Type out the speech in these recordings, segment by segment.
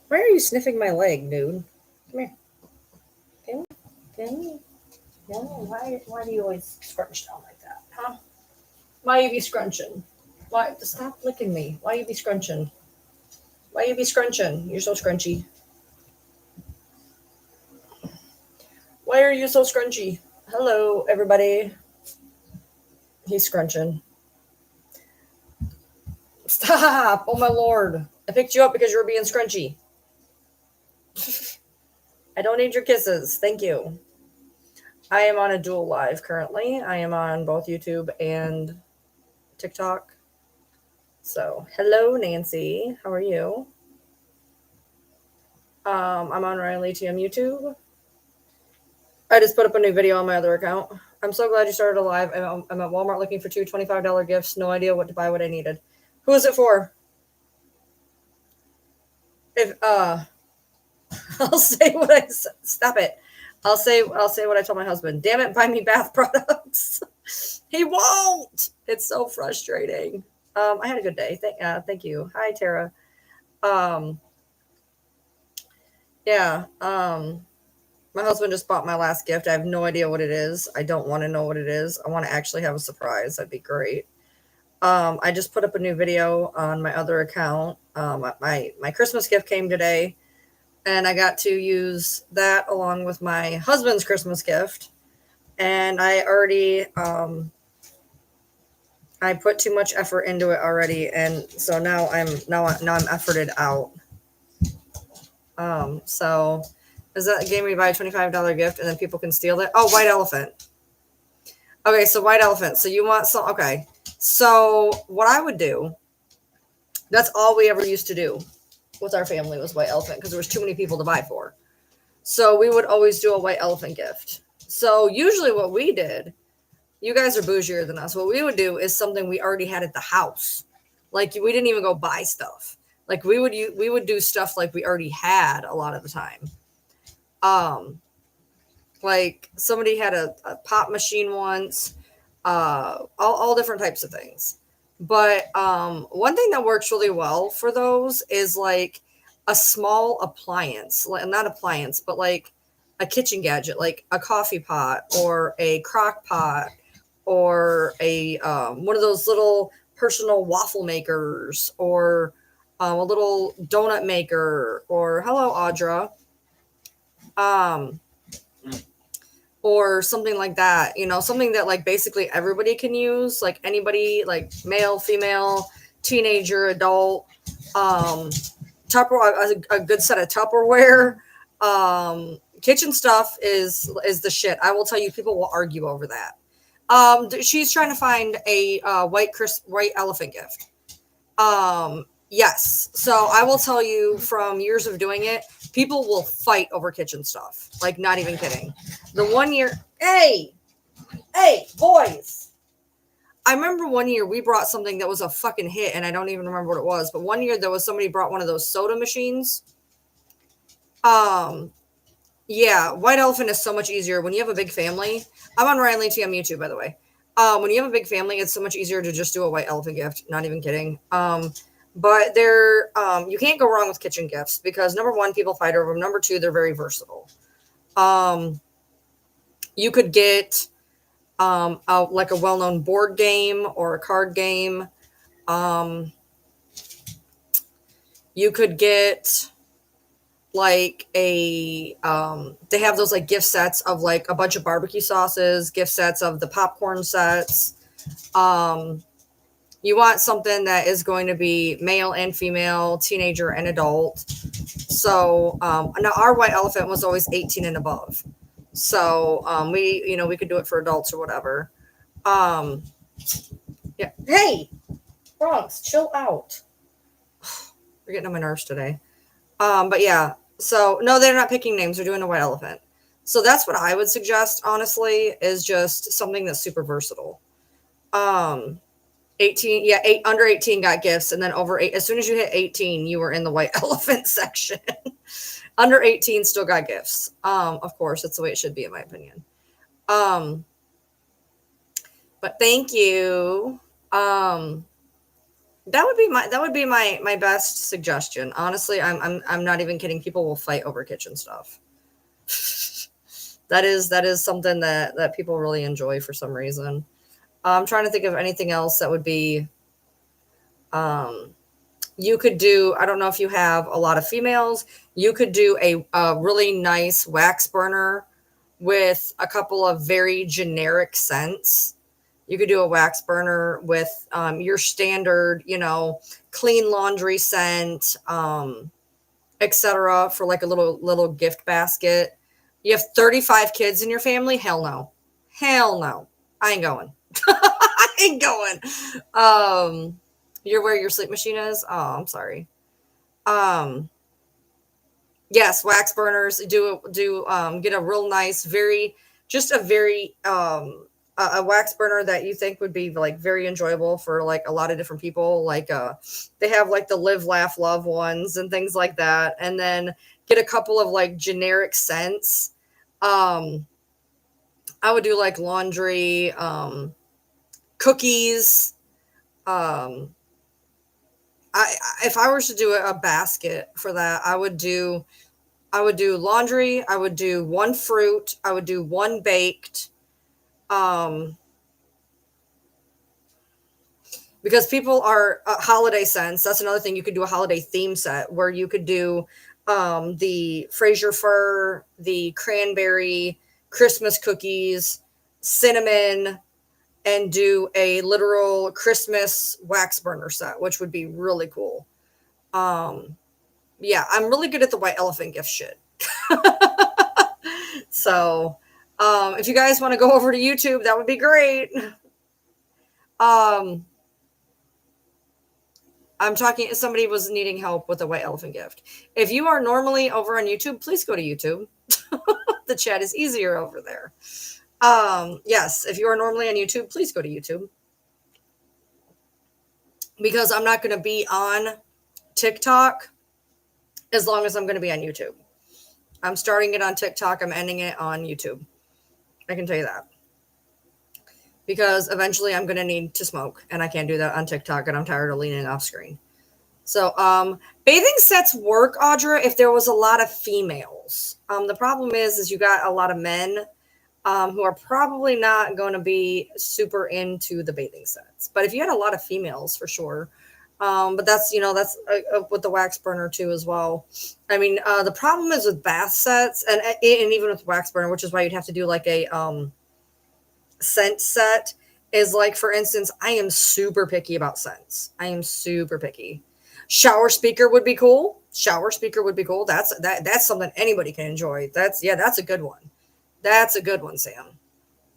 Why are you sniffing my leg, dude? Come here. Can we? Can we? No. Why do you always scrunch down like that? Huh? Why you be scrunching? Why? Stop licking me. Why you be scrunching? Why you be scrunching? You're so scrunchy. Why are you so scrunchy? Hello, everybody. He's scrunching. Stop! Oh my lord. I picked you up because you were being scrunchy. I don't need your kisses. Thank you. I am on a dual live currently. I am on both YouTube and TikTok. So, hello, Nancy. How are you? I'm on Riley T on YouTube. I just put up a new video on my other account. I'm so glad you started a live. I'm at Walmart looking for two $25 gifts. No idea what to buy, what I needed. Who is it for? If I'll say what I stop it. I'll say what I told my husband. Damn it, buy me bath products. He won't. It's so frustrating. I had a good day. Thank you. Hi, Tara. Um, yeah. My husband just bought my last gift. I have no idea what it is. I don't want to know what it is. I want to actually have a surprise. That'd be great. I just put up a new video on my other account. My Christmas gift came today, and I got to use that along with my husband's Christmas gift. And I already I put too much effort into it already, and so now I'm efforted out. So is that a game where you buy a $25 gift and then people can steal it? Oh, white elephant. Okay, so white elephant. So you want some? Okay, so what I would do? That's all we ever used to do with our family was white elephant because there was too many people to buy for. So we would always do a white elephant gift. So usually what we did, you guys are bougier than us. What we would do is something we already had at the house. Like we didn't even go buy stuff. Like we would do stuff like we already had a lot of the time. Like somebody had a pop machine once, all different types of things. But one thing that works really well for those is like a small appliance, not appliance, but like a kitchen gadget, like a coffee pot or a crock pot or a one of those little personal waffle makers or a little donut maker or hello Audra. Um, or something like that, something that like basically everybody can use, like anybody, like male, female, teenager, adult, Tupperware, a good set of Tupperware, kitchen stuff is the shit. I will tell you, people will argue over that. She's trying to find a white elephant gift. Yes. So I will tell you from years of doing it, people will fight over kitchen stuff. Like, not even kidding. The one year, hey, boys. I remember one year we brought something that was a fucking hit, and I don't even remember what it was. But one year there was somebody brought one of those soda machines. Yeah, white elephant is so much easier when you have a big family. I'm on Ryan Lee T on YouTube, by the way. When you have a big family, it's so much easier to just do a white elephant gift. Not even kidding. But you can't go wrong with kitchen gifts because number one, people fight over them. Number two, they're very versatile. You could get like a well-known board game or a card game. You could get like they have those like gift sets of like a bunch of barbecue sauces, gift sets of the popcorn sets. You want something that is going to be male and female, teenager and adult. So now our white elephant was always 18 and above. So we could do it for adults or whatever. Yeah. Hey, Bronx, chill out. You're getting on my nerves today. But yeah. So no, they're not picking names. They're doing a white elephant. So that's what I would suggest, honestly, is just something that's super versatile. 18, yeah, under 18 got gifts, and then over 8, as soon as you hit 18, you were in the white elephant section. Under 18 still got gifts. Of course, that's the way it should be, in my opinion. But thank you. that would be my best suggestion. Honestly, I'm not even kidding. People will fight over kitchen stuff. That is something that people really enjoy for some reason. I'm trying to think of anything else that would be. Um, you could do. I don't know if you have a lot of females. You could do a really nice wax burner with a couple of very generic scents. You could do a wax burner with your standard, clean laundry scent, etc. for like a little gift basket. You have 35 kids in your family? Hell no. Hell no. I ain't going. I ain't going. You're where your sleep machine is? Oh, I'm sorry. Um, yes, wax burners do get a real nice, very just a very a wax burner that you think would be like very enjoyable for like a lot of different people. Like they have like the live, laugh, love ones and things like that. And then get a couple of like generic scents. Um, I would do like laundry, cookies. Um, if I were to do a basket for that, I would do laundry. I would do one fruit. I would do one baked. Um, because people are holiday scents. That's another thing. You could do a holiday theme set where you could do the Fraser fir, the cranberry, Christmas cookies, cinnamon, and do a literal Christmas wax burner set, which would be really cool. Um, yeah, I'm really good at the white elephant gift shit. So, if you guys want to go over to YouTube, that would be great. Um, I'm talking, somebody was needing help with a white elephant gift. If you are normally over on YouTube, please go to YouTube. The chat is easier over there. Yes, if you are normally on YouTube, please go to YouTube because I'm not going to be on TikTok as long as I'm going to be on YouTube. I'm starting it on TikTok. I'm ending it on YouTube. I can tell you that. Because eventually I'm going to need to smoke and I can't do that on TikTok and I'm tired of leaning off screen. So, bathing sets work, Audra, if there was a lot of females. The problem is you got a lot of men who are probably not going to be super into the bathing sets. But if you had a lot of females, for sure. But that's with the wax burner too as well. I mean, the problem is with bath sets and even with wax burner, which is why you'd have to do like a scent set. Is like, for instance, I am super picky about scents. I am super picky. Shower speaker would be cool. Shower speaker would be cool. That's something anybody can enjoy. That's a good one. That's a good one, Sam.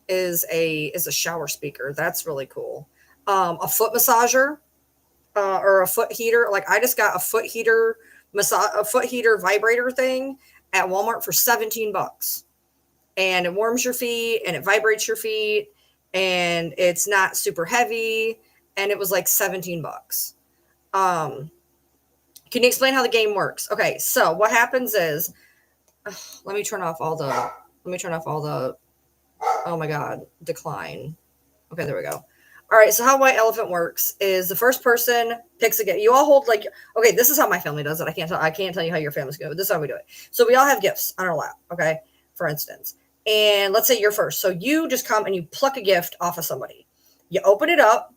Is a shower speaker. That's really cool. A foot massager or a foot heater. Like I just got a foot heater vibrator thing at Walmart for $17, and it warms your feet and it vibrates your feet and it's not super heavy and it was like $17. Um, can you explain how the game works? Okay, so what happens is, ugh, let me turn off all the, oh my God, decline. Okay, there we go. All right, so how White Elephant works is the first person picks a gift. You all hold like, okay, this is how my family does it. I can't tell you how your family's going. This is how we do it. So we all have gifts on our lap, okay? For instance. And let's say you're first. So you just come and you pluck a gift off of somebody. You open it up,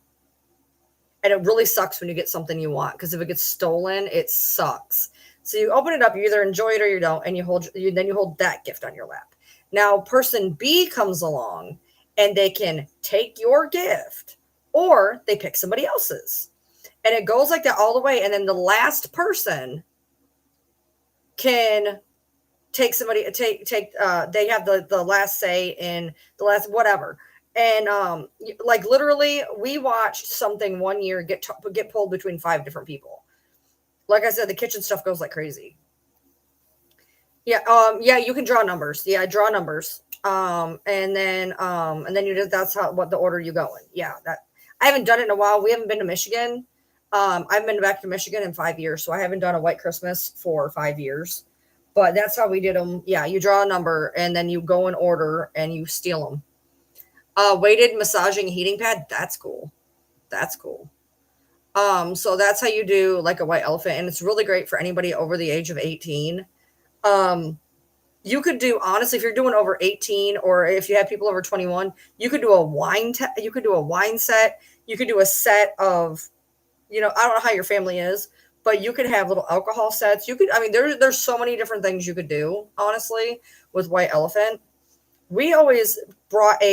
and it really sucks when you get something you want because if it gets stolen, it sucks. So you open it up, you either enjoy it or you don't, and then you hold that gift on your lap. Now, person B comes along and they can take your gift or they pick somebody else's. And it goes like that all the way. And then the last person can take somebody, they have the last say in the last whatever. And like literally, we watched something one year get pulled between 5 different people. Like I said, the kitchen stuff goes like crazy. Yeah, yeah, you can draw numbers. Yeah, draw numbers. And then you just that's how what the order you go in. Yeah, that I haven't done it in a while. We haven't been to Michigan. I've been back to Michigan in 5 years, so I haven't done a white Christmas for 5 years. But that's how we did them. Yeah, you draw a number and then you go in order and you steal them. Weighted massaging heating pad. That's cool. That's cool. So that's how you do like a white elephant, and it's really great for anybody over the age of 18. Um, you could do honestly if you're doing over 18 or if you have people over 21, you could do a you could do a wine set, you could do a set of, I don't know how your family is, but you could have little alcohol sets. You could, I mean, there's so many different things you could do, honestly, with White Elephant. We always brought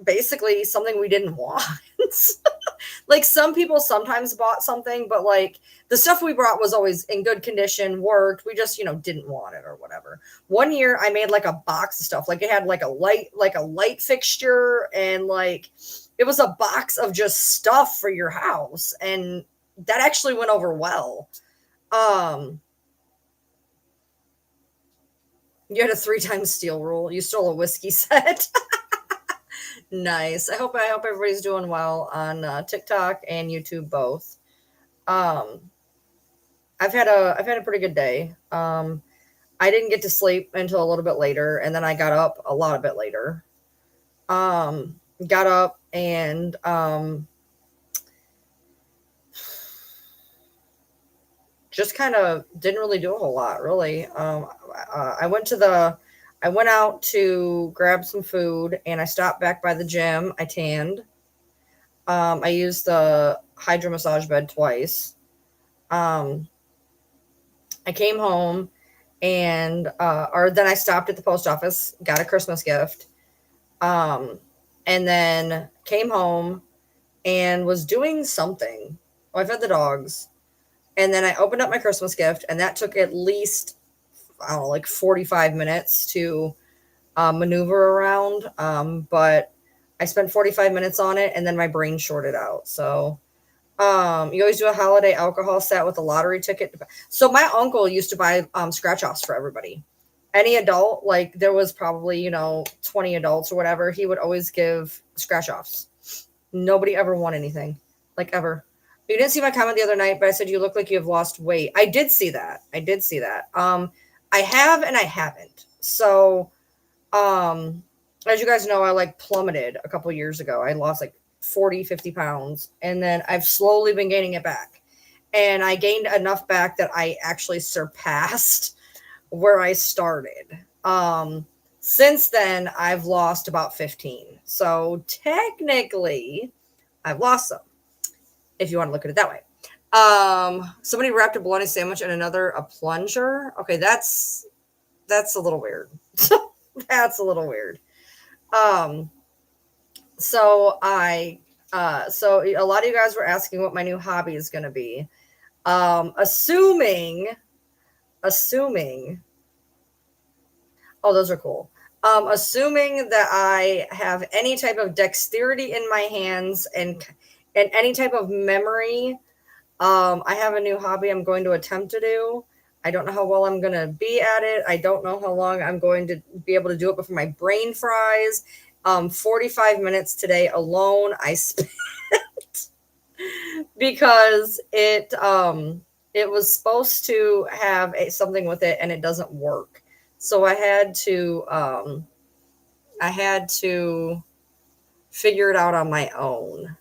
basically something we didn't want. Like some people sometimes bought something, but like the stuff we brought was always in good condition, worked. We just, didn't want it or whatever. One year I made like a box of stuff. Like it had like a light fixture, and like it was a box of just stuff for your house. And that actually went over well. Um you had a 3 times steal rule. You stole a whiskey set. Nice. I hope everybody's doing well on TikTok and YouTube both. Um, I've had a pretty good day. I didn't get to sleep until a little bit later, and then I got up a lot a bit later. Got up and just kind of didn't really do a whole lot, really. I went out to grab some food, and I stopped back by the gym. I tanned. I used the hydro massage bed twice. Um, I came home and, or then I stopped at the post office, got a Christmas gift, um, and then came home and was doing something. Well, I fed the dogs, and then I opened up my Christmas gift, and that took at least, I don't know, like 45 minutes to maneuver around. But I spent 45 minutes on it, and then my brain shorted out. So you always do a holiday alcohol set with a lottery ticket. So my uncle used to buy scratch offs for everybody. Any adult, like there was probably, 20 adults or whatever, he would always give scratch offs. Nobody ever won anything, like ever. You didn't see my comment the other night, but I said you look like you have lost weight. I did see that. I have and I haven't. So, as you guys know, I like plummeted a couple years ago. I lost like 40, 50 pounds, and then I've slowly been gaining it back. And I gained enough back that I actually surpassed where I started. Since then, I've lost about 15. So technically, I've lost some, if you want to look at it that way. Somebody wrapped a bologna sandwich in a plunger. Okay, that's a little weird. That's a little weird. Um, so so a lot of you guys were asking what my new hobby is going to be. Assuming, oh, those are cool. Assuming that I have any type of dexterity in my hands and any type of memory, I have a new hobby I'm going to attempt to do. I don't know how well I'm going to be at it. I don't know how long I'm going to be able to do it before my brain fries. 45 minutes today alone I spent because it was supposed to have something with it and it doesn't work. So I had to figure it out on my own.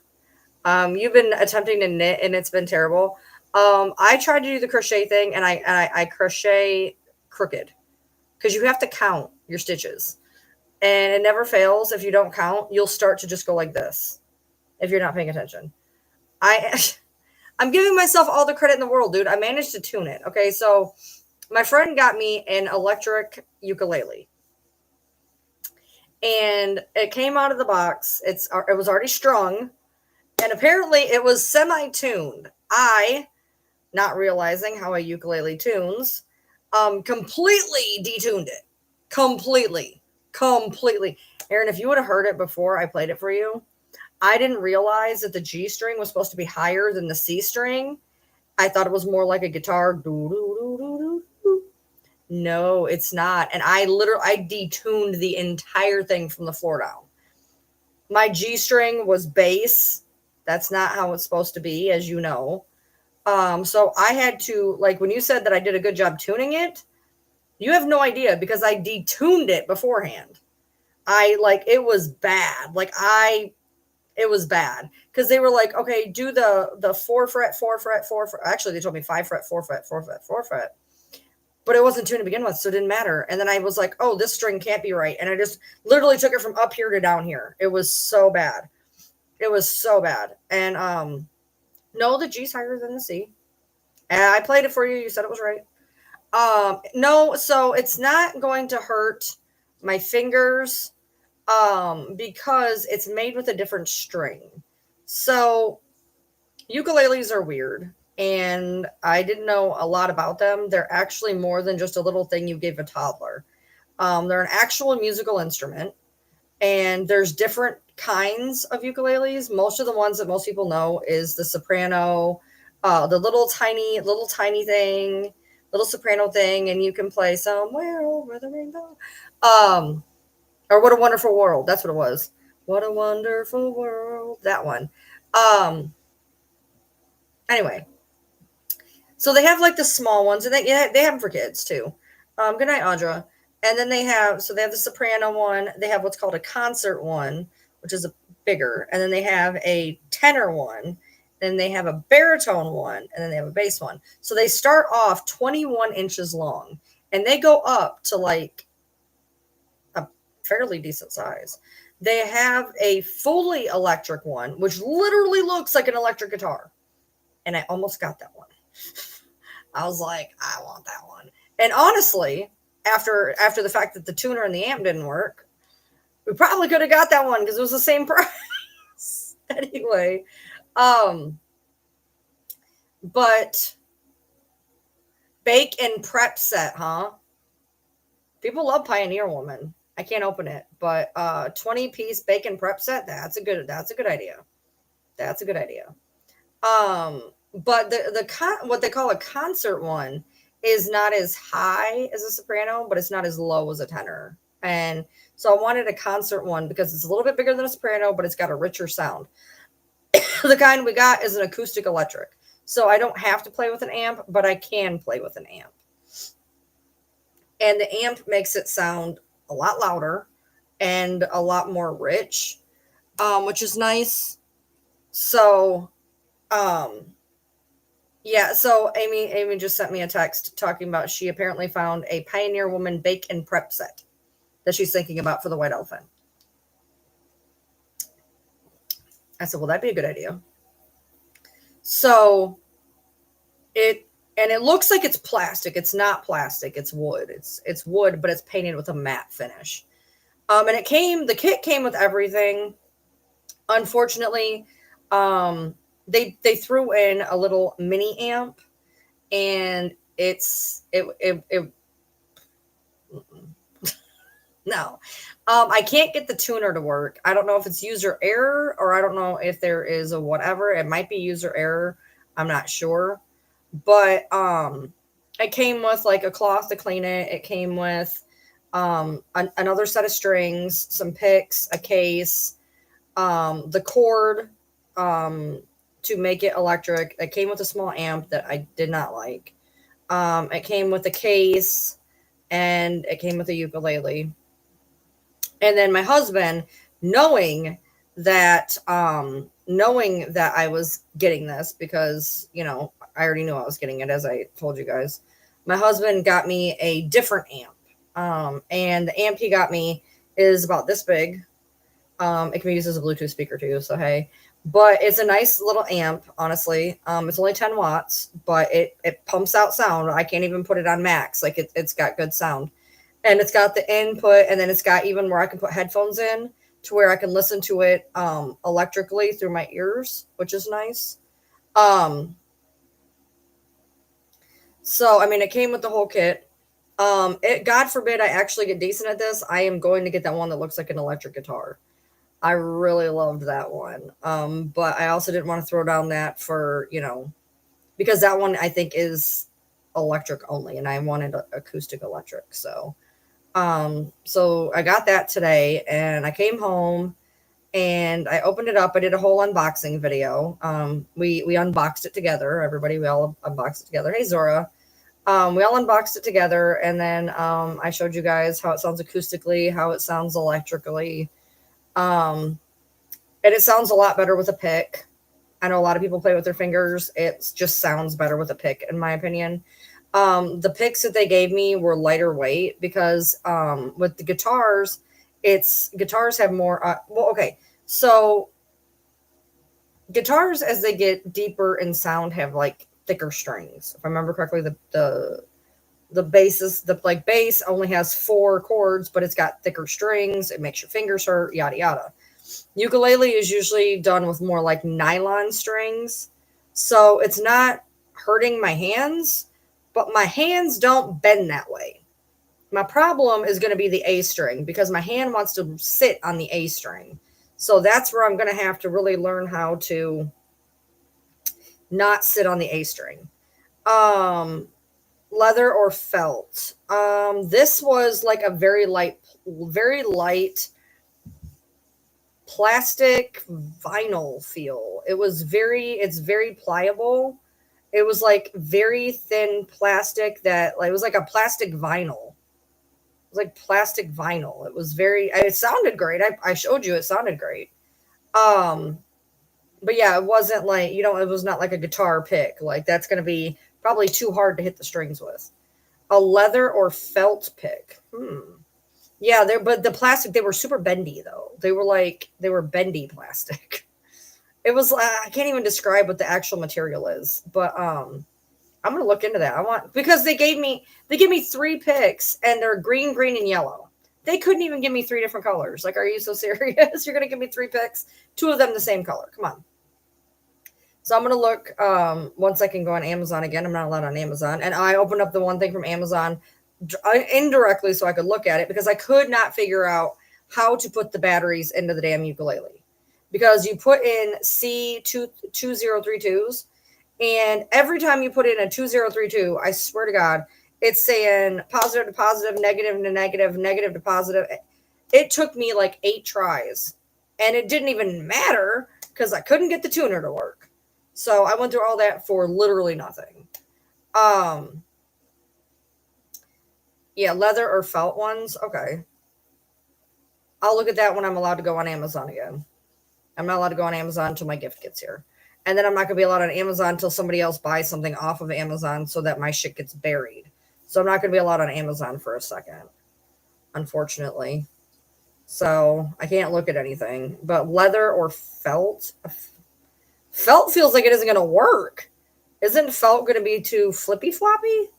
You've been attempting to knit and it's been terrible. I tried to do the crochet thing and I crochet crooked because you have to count your stitches and it never fails. If you don't count, you'll start to just go like this if you're not paying attention. I'm giving myself all the credit in the world, dude. I managed to tune it. Okay. So my friend got me an electric ukulele and it came out of the box. It was already strung. And apparently it was semi-tuned. I, not realizing how a ukulele tunes, completely detuned it. Completely. Aaron, if you would have heard it before I played it for you, I didn't realize that the G string was supposed to be higher than the C string. I thought it was more like a guitar. No, it's not. And I detuned the entire thing from the floor down. My G string was bass. That's not how it's supposed to be, as you know. So I had to, like, when you said that I did a good job tuning it, you have no idea because I detuned it beforehand. It was bad. Like, It was bad because they were like, okay, do the 4 fret, 4 fret, 4 fret. Actually, they told me 5 fret, 4 fret, 4 fret, 4 fret, but it wasn't tuned to begin with, so it didn't matter. And then I was like, oh, this string can't be right, and I just literally took it from up here to down here. It was so bad. It was so bad. And no, the G's higher than the C. And I played it for you. You said it was right. No, so it's not going to hurt my fingers because it's made with a different string. So ukuleles are weird, and I didn't know a lot about them. They're actually more than just a little thing you give a toddler. They're an actual musical instrument, and there's different kinds of ukuleles. Most of the ones that most people know is the soprano, the little tiny thing, little soprano thing, and you can play somewhere over the rainbow. Or What a Wonderful World. That's what it was. What a Wonderful World. That one. Anyway, so they have like the small ones, and they have them for kids too. Good night, Audra. And then they have the soprano one. They have what's called a concert one, which is a bigger, and then they have a tenor one. Then they have a baritone one, and then they have a bass one. So they start off 21 inches long, and they go up to like a fairly decent size. They have a fully electric one, which literally looks like an electric guitar. And I almost got that one. I was like, I want that one. And honestly, after the fact that the tuner and the amp didn't work, we probably could have got that one because it was the same price. Anyway, but bake and prep set, huh? People love Pioneer Woman. I can't open it, but 20-piece bake and prep set, that's a good idea. That's a good idea. But what they call a concert one is not as high as a soprano, but it's not as low as a tenor. And so I wanted a concert one because it's a little bit bigger than a soprano, but it's got a richer sound. The kind we got is an acoustic electric. So I don't have to play with an amp, but I can play with an amp. And the amp makes it sound a lot louder and a lot more rich, which is nice. So, yeah, so Amy just sent me a text talking about she apparently found a Pioneer Woman bake and prep set that she's thinking about for the White Elephant. I said, well, that'd be a good idea. So it looks like it's plastic. It's not plastic. It's wood. It's wood, but it's painted with a matte finish. And the kit came with everything. Unfortunately, they threw in a little mini amp, and no. I can't get the tuner to work. I don't know if it's user error, or I don't know if there is a whatever. It might be user error. I'm not sure. But it came with like a cloth to clean it. It came with another set of strings, some picks, a case, the cord to make it electric. It came with a small amp that I did not like. It came with a case, and it came with a ukulele. And then my husband, knowing that I was getting this, because, I already knew I was getting it, as I told you guys, my husband got me a different amp. And the amp he got me is about this big. It can be used as a Bluetooth speaker too, so hey. But it's a nice little amp, honestly. It's only 10 watts, but it pumps out sound. I can't even put it on max. Like, it's got good sound. And it's got the input, and then it's got even where I can put headphones in to where I can listen to it electrically through my ears, which is nice. So, it came with the whole kit. God forbid I actually get decent at this, I am going to get that one that looks like an electric guitar. I really loved that one. But I also didn't want to throw down that for, because that one I think is electric only, and I wanted acoustic electric. So I got that today, and I came home and I opened it up. I did a whole unboxing video. We unboxed it together. Everybody, we all unboxed it together. Hey, Zora. We all unboxed it together, and then I showed you guys how it sounds acoustically, how it sounds electrically. And it sounds a lot better with a pick. I know a lot of people play with their fingers. It just sounds better with a pick, in my opinion. The picks that they gave me were lighter weight because with the guitars, guitars have more. Well, okay, so guitars as they get deeper in sound have like thicker strings. If I remember correctly, the bass like bass only has 4 chords, but it's got thicker strings. It makes your fingers hurt. Yada yada. Ukulele is usually done with more like nylon strings, so it's not hurting my hands, but my hands don't bend that way. My problem is going to be the A string because my hand wants to sit on the A string. So that's where I'm going to have to really learn how to not sit on the A string. Leather or felt. This was like a very light plastic vinyl feel. It's very pliable. It was like very thin plastic that like it was like a plastic vinyl. It was like plastic vinyl. It sounded great. I showed you it sounded great. Um but yeah, it wasn't like, it was not like a guitar pick. Like that's going to be probably too hard to hit the strings with. A leather or felt pick. Yeah, but the plastic, they were super bendy though. They were bendy plastic. It was I can't even describe what the actual material is, but I'm gonna look into that. Because they gave me 3 picks and they're green, green, and yellow. They couldn't even give me 3 different colors. Like, are you so serious? You're gonna give me 3 picks, 2 of them the same color. Come on. So I'm gonna look once I can go on Amazon again. I'm not allowed on Amazon, and I opened up the one thing from Amazon indirectly so I could look at it because I could not figure out how to put the batteries into the damn ukulele. Because you put in C2032s, and every time you put in a 2032, I swear to God, it's saying positive to positive, negative to negative, negative to positive. It took me like 8 tries, and it didn't even matter because I couldn't get the tuner to work. So I went through all that for literally nothing. Yeah, leather or felt ones. Okay. I'll look at that when I'm allowed to go on Amazon again. I'm not allowed to go on Amazon until my gift gets here. And then I'm not going to be allowed on Amazon until somebody else buys something off of Amazon so that my shit gets buried. So I'm not going to be allowed on Amazon for a second, unfortunately. So I can't look at anything. But leather or felt? Felt feels like it isn't going to work. Isn't felt going to be too flippy floppy?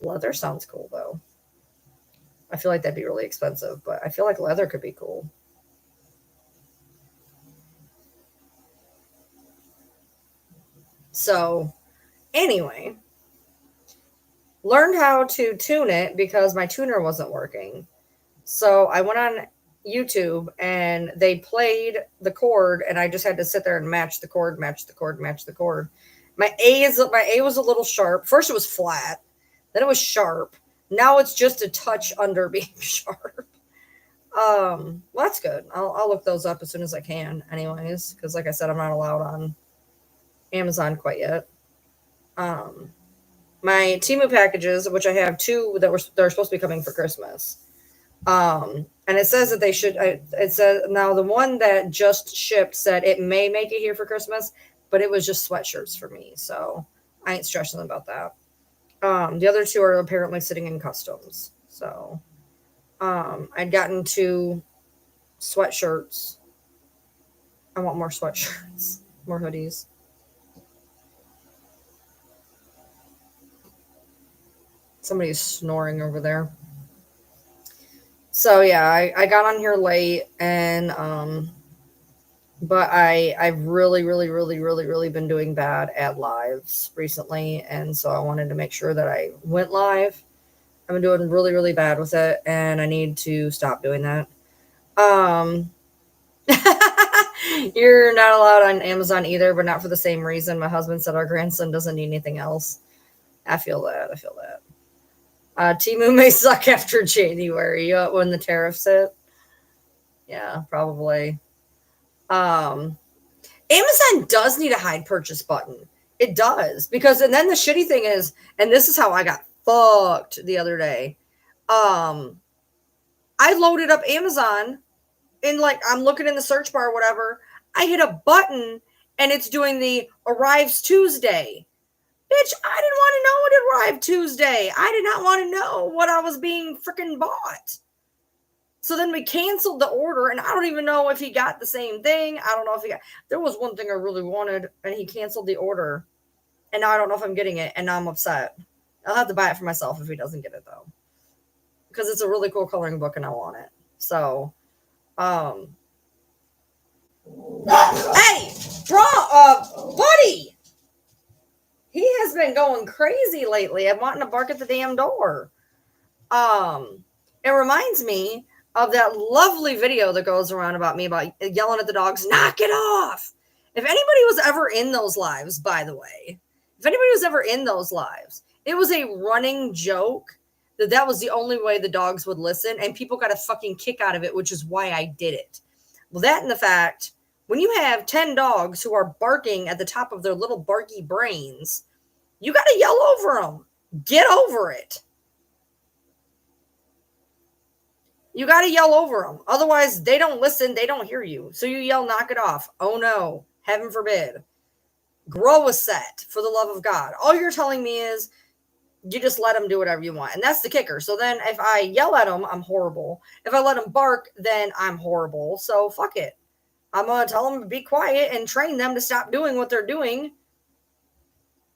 Leather sounds cool, though. I feel like that'd be really expensive, but I feel like leather could be cool. So, anyway, learned how to tune it because my tuner wasn't working. So I went on YouTube and they played the chord, and I just had to sit there and match the chord, match the chord, match the chord. My A was a little sharp. First it was flat, then it was sharp. Now it's just a touch under being sharp. Well, that's good. I'll look those up as soon as I can, anyways, because like I said, I'm not allowed on Amazon quite yet. My Temu packages, which I have 2 that are supposed to be coming for Christmas. And it says that they should. It says now the one that just shipped said it may make it here for Christmas, but it was just sweatshirts for me, so I ain't stressing about that. The other 2 are apparently sitting in customs. So, I'd gotten 2 sweatshirts. I want more sweatshirts, more hoodies. Somebody's snoring over there. So yeah, I got on here late, and but I've really been doing bad at lives recently, and so I wanted to make sure that I went live. I've been doing really bad with it, and I need to stop doing that. You're not allowed on Amazon either, but not for the same reason. My husband said our grandson doesn't need anything else. I feel that. Temu may suck after January when the tariffs hit. Yeah, probably. Amazon does need a hide purchase button. It does, because, and then the shitty thing is, and this is how I got fucked the other day. I loaded up Amazon and like, I'm looking in the search bar or whatever. I hit a button and it's doing the arrives Tuesday. Bitch, I didn't want to know it arrived Tuesday. I did not want to know what I was being freaking bought. So then we canceled the order, and I don't even know if he got the same thing. I don't know if he got. There was one thing I really wanted, and he canceled the order, and now I don't know if I'm getting it, and now I'm upset. I'll have to buy it for myself if he doesn't get it though, because it's a really cool coloring book, and I want it. So, hey, buddy, he has been going crazy lately. I'm wanting to bark at the damn door. It reminds me of that lovely video that goes around about me about yelling at the dogs, knock it off. If anybody was ever in those lives, by the way, if anybody was ever in those lives, it was a running joke that was the only way the dogs would listen, and people got a fucking kick out of it, which is why I did it. Well, that and the fact, when you have 10 dogs who are barking at the top of their little barky brains, you got to yell over them. Get over it. You got to yell over them. Otherwise, they don't listen. They don't hear you. So you yell, knock it off. Oh, no. Heaven forbid. Grow a set, for the love of God. All you're telling me is you just let them do whatever you want. And that's the kicker. So then if I yell at them, I'm horrible. If I let them bark, then I'm horrible. So fuck it. I'm going to tell them to be quiet and train them to stop doing what they're doing.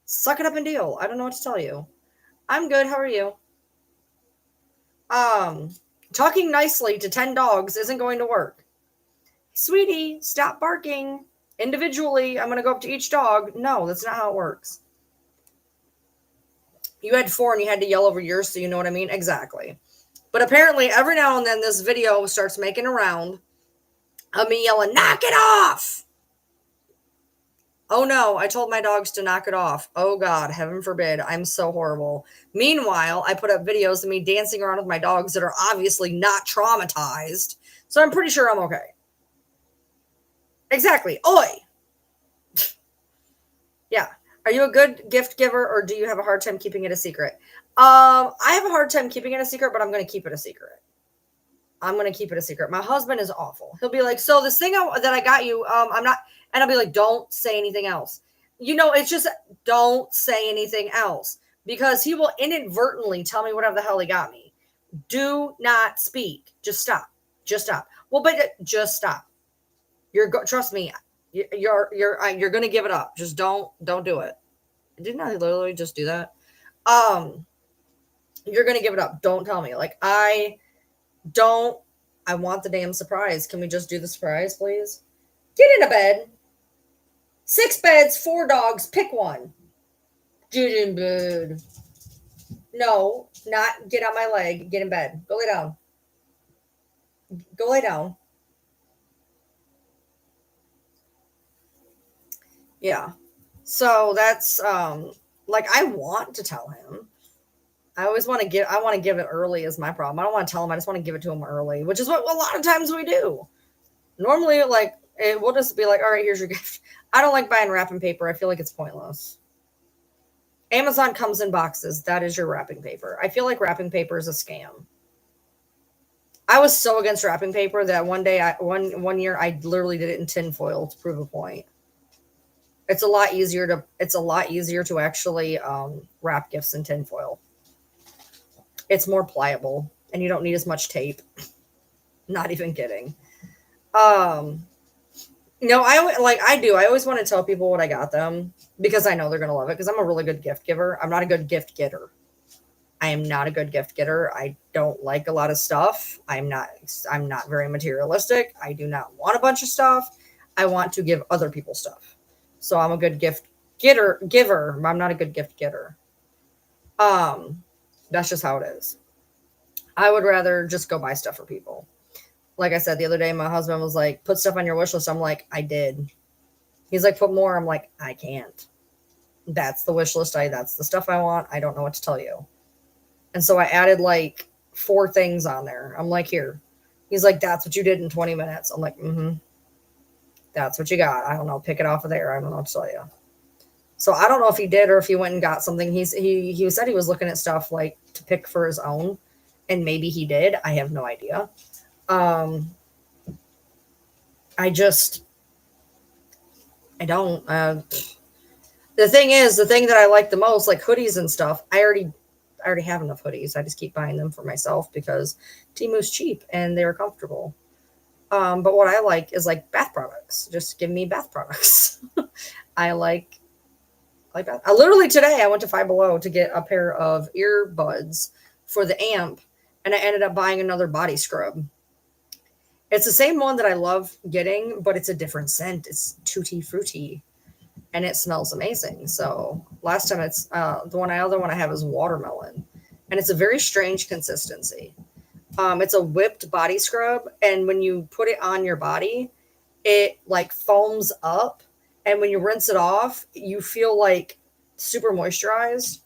Suck it up and deal. I don't know what to tell you. I'm good. How are you? Talking nicely to 10 dogs isn't going to work. Sweetie, stop barking. Individually, I'm going to go up to each dog. No, that's not how it works. You had 4 and you had to yell over yours, so you know what I mean? Exactly. But apparently, every now and then, this video starts making a round of me yelling, knock it off! Oh no, I told my dogs to knock it off. Oh God, heaven forbid. I'm so horrible. Meanwhile, I put up videos of me dancing around with my dogs that are obviously not traumatized. So I'm pretty sure I'm okay. Exactly. Oi! Yeah. Are you a good gift giver or do you have a hard time keeping it a secret? I have a hard time keeping it a secret, but I'm going to keep it a secret. I'm going to keep it a secret. My husband is awful. He'll be like, so this thing that I got you, I'm not, and I'll be like, don't say anything else. You know, it's just don't say anything else because he will inadvertently tell me whatever the hell he got me. Do not speak. Just stop. Just stop. Well, but just stop. Trust me. You're going to give it up. Just don't do it. Didn't I literally just do that? You're going to give it up. Don't tell me. Like I want the damn surprise. Can we just do the surprise, please? Get in a bed. 6 beds, 4 dogs. Pick one. Get in bed. No, not get on my leg. Get in bed. Go lay down. Go lay down. Yeah. So that's like I want to tell him. I want to give it early is my problem. I don't want to tell him. I just want to give it to him early, which is what a lot of times we do. Normally, like, we'll just be like, all right, here's your gift. I don't like buying wrapping paper. I feel like it's pointless. Amazon comes in boxes. That is your wrapping paper. I feel like wrapping paper is a scam. I was so against wrapping paper that one year I literally did it in tinfoil to prove a point. It's a lot easier to actually wrap gifts in tinfoil. It's more pliable and you don't need as much tape. Not even kidding. I always want to tell people what I got them because I know they're going to love it because I'm a really good gift giver. I'm not a good gift getter. I am not a good gift getter. I don't like a lot of stuff. I'm not very materialistic. I do not want a bunch of stuff. I want to give other people stuff. So I'm a good giver. I'm not a good gift getter. That's just how it is. I would rather just go buy stuff for people. Like I said, the other day, my husband was like, put stuff on your wish list. I'm like, I did. He's like, put more. I'm like, I can't. That's the wish list. That's the stuff I want. I don't know what to tell you. And so I added like 4 things on there. I'm like, here. He's like, that's what you did in 20 minutes. I'm like, that's what you got. I don't know. Pick it off of there. I don't know what to tell you. So I don't know if he did or if he went and got something. He said he was looking at stuff like to pick for his own. And maybe he did. I have no idea. I don't. The thing is, the thing that I like the most, like hoodies and stuff, I already have enough hoodies. I just keep buying them for myself because Timu's cheap and they're comfortable. But what I like is like bath products. Just give me bath products. I like that. I literally today I went to Five Below to get a pair of earbuds for the amp, and I ended up buying another body scrub. It's the same one that I love getting, but it's a different scent. It's tutti frutti, and it smells amazing. So last time it's other one I have is watermelon, and it's a very strange consistency. It's a whipped body scrub, and when you put it on your body, it like foams up, and when you rinse it off, you feel like super moisturized.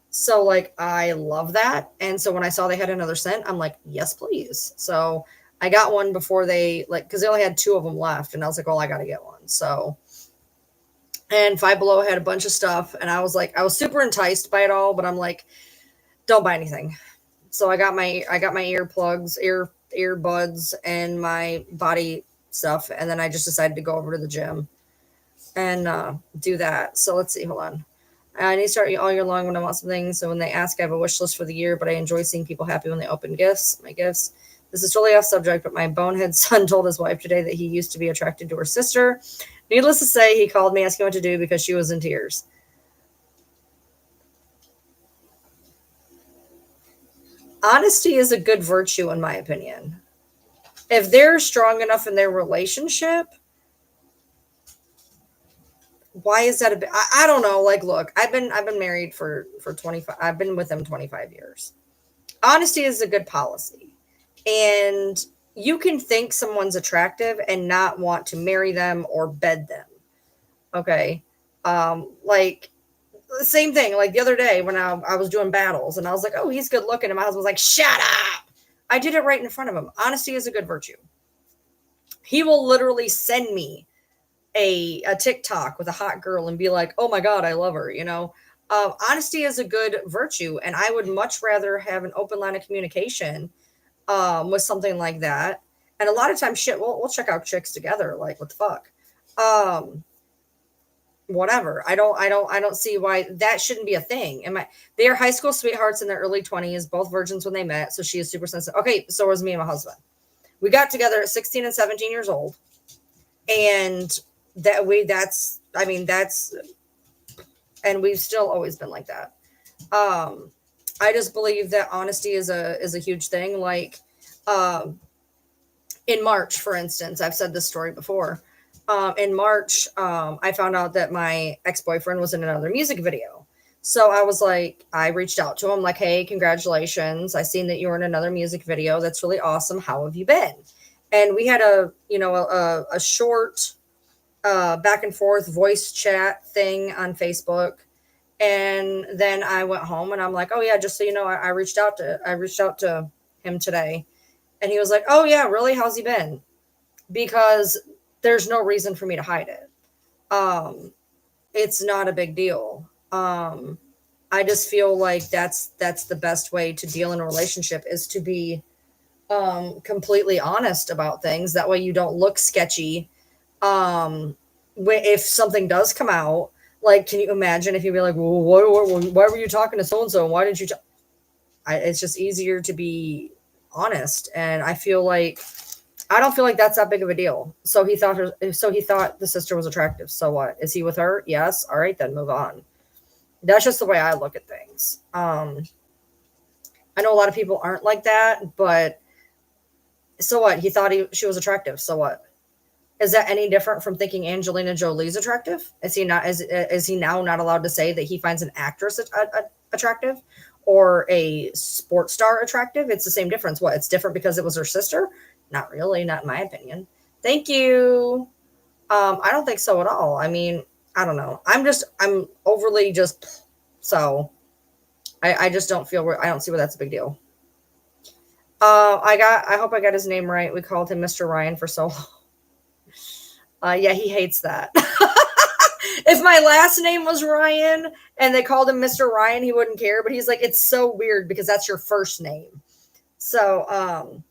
So like I love that. And so when I saw they had another scent, I'm like, yes, please. So I got one before they like because they only had two of them left, and I was like, well, I got to get one. So and Five Below had a bunch of stuff, and I was like, I was super enticed by it all, but I'm like, don't buy anything. So I got my earplugs, earbuds, and my body stuff, and then I just decided to go over to the gym and do that. So let's see, hold on. I need to start all year long when I want something. So when they ask, I have a wish list for the year, but I enjoy seeing people happy when they open gifts. My gifts. This is totally off subject, but my bonehead son told his wife today that he used to be attracted to her sister. Needless to say, he called me asking what to do because she was in tears. Honesty is a good virtue, in my opinion. If they're strong enough in their relationship, why is that a bit? I don't know. Like, look, I've been married for 25. I've been with them 25 years. Honesty is a good policy, and you can think someone's attractive and not want to marry them or bed them. Okay, like the same thing. Like the other day when I was doing battles, and I was like, oh, he's good looking, and my husband was like, shut up. I did it right in front of him. Honesty is a good virtue. He will literally send me a TikTok with a hot girl and be like, "Oh my god, I love her," you know. Honesty is a good virtue, and I would much rather have an open line of communication with something like that. And a lot of times, shit, we'll check out chicks together. Like, what the fuck? Um, Whatever. I don't see why that shouldn't be a thing. They are high school sweethearts in their early 20s, both virgins when they met. So she is super sensitive. Okay, so was me and my husband. We got together at 16 and 17 years old, and that's I mean that's and we've still always been like that. um I just believe that honesty is a huge thing. Like um in March, for instance, I've said this story before. In March, I found out that my ex-boyfriend was in another music video. So I was like, I reached out to him like, hey, congratulations, I seen that you were in another music video, that's really awesome, how have you been? And we had a short back and forth voice chat thing on Facebook. And then I went home and I'm like, oh yeah, just so you know, I reached out to him today. And he was like, oh yeah, really? How's he been? Because there's no reason for me to hide it. Um, it's not a big deal. I just feel like that's the best way to deal in a relationship is to be completely honest about things. That way you don't look sketchy. If something does come out, like, can you imagine if you'd be like, well, why were you talking to so and so? And why did you? It's just easier to be honest, and I don't feel like that's that big of a deal. So he thought the sister was attractive. So what? Is he with her? Yes. All right, then move on. That's just the way I look at things. I know a lot of people aren't like that, but so what? He thought she was attractive. So what? Is that any different from thinking Angelina Jolie's attractive? Is he now not allowed to say that he finds an actress attractive or a sports star attractive? It's the same difference. What? It's different because it was her sister? Not really, not in my opinion. Thank you. I don't think so at all. I mean, I don't know. I'm overly just so I just don't feel where I don't see where that's a big deal. I hope I got his name right. We called him Mr. Ryan for so long. Yeah, he hates that. If my last name was Ryan and they called him Mr. Ryan, he wouldn't care. But he's like, it's so weird because that's your first name. So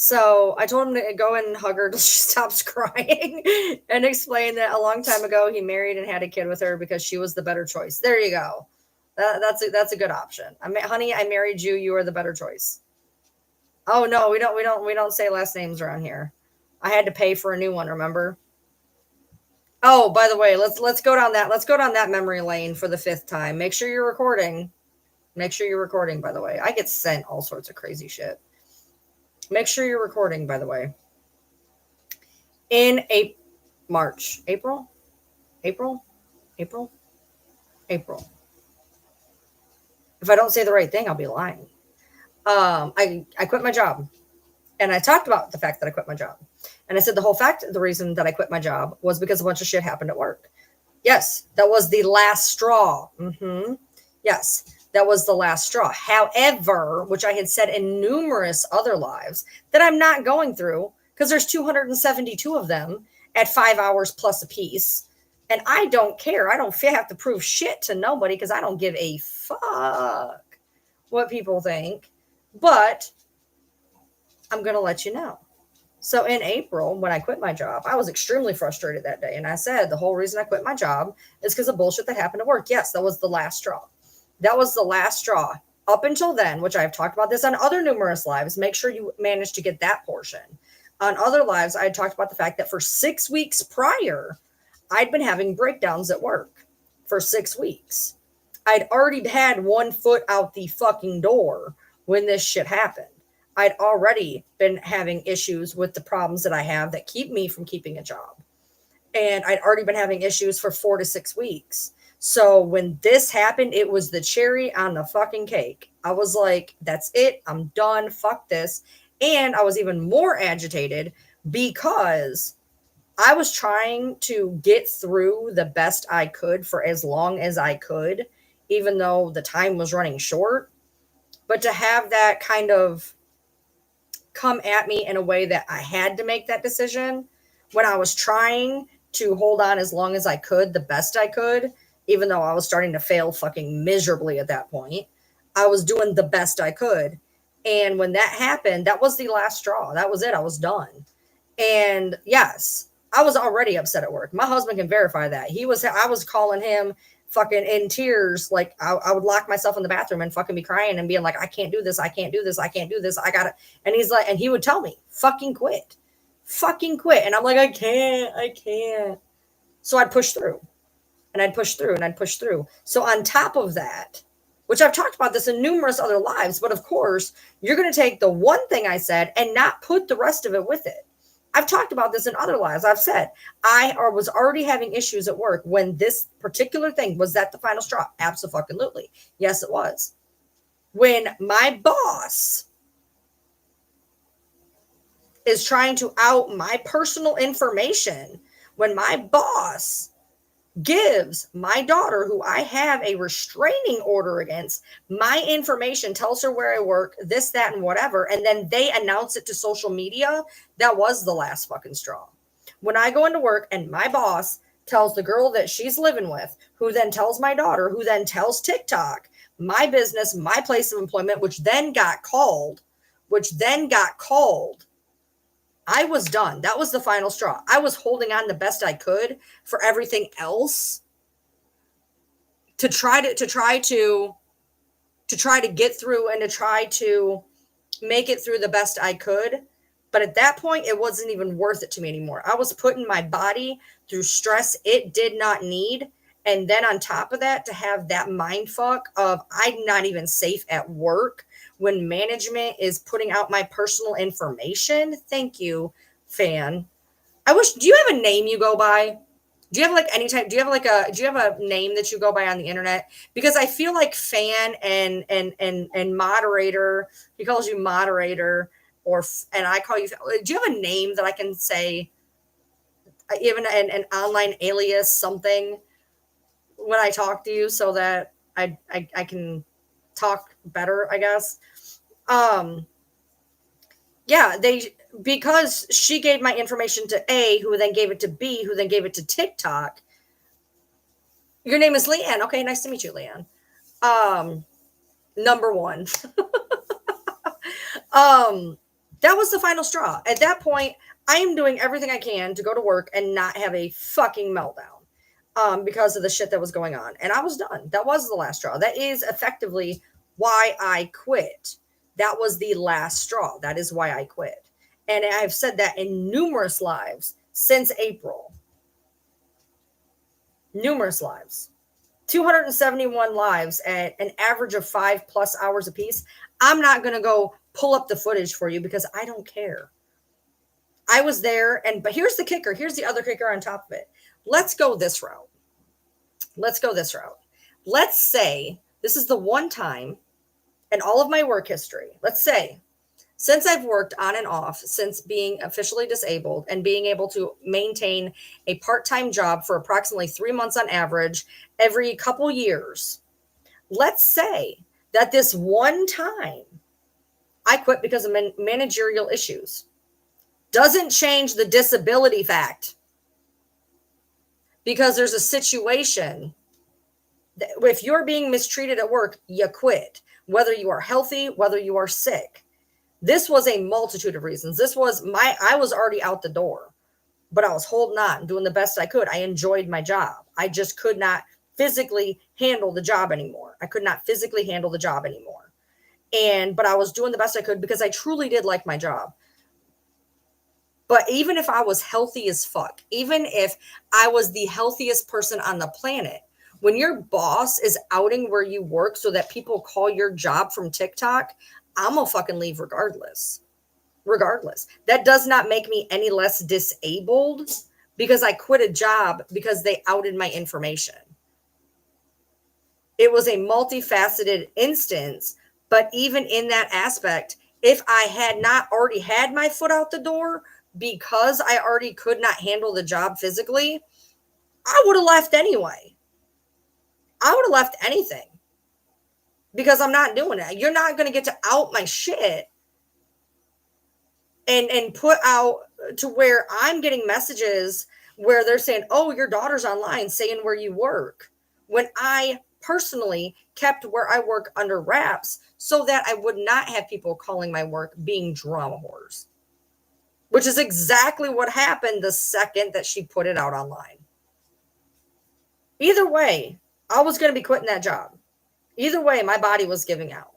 So I told him to go and hug her till she stops crying and explain that a long time ago he married and had a kid with her because she was the better choice. There you go. That's a good option. Honey, I married you. You are the better choice. Oh no, we don't say last names around here. I had to pay for a new one, remember? Oh, by the way, let's go down that memory lane for the fifth time. Make sure you're recording. Make sure you're recording, by the way. I get sent all sorts of crazy shit. Make sure you're recording, by the way. In March, April, April, April. If I don't say the right thing, I'll be lying. I quit my job, and I talked about the fact that I quit my job, and I said the reason that I quit my job was because a bunch of shit happened at work. Yes, that was the last straw. Yes, that was the last straw. However, which I had said in numerous other lives that I'm not going through because there's 272 of them at 5 hours plus a piece. And I don't care. I don't have to prove shit to nobody because I don't give a fuck what people think. But I'm going to let you know. So in April, when I quit my job, I was extremely frustrated that day. And I said the whole reason I quit my job is because of bullshit that happened at work. Yes, that was the last straw. That was the last straw. Up until then, which I've talked about this on other numerous lives, make sure you manage to get that portion. On other lives, I had talked about the fact that for 6 weeks prior, I'd been having breakdowns at work for 6 weeks. I'd already had 1 foot out the fucking door when this shit happened. I'd already been having issues with the problems that I have that keep me from keeping a job. And I'd already been having issues for 4 to 6 weeks. So when this happened, it was the cherry on the fucking cake. I was like, that's it. I'm done. Fuck this. And I was even more agitated because I was trying to get through the best I could for as long as I could, even though the time was running short. But to have that kind of come at me in a way that I had to make that decision when I was trying to hold on as long as I could, the best I could, even though I was starting to fail fucking miserably at that point. I was doing the best I could. And when that happened, that was the last straw. That was it. I was done. And yes, I was already upset at work. My husband can verify that. I was calling him fucking in tears. Like I would lock myself in the bathroom and fucking be crying and being like, I can't do this. I can't do this. I can't do this. I gotta. And he's like, and he would tell me, fucking quit, fucking quit. And I'm like, I can't. So I'd push through and I'd push through and I'd push through. So on top of that, which I've talked about this in numerous other lives, but of course, you're going to take the one thing I said and not put the rest of it with it. I've talked about this in other lives. I've said I was already having issues at work when this particular thing was that the final straw. Absolutely. Yes, it was. When my boss is trying to out my personal information, when my boss gives my daughter, who I have a restraining order against, my information, tells her where I work, this, that, and whatever, and then they announce it to social media, that was the last fucking straw. When I go into work and my boss tells the girl that she's living with, who then tells my daughter, who then tells TikTok, my business, my place of employment, which then got called, I was done. That was the final straw. I was holding on the best I could for everything else to try to get through and to try to make it through the best I could. But at that point, it wasn't even worth it to me anymore. I was putting my body through stress it did not need. And then on top of that, to have that mind fuck of I'm not even safe at work when management is putting out my personal information. Thank you, fan. Do you have a name you go by? Do you have like any type? Do you have a name that you go by on the internet? Because I feel like fan and moderator. He calls you moderator, and I call you. Do you have a name that I can say? Even an online alias, something when I talk to you, so that I can talk better, I guess. Yeah, because she gave my information to A, who then gave it to B, who then gave it to TikTok. Your name is Leanne. Okay, nice to meet you, Leanne. Number one. That was the final straw. At that point, I am doing everything I can to go to work and not have a fucking meltdown because of the shit that was going on. And I was done. That was the last straw. That is effectively why I quit. That was the last straw. That is why I quit. And I've said that in numerous lives since April. Numerous lives. 271 lives at an average of 5+ hours apiece. I'm not going to go pull up the footage for you because I don't care. I was there, but here's the kicker. Here's the other kicker on top of it. Let's go this route. Let's say this is the one time in all of my work history. Let's say since I've worked on and off, since being officially disabled and being able to maintain a part-time job for approximately 3 months on average every couple years, let's say that this one time I quit because of managerial issues. Doesn't change the disability fact. Because there's a situation that if you're being mistreated at work, you quit. Whether you are healthy, whether you are sick. This was a multitude of reasons. I was already out the door, but I was holding on, doing the best I could. I enjoyed my job. I just could not physically handle the job anymore. But I was doing the best I could because I truly did like my job. But even if I was healthy as fuck, even if I was the healthiest person on the planet, when your boss is outing where you work so that people call your job from TikTok, I'm gonna fucking leave regardless. That does not make me any less disabled because I quit a job because they outed my information. It was a multifaceted instance, but even in that aspect, if I had not already had my foot out the door, because I already could not handle the job physically, I would have left anyway. I would have left anything because I'm not doing it. You're not going to get to out my shit and put out to where I'm getting messages where they're saying, oh, your daughter's online saying where you work. When I personally kept where I work under wraps so that I would not have people calling my work being drama whores. Which is exactly what happened the second that she put it out online. Either way, I was going to be quitting that job. Either way, my body was giving out.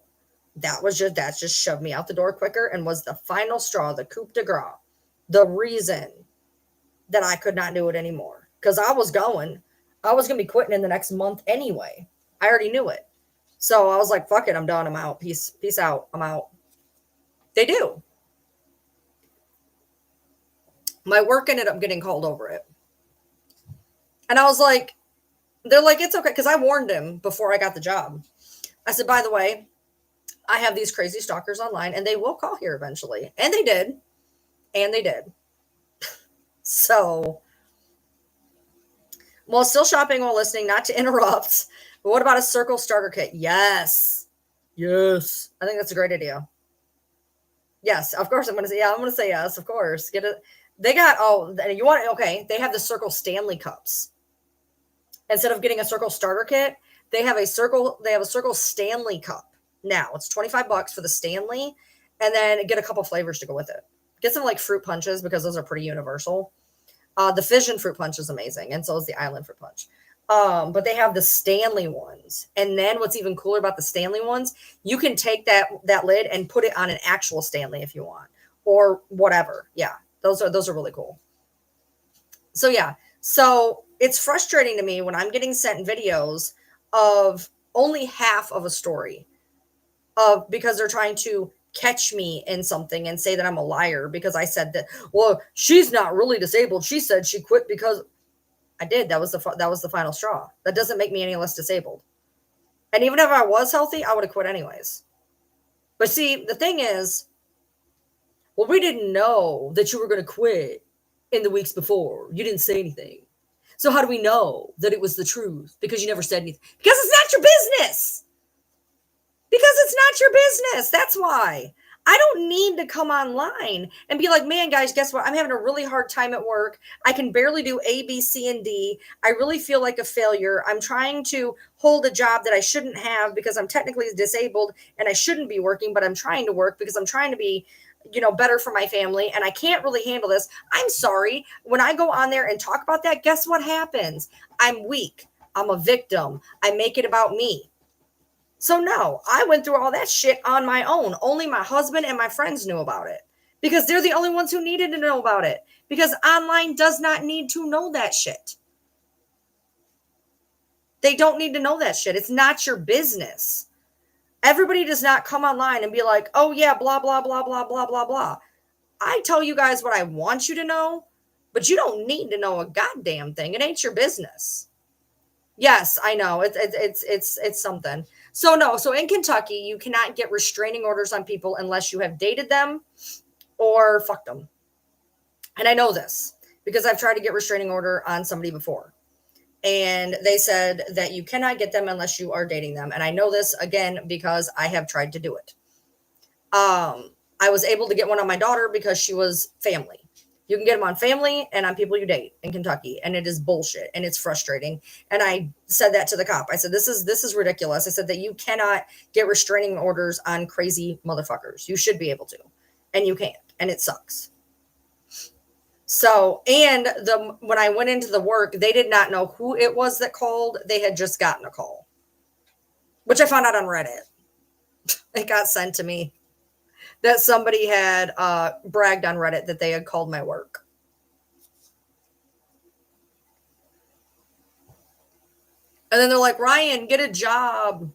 That just shoved me out the door quicker and was the final straw, the coup de grace, the reason that I could not do it anymore. Because I was going to be quitting in the next month anyway. I already knew it. So I was like, fuck it, I'm done, I'm out. Peace out, I'm out. They do. My work ended up getting called over it. And I was like, they're like, it's okay. Because I warned him before I got the job. I said, by the way, I have these crazy stalkers online and they will call here eventually. And they did. So, while still shopping while listening, not to interrupt, but what about a circle starter kit? Yes. I think that's a great idea. Yes, of course I'm going to say, yes, of course. Get it. They got, they have the Circle Stanley cups. Instead of getting a Circle starter kit, they have a Circle Stanley cup. Now it's $25 for the Stanley, and then get a couple flavors to go with it. Get some like fruit punches because those are pretty universal. The Fission fruit punch is amazing, and so is the Island fruit punch. But they have the Stanley ones. And then what's even cooler about the Stanley ones, you can take that lid and put it on an actual Stanley if you want, or whatever. Yeah. Those are really cool. So yeah, so it's frustrating to me when I'm getting sent videos of only half of a story because they're trying to catch me in something and say that I'm a liar because I said that, well, she's not really disabled. She said she quit because I did. That was the final straw. That doesn't make me any less disabled. And even if I was healthy, I would have quit anyways. But see, the thing is, well, we didn't know that you were going to quit in the weeks before. You didn't say anything. So how do we know that it was the truth? Because you never said anything. Because it's not your business. That's why. I don't need to come online and be like, man, guys, guess what? I'm having a really hard time at work. I can barely do A, B, C, and D. I really feel like a failure. I'm trying to hold a job that I shouldn't have because I'm technically disabled and I shouldn't be working, but I'm trying to work because I'm trying to be better for my family, and I can't really handle this. I'm sorry. When I go on there and talk about that, guess what happens? I'm weak. I'm a victim. I make it about me. So no, I went through all that shit on my own. Only my husband and my friends knew about it because they're the only ones who needed to know about it, because online does not need to know that shit. They don't need to know that shit. It's not your business. Everybody does not come online and be like, oh yeah, blah, blah, blah, blah, blah, blah, blah. I tell you guys what I want you to know, but you don't need to know a goddamn thing. It ain't your business. Yes, I know. It's something. So no, so in Kentucky, you cannot get restraining orders on people unless you have dated them or fucked them. And I know this because I've tried to get restraining order on somebody before. And they said that you cannot get them unless you are dating them. And I know this again because I have tried to do it. I was able to get one on my daughter because she was family. You can get them on family and on people you date in Kentucky, and it is bullshit and it's frustrating. And I said that to the cop. I said, this is ridiculous. I said that you cannot get restraining orders on crazy motherfuckers. You should be able to, and you can't, and it sucks. So, and when I went into the work, they did not know who it was that called. They had just gotten a call, which I found out on Reddit. It got sent to me that somebody had bragged on Reddit that they had called my work. And then they're like, Ryan, get a job.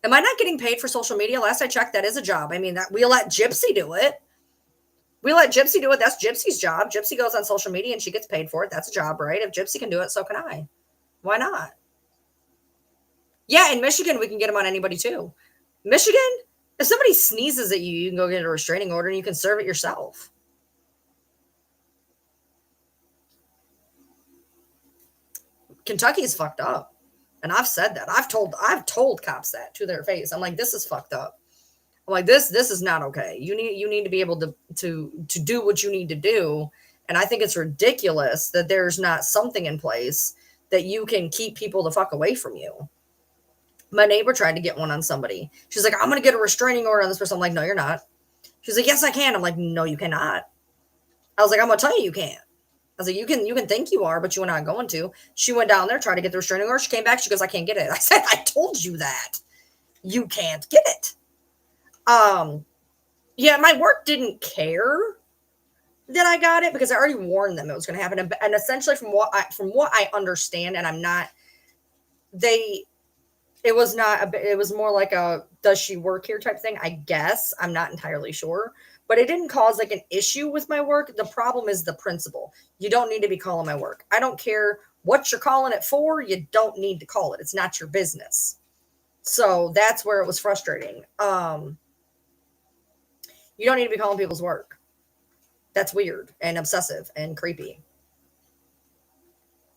Am I not getting paid for social media? Last I checked, that is a job. I mean, that we let Gypsy do it. We let Gypsy do it. That's Gypsy's job. Gypsy goes on social media and she gets paid for it. That's a job, right? If Gypsy can do it, so can I. Why not? Yeah, in Michigan, we can get them on anybody too. Michigan, if somebody sneezes at you, you can go get a restraining order and you can serve it yourself. Kentucky is fucked up. And I've said that. I've told cops that to their face. I'm like, this is fucked up. I'm like, this is not okay. You need to be able to do what you need to do. And I think it's ridiculous that there's not something in place that you can keep people the fuck away from you. My neighbor tried to get one on somebody. She's like, I'm going to get a restraining order on this person. I'm like, no, you're not. She's like, yes, I can. I'm like, no, you cannot. I was like, I'm going to tell you, you can't. I was like, you can think you are, but you are not going to. She went down there, tried to get the restraining order. She came back. She goes, I can't get it. I said, I told you that. You can't get it. Yeah, my work didn't care that I got it because I already warned them it was going to happen. And essentially from what I understand, and it was more like a, does she work here type thing? I guess. I'm not entirely sure, but it didn't cause like an issue with my work. The problem is the principle. You don't need to be calling my work. I don't care what you're calling it for. You don't need to call it. It's not your business. So that's where it was frustrating. You don't need to be calling people's work. That's weird and obsessive and creepy.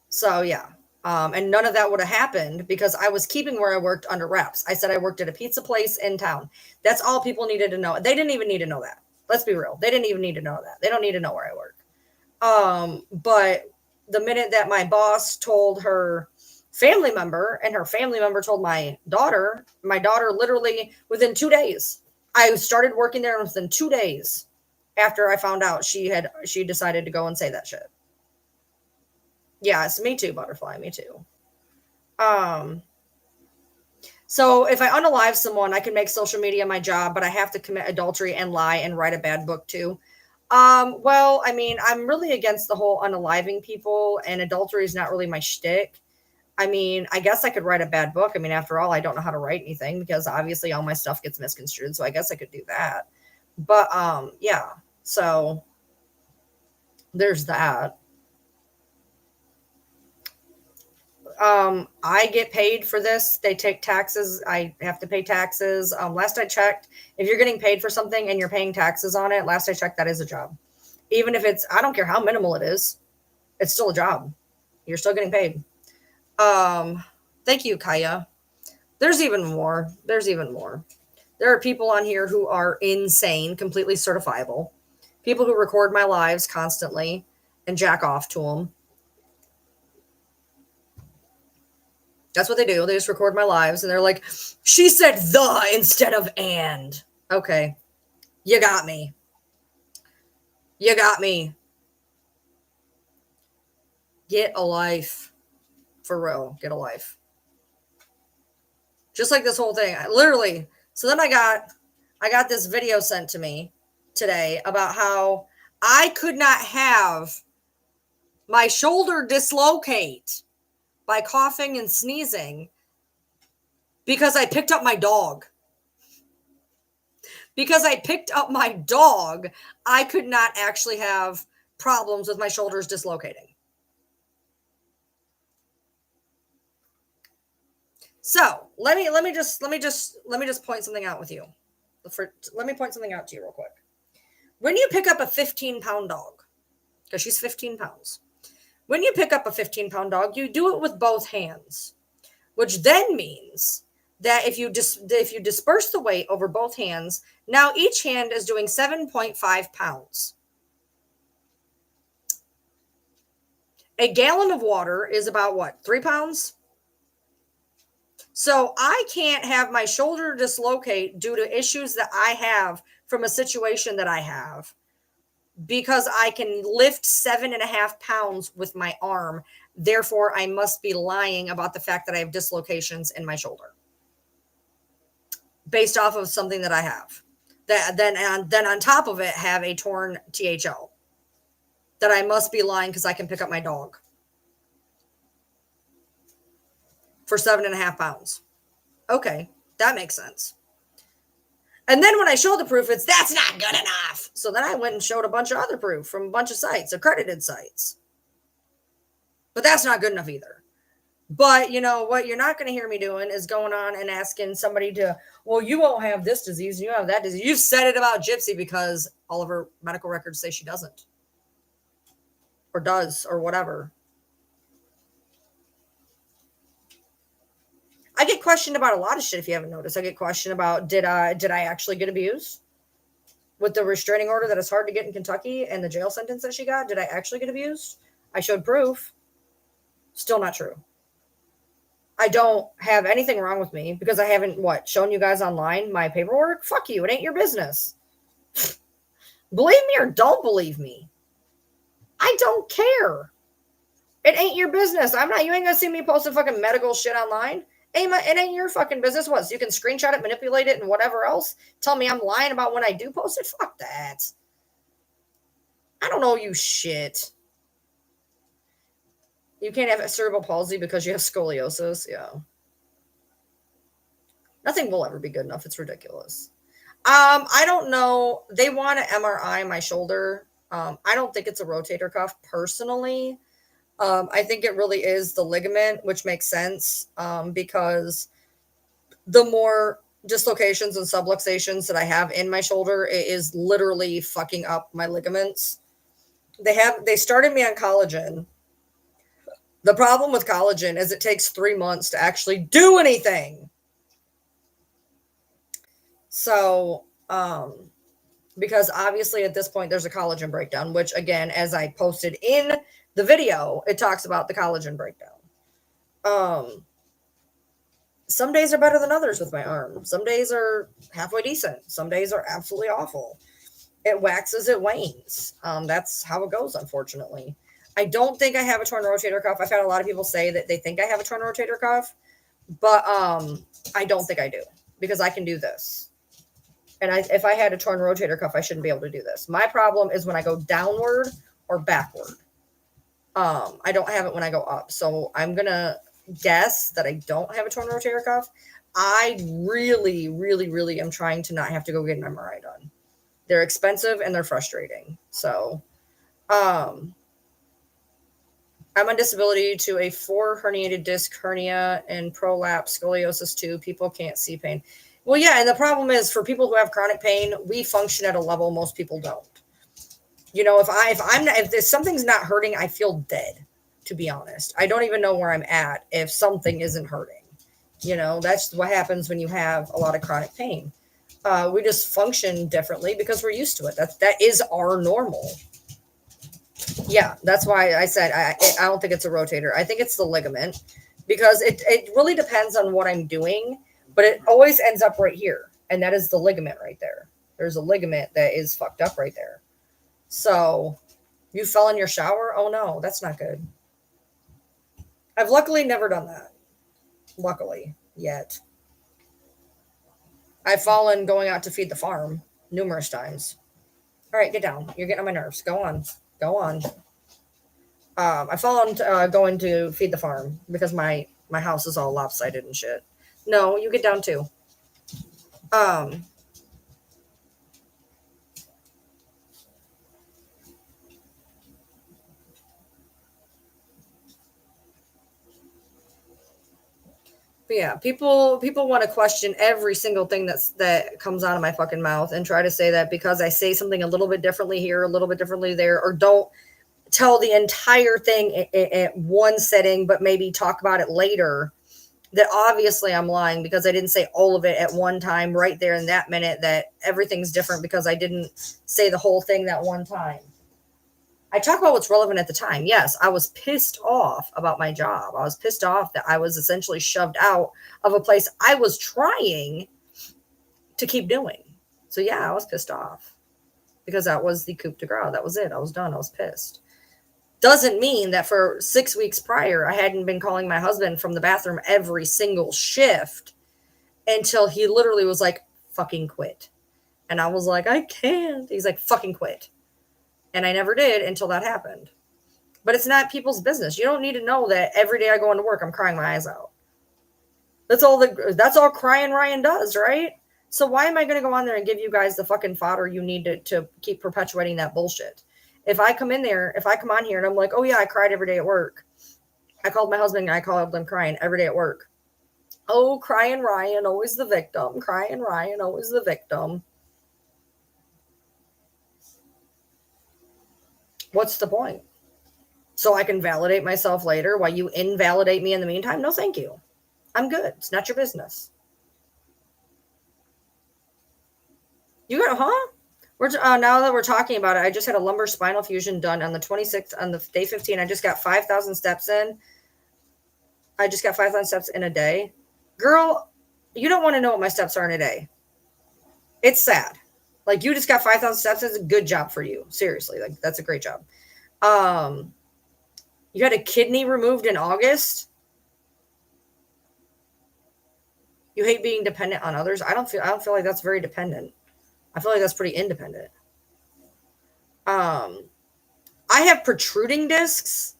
So yeah. And none of that would have happened because I was keeping where I worked under wraps. I said I worked at a pizza place in town. That's all people needed to know. They didn't even need to know that. Let's be real. They didn't even need to know that. They don't need to know where I work. But the minute that my boss told her family member and her family member told my daughter literally within 2 days, I started working there within 2 days after I found out she decided to go and say that shit. Yes, me too, Butterfly. Me too. So if I unalive someone, I can make social media my job, but I have to commit adultery and lie and write a bad book too. Well, I mean, I'm really against the whole unaliving people, and adultery is not really my shtick. I mean, I guess I could write a bad book. I mean, after all, I don't know how to write anything because obviously all my stuff gets misconstrued. So I guess I could do that. But yeah. So there's that. I get paid for this. They take taxes. I have to pay taxes. Last I checked, if you're getting paid for something and you're paying taxes on it, last I checked, that is a job. Even if I don't care how minimal it is, it's still a job. You're still getting paid. Thank you, Kaya. There's even more. There are people on here who are insane, completely certifiable. People who record my lives constantly and jack off to them. That's what they do. They just record my lives and they're like, she said the instead of and. Okay. You got me. You got me. Get a life. For real. Get a life. Just like this whole thing. Literally. So then I got this video sent to me today about how I could not have my shoulder dislocate by coughing and sneezing because I picked up my dog. Because I picked up my dog, I could not actually have problems with my shoulders dislocating. So let me just point something out with you. Let me point something out to you real quick. When you pick up a 15-pound dog, because she's 15 pounds, when you pick up a 15-pound dog, you do it with both hands, which then means that if you disperse the weight over both hands, now each hand is doing 7.5 pounds. A gallon of water is about what, 3 pounds? So I can't have my shoulder dislocate due to issues that I have from a situation that I have because I can lift 7.5 pounds with my arm. Therefore, I must be lying about the fact that I have dislocations in my shoulder based off of something that I have. That then on top of it have a torn THL. That I must be lying because I can pick up my dog for 7.5 pounds. Okay, that makes sense. And then when I show the proof, that's not good enough. So then I went and showed a bunch of other proof from a bunch of sites, accredited sites. But that's not good enough either. But you know what you're not going to hear me doing is going on and asking somebody to, well, you won't have this disease, you have that disease. You've said it about Gypsy because all of her medical records say she doesn't. Or does, or whatever. I get questioned about a lot of shit if you haven't noticed. I get questioned about did I actually get abused? With the restraining order that is hard to get in Kentucky and the jail sentence that she got, did I actually get abused? I showed proof. Still not true. I don't have anything wrong with me because I haven't, shown you guys online my paperwork? Fuck you. It ain't your business. Believe me or don't believe me. I don't care. It ain't your business. You ain't gonna see me posting fucking medical shit online. It ain't your fucking business. What? So you can screenshot it, manipulate it, and whatever else. Tell me I'm lying about when I do post it? Fuck that. I don't know you shit. You can't have cerebral palsy because you have scoliosis. Yeah. Nothing will ever be good enough. It's ridiculous. I don't know. They want to MRI my shoulder. I don't think it's a rotator cuff personally. I think it really is the ligament, which makes sense because the more dislocations and subluxations that I have in my shoulder, it is literally fucking up my ligaments. They started me on collagen. The problem with collagen is it takes 3 months to actually do anything. So, because obviously at this point there's a collagen breakdown, which again, as I posted in the video, it talks about the collagen breakdown. Some days are better than others with my arm. Some days are halfway decent. Some days are absolutely awful. It waxes, it wanes. That's how it goes, unfortunately. I don't think I have a torn rotator cuff. I've had a lot of people say that they think I have a torn rotator cuff, but I don't think I do because I can do this. And if I had a torn rotator cuff, I shouldn't be able to do this. My problem is when I go downward or backward. I don't have it when I go up. So I'm going to guess that I don't have a torn rotator cuff. I really, really, really am trying to not have to go get an MRI done. They're expensive and they're frustrating. So, I'm on disability to a 4 herniated disc hernia and prolapse scoliosis 2. People can't see pain. Well, yeah, and the problem is for people who have chronic pain, we function at a level most people don't. You know, if something's not hurting, I feel dead, to be honest. I don't even know where I'm at if something isn't hurting. You know, that's what happens when you have a lot of chronic pain. We just function differently because we're used to it. That is our normal. Yeah, that's why I said I don't think it's a rotator. I think it's the ligament because it really depends on what I'm doing, but it always ends up right here. And that is the ligament right there. There's a ligament that is fucked up right there. So you fell in your shower? Oh no, that's not good. I've luckily never done that. Luckily, yet. I've fallen going out to feed the farm numerous times. All right, get down. You're getting on my nerves. Go on. Go on. I fallen going to feed the farm because my house is all lopsided and shit. No, you get down too. Um, But yeah, people want to question every single thing that comes out of my fucking mouth and try to say that because I say something a little bit differently here, a little bit differently there, or don't tell the entire thing at one setting, but maybe talk about it later, that obviously I'm lying because I didn't say all of it at one time right there in that minute, that everything's different because I didn't say the whole thing that one time. I talk about what's relevant at the time. Yes, I was pissed off about my job. I was pissed off that I was essentially shoved out of a place I was trying to keep doing. So yeah, I was pissed off because that was the coup de grace. That was it. I was done. I was pissed. Doesn't mean that for 6 weeks prior, I hadn't been calling my husband from the bathroom every single shift until he literally was like, fucking quit. And I was like, I can't. He's like, fucking quit. And I never did until that happened. But it's not people's business. You don't need to know that every day I go into work, I'm crying my eyes out. That's all Crying Ryan does, right? So why am I going to go on there and give you guys the fucking fodder you need to keep perpetuating that bullshit? If I come on here and I'm like, oh yeah, I cried every day at work. I called my husband and I called them crying every day at work. Oh, Crying Ryan, always the victim. Crying Ryan, always the victim. What's the point? So I can validate myself later while you invalidate me in the meantime? No, thank you. I'm good. It's not your business. You got, huh? Now that we're talking about it, I just had a lumbar spinal fusion done on the 26th, on the day 15. I just got 5,000 steps in. I just got 5,000 steps in a day. Girl, you don't want to know what my steps are in a day. It's sad. Like, you just got 5,000 steps. It's a good job for you. Seriously. Like, that's a great job. You had a kidney removed in August. You hate being dependent on others. I don't feel like that's very dependent. I feel like that's pretty independent. I have protruding discs.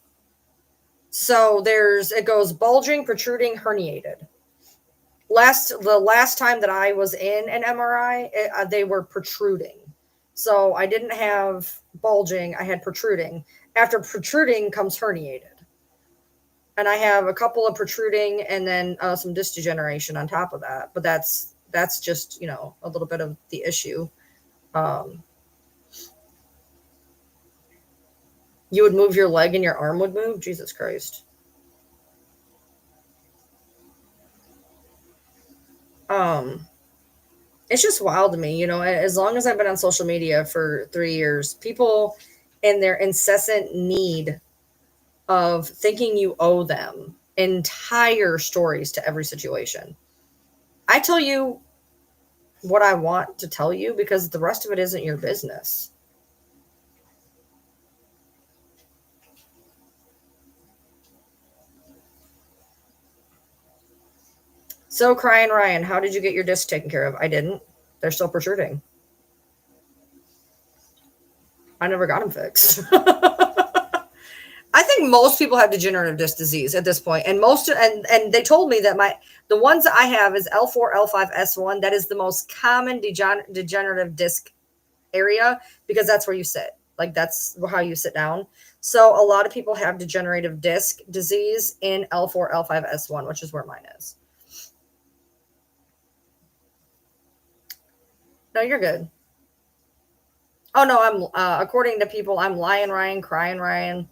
So it goes bulging, protruding, herniated. The last time that I was in an MRI, they were protruding. So I didn't have bulging, I had protruding. After protruding comes herniated. And I have a couple of protruding and then some disc degeneration on top of that. But that's just, a little bit of the issue. You would move your leg and your arm would move? Jesus Christ. It's just wild to me, as long as I've been on social media for 3 years, people and their incessant need of thinking you owe them entire stories to every situation. I tell you what I want to tell you because the rest of it isn't your business. So, Crying Ryan, how did you get your disc taken care of? I didn't. They're still protruding. I never got them fixed. I think most people have degenerative disc disease at this point, and they told me that the ones that I have is L4, L5, S1. That is the most common degenerative disc area because that's where you sit. Like, that's how you sit down. So a lot of people have degenerative disc disease in L4, L5, S1, which is where mine is. No, you're good. Oh no, I'm according to people, I'm Lying Ryan, Crying Ryan.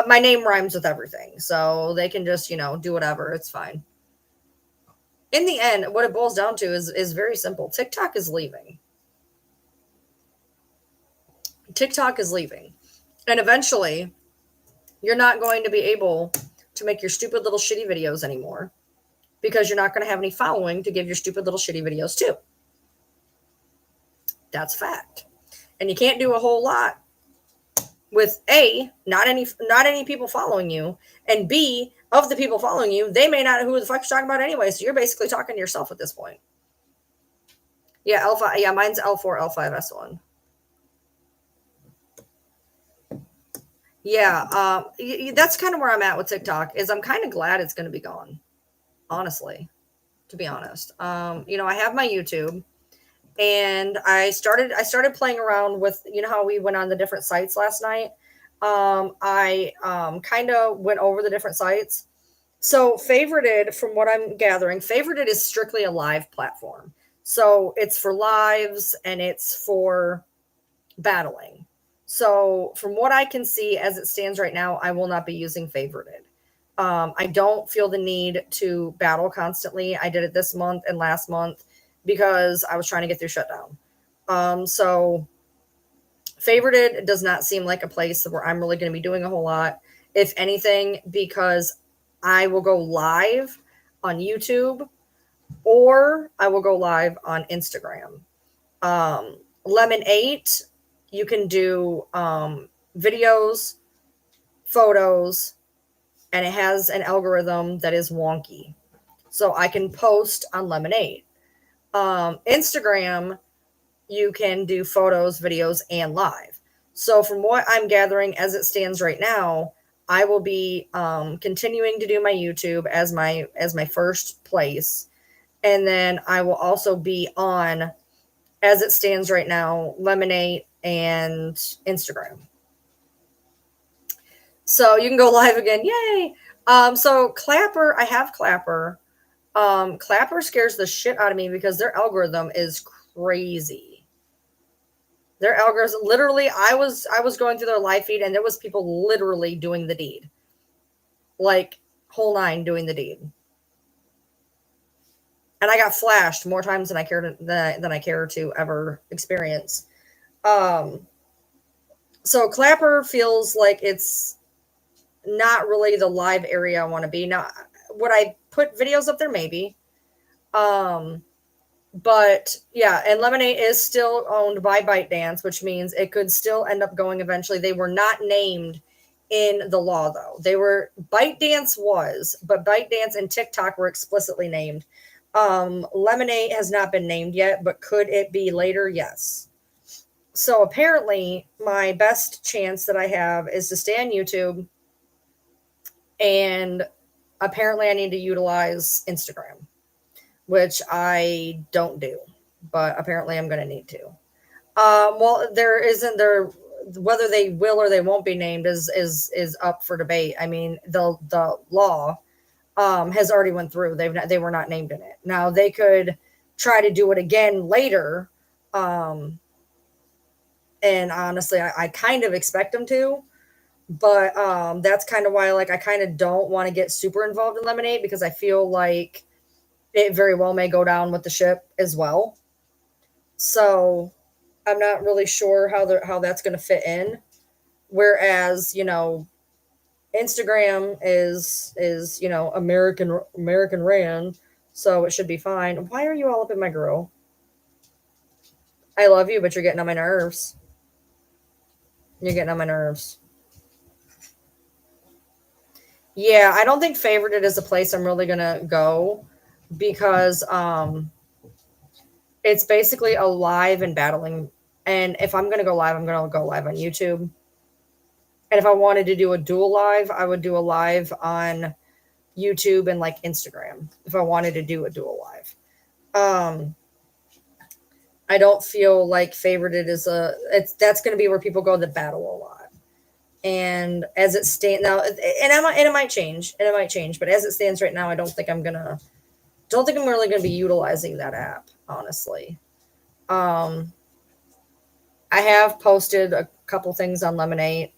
My name rhymes with everything, so they can just do whatever. It's fine. In the end, what it boils down to is very simple. TikTok is leaving. TikTok is leaving, and eventually, you're not going to be able to make your stupid little shitty videos anymore because you're not going to have any following to give your stupid little shitty videos to. That's fact. And you can't do a whole lot with not any people following you, and B, of the people following you, they may not know who the fuck you're talking about anyway. So you're basically talking to yourself at this point. Yeah, L5. Yeah, mine's L4, L5, S1. Yeah, that's kind of where I'm at with TikTok. Is I'm kind of glad it's going to be gone, honestly. To be honest, I have my YouTube, and I started playing around with, how we went on the different sites last night. I kind of went over the different sites. So Favorited, from what I'm gathering, Favorited is strictly a live platform. So it's for lives and it's for battling. So from what I can see as it stands right now, I will not be using Favorited. I don't feel the need to battle constantly. I did it this month and last month because I was trying to get through shutdown. So Favorited does not seem like a place where I'm really going to be doing a whole lot. If anything, because I will go live on YouTube or I will go live on Instagram. Lemon8, you can do videos, photos, and it has an algorithm that is wonky. So I can post on Lemon8. Instagram, you can do photos, videos, and live. So from what I'm gathering as it stands right now, I will be continuing to do my YouTube as my first place. And then I will also be on, as it stands right now, Lemon8 and Instagram. So you can go live again. Yay. So Clapper, I have Clapper. Clapper scares the shit out of me because their algorithm is crazy. Their algorithm, literally, I was going through their live feed and there was people literally doing the deed. Like whole nine doing the deed. And I got flashed more times than I care to ever experience. So Clapper feels like it's not really the live area I want to be. Now, would I put videos up there? Maybe. But yeah, and Lemon8 is still owned by ByteDance, which means it could still end up going eventually. They were not named in the law, though. ByteDance was, but ByteDance and TikTok were explicitly named. Lemon8 has not been named yet, but could it be later? Yes. So apparently my best chance that I have is to stay on YouTube, and apparently I need to utilize Instagram, which I don't do, but apparently I'm going to need to. Well, whether they will or they won't be named is up for debate. I mean, the law has already went through. They were not named in it. Now they could try to do it again later. And honestly, I kind of expect them to, but that's kind of why, like, I kind of don't want to get super involved in Lemon8 because I feel like it very well may go down with the ship as well. So I'm not really sure how that's going to fit in. Whereas, Instagram is American ran, so it should be fine. Why are you all up in my grill? I love you, but you're getting on my nerves. You're getting on my nerves. Yeah, I don't think Favorited is a place I'm really gonna go because it's basically a live and battling. And if I'm gonna go live, I'm gonna go live on YouTube. And if I wanted to do a dual live, I would do a live on YouTube and like Instagram if I wanted to do a dual live. I don't feel like Favorited is that's going to be where people go that battle a lot. And as it stands now, and it might change, but as it stands right now, I don't think I'm really going to be utilizing that app, honestly. I have posted a couple things on Lemon8.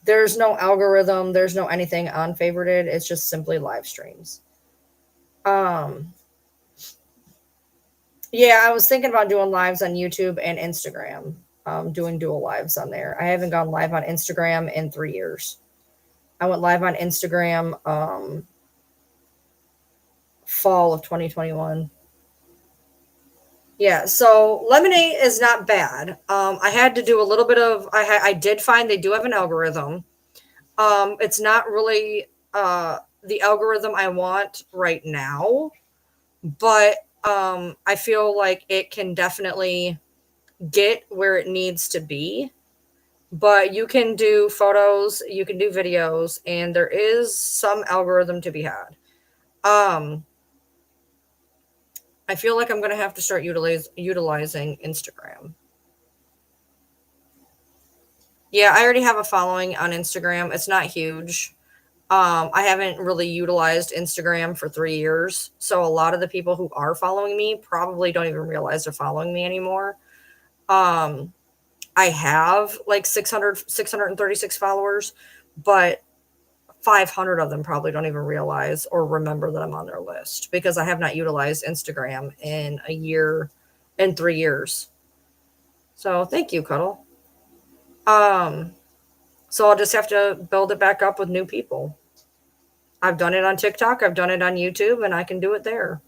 There's no algorithm, there's no anything on Favorited. It's just simply live streams. Yeah, I was thinking about doing lives on YouTube and Instagram, doing dual lives on there. I haven't gone live on Instagram in 3 years. I went live on Instagram fall of 2021. Yeah, so Lemonade is not bad. I had to do a little bit of. I did find they do have an algorithm. It's not really the algorithm I want right now, but I feel like it can definitely get where it needs to be. But you can do photos, you can do videos, and there is some algorithm to be had. Um, I feel like I'm going to have to start utilizing Instagram. Yeah, I already have a following on Instagram. It's not huge. I haven't really utilized Instagram for 3 years. So a lot of the people who are following me probably don't even realize they're following me anymore. Um, I have like 636 followers, but 500 of them probably don't even realize or remember that I'm on their list because I have not utilized Instagram in a year, in 3 years. So thank you, Cuddle. Um, so I'll just have to build it back up with new people. I've done it on TikTok, I've done it on YouTube, and I can do it there.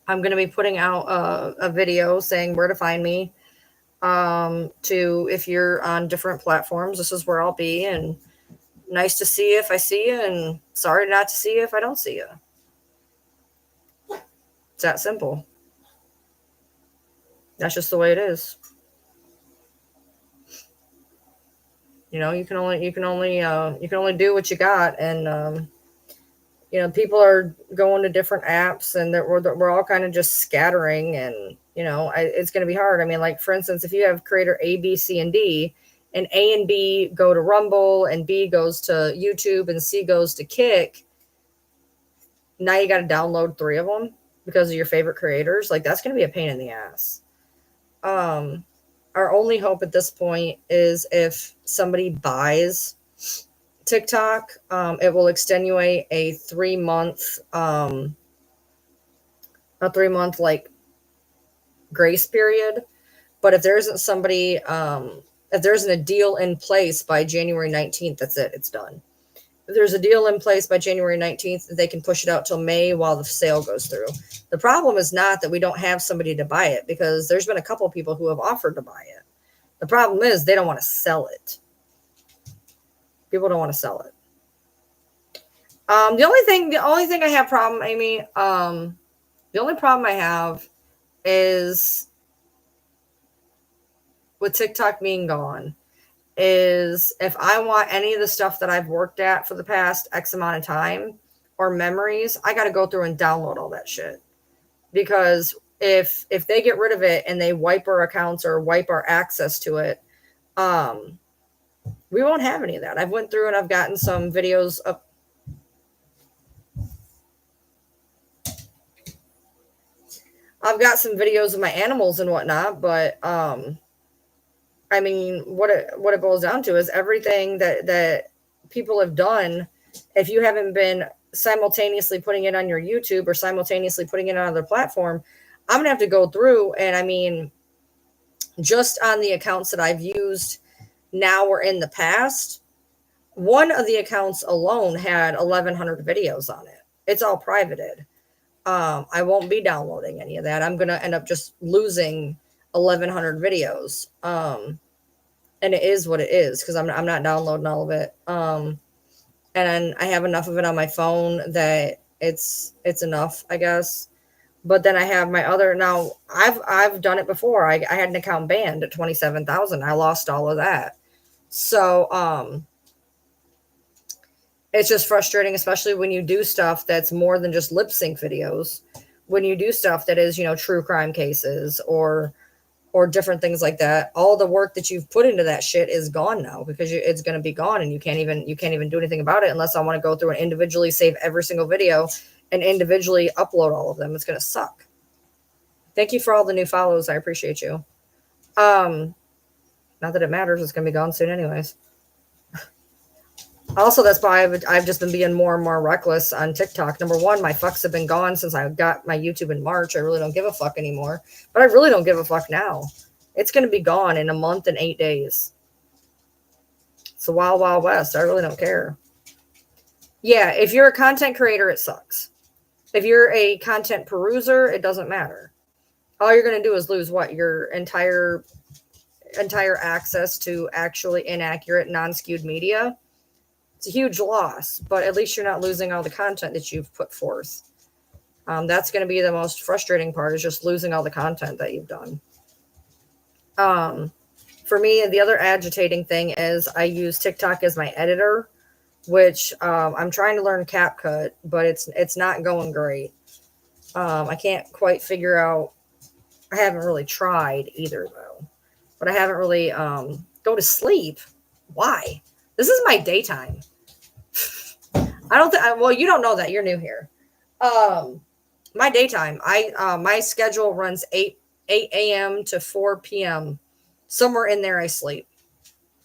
I'm going to be putting out a video saying where to find me. To if you're on different platforms, this is where I'll be. And nice to see you if I see you, and sorry not to see you if I don't see you. It's that simple. That's just the way it is. You can only do what you got, and people are going to different apps, and we're all kind of just scattering, and it's going to be hard. I mean, like for instance, if you have creator A, B, C, and D, and A and B go to Rumble, and B goes to YouTube, and C goes to Kick, now you got to download 3 of them because of your favorite creators. Like that's going to be a pain in the ass. Um, our only hope at this point is if somebody buys TikTok, it will extenuate a 3 month, like grace period. But if there isn't somebody, if there isn't a deal in place by January 19th, that's it. It's done. If there's a deal in place by January 19th, they can push it out till May while the sale goes through. The problem is not that we don't have somebody to buy it, because there's been a couple of people who have offered to buy it. The problem is they don't want to sell it. People don't want to sell it. The only thing I have problem, Amy, the only problem I have is with TikTok being gone is if I want any of the stuff that I've worked at for the past X amount of time or memories, I got to go through and download all that shit. Because if they get rid of it and they wipe our accounts or wipe our access to it, we won't have any of that. I've went through and I've gotten some videos of. I've got some videos of my animals and whatnot, but I mean, what it boils down to is everything that people have done. If you haven't been simultaneously putting it on your YouTube or simultaneously putting it on another platform, I'm gonna have to go through. And I mean, just on the accounts that I've used now or in the past, one of the accounts alone had 1,100 videos on it. It's all privated. I won't be downloading any of that. I'm gonna end up just losing 1,100 videos. And it is what it is because I'm not downloading all of it. And I have enough of it on my phone that it's enough, I guess. But then I have my other. Now I've done it before. I had an account banned at 27,000. I lost all of that. So it's just frustrating, especially when you do stuff that's more than just lip sync videos. When you do stuff that is, true crime cases or different things like that, all the work that you've put into that shit is gone now because it's going to be gone, and you can't even do anything about it unless I want to go through and individually save every single video and individually upload all of them. It's going to suck. Thank you for all the new follows. I appreciate you. Not that it matters. It's going to be gone soon anyways. Also, that's why I've just been being more and more reckless on TikTok. Number one, my fucks have been gone since I got my YouTube in March. I really don't give a fuck anymore. But I really don't give a fuck now. It's going to be gone in a month and 8 days. It's a wild, wild west. I really don't care. Yeah, if you're a content creator, it sucks. If you're a content peruser, it doesn't matter. All you're going to do is lose what? Your entire access to actually inaccurate, non-skewed media. It's a huge loss, but at least you're not losing all the content that you've put forth. That's going to be the most frustrating part, is just losing all the content that you've done. For me, the other agitating thing is I use TikTok as my editor, which I'm trying to learn CapCut, but it's not going great. I can't quite figure out. I haven't really tried either, though. But I haven't really go to sleep. Why? This is my daytime. I don't think. Well, you don't know that. You're new here. My daytime. My schedule runs 8 a.m. to 4 p.m. Somewhere in there, I sleep.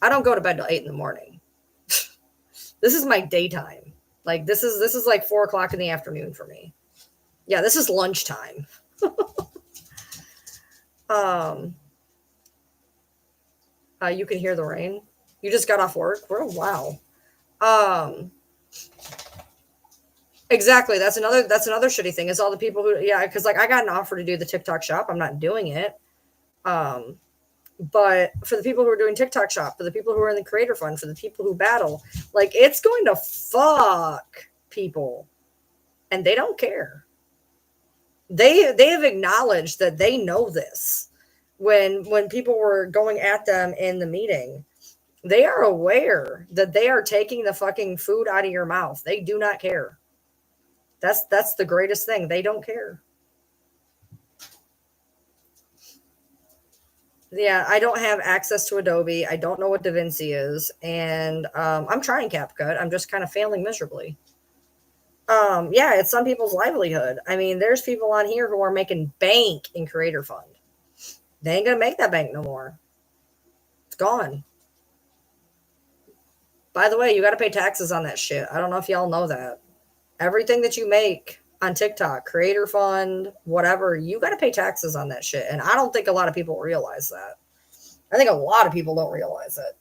I don't go to bed till 8 in the morning. This is my daytime. Like this is like 4 o'clock in the afternoon for me. Yeah, this is lunchtime. You can hear the rain. You just got off work. Oh, wow. Exactly. That's another shitty thing is all the people who, yeah, because like I got an offer to do the TikTok shop. I'm not doing it. But for the people who are doing TikTok shop, for the people who are in the creator fund, for the people who battle, like it's going to fuck people, and they don't care. They have acknowledged that they know this. When people were going at them in the meeting, they are aware that they are taking the fucking food out of your mouth. They do not care. That's the greatest thing. They don't care. Yeah, I don't have access to Adobe. I don't know what DaVinci is, and I'm trying CapCut. I'm just kind of failing miserably. Yeah, it's some people's livelihood. I mean, there's people on here who are making bank in Creator Fund. They ain't gonna make that bank no more. It's gone. By the way, you got to pay taxes on that shit. I don't know if y'all know that. Everything that you make on TikTok, Creator Fund, whatever, you got to pay taxes on that shit. And I don't think a lot of people realize that. I think a lot of people don't realize it.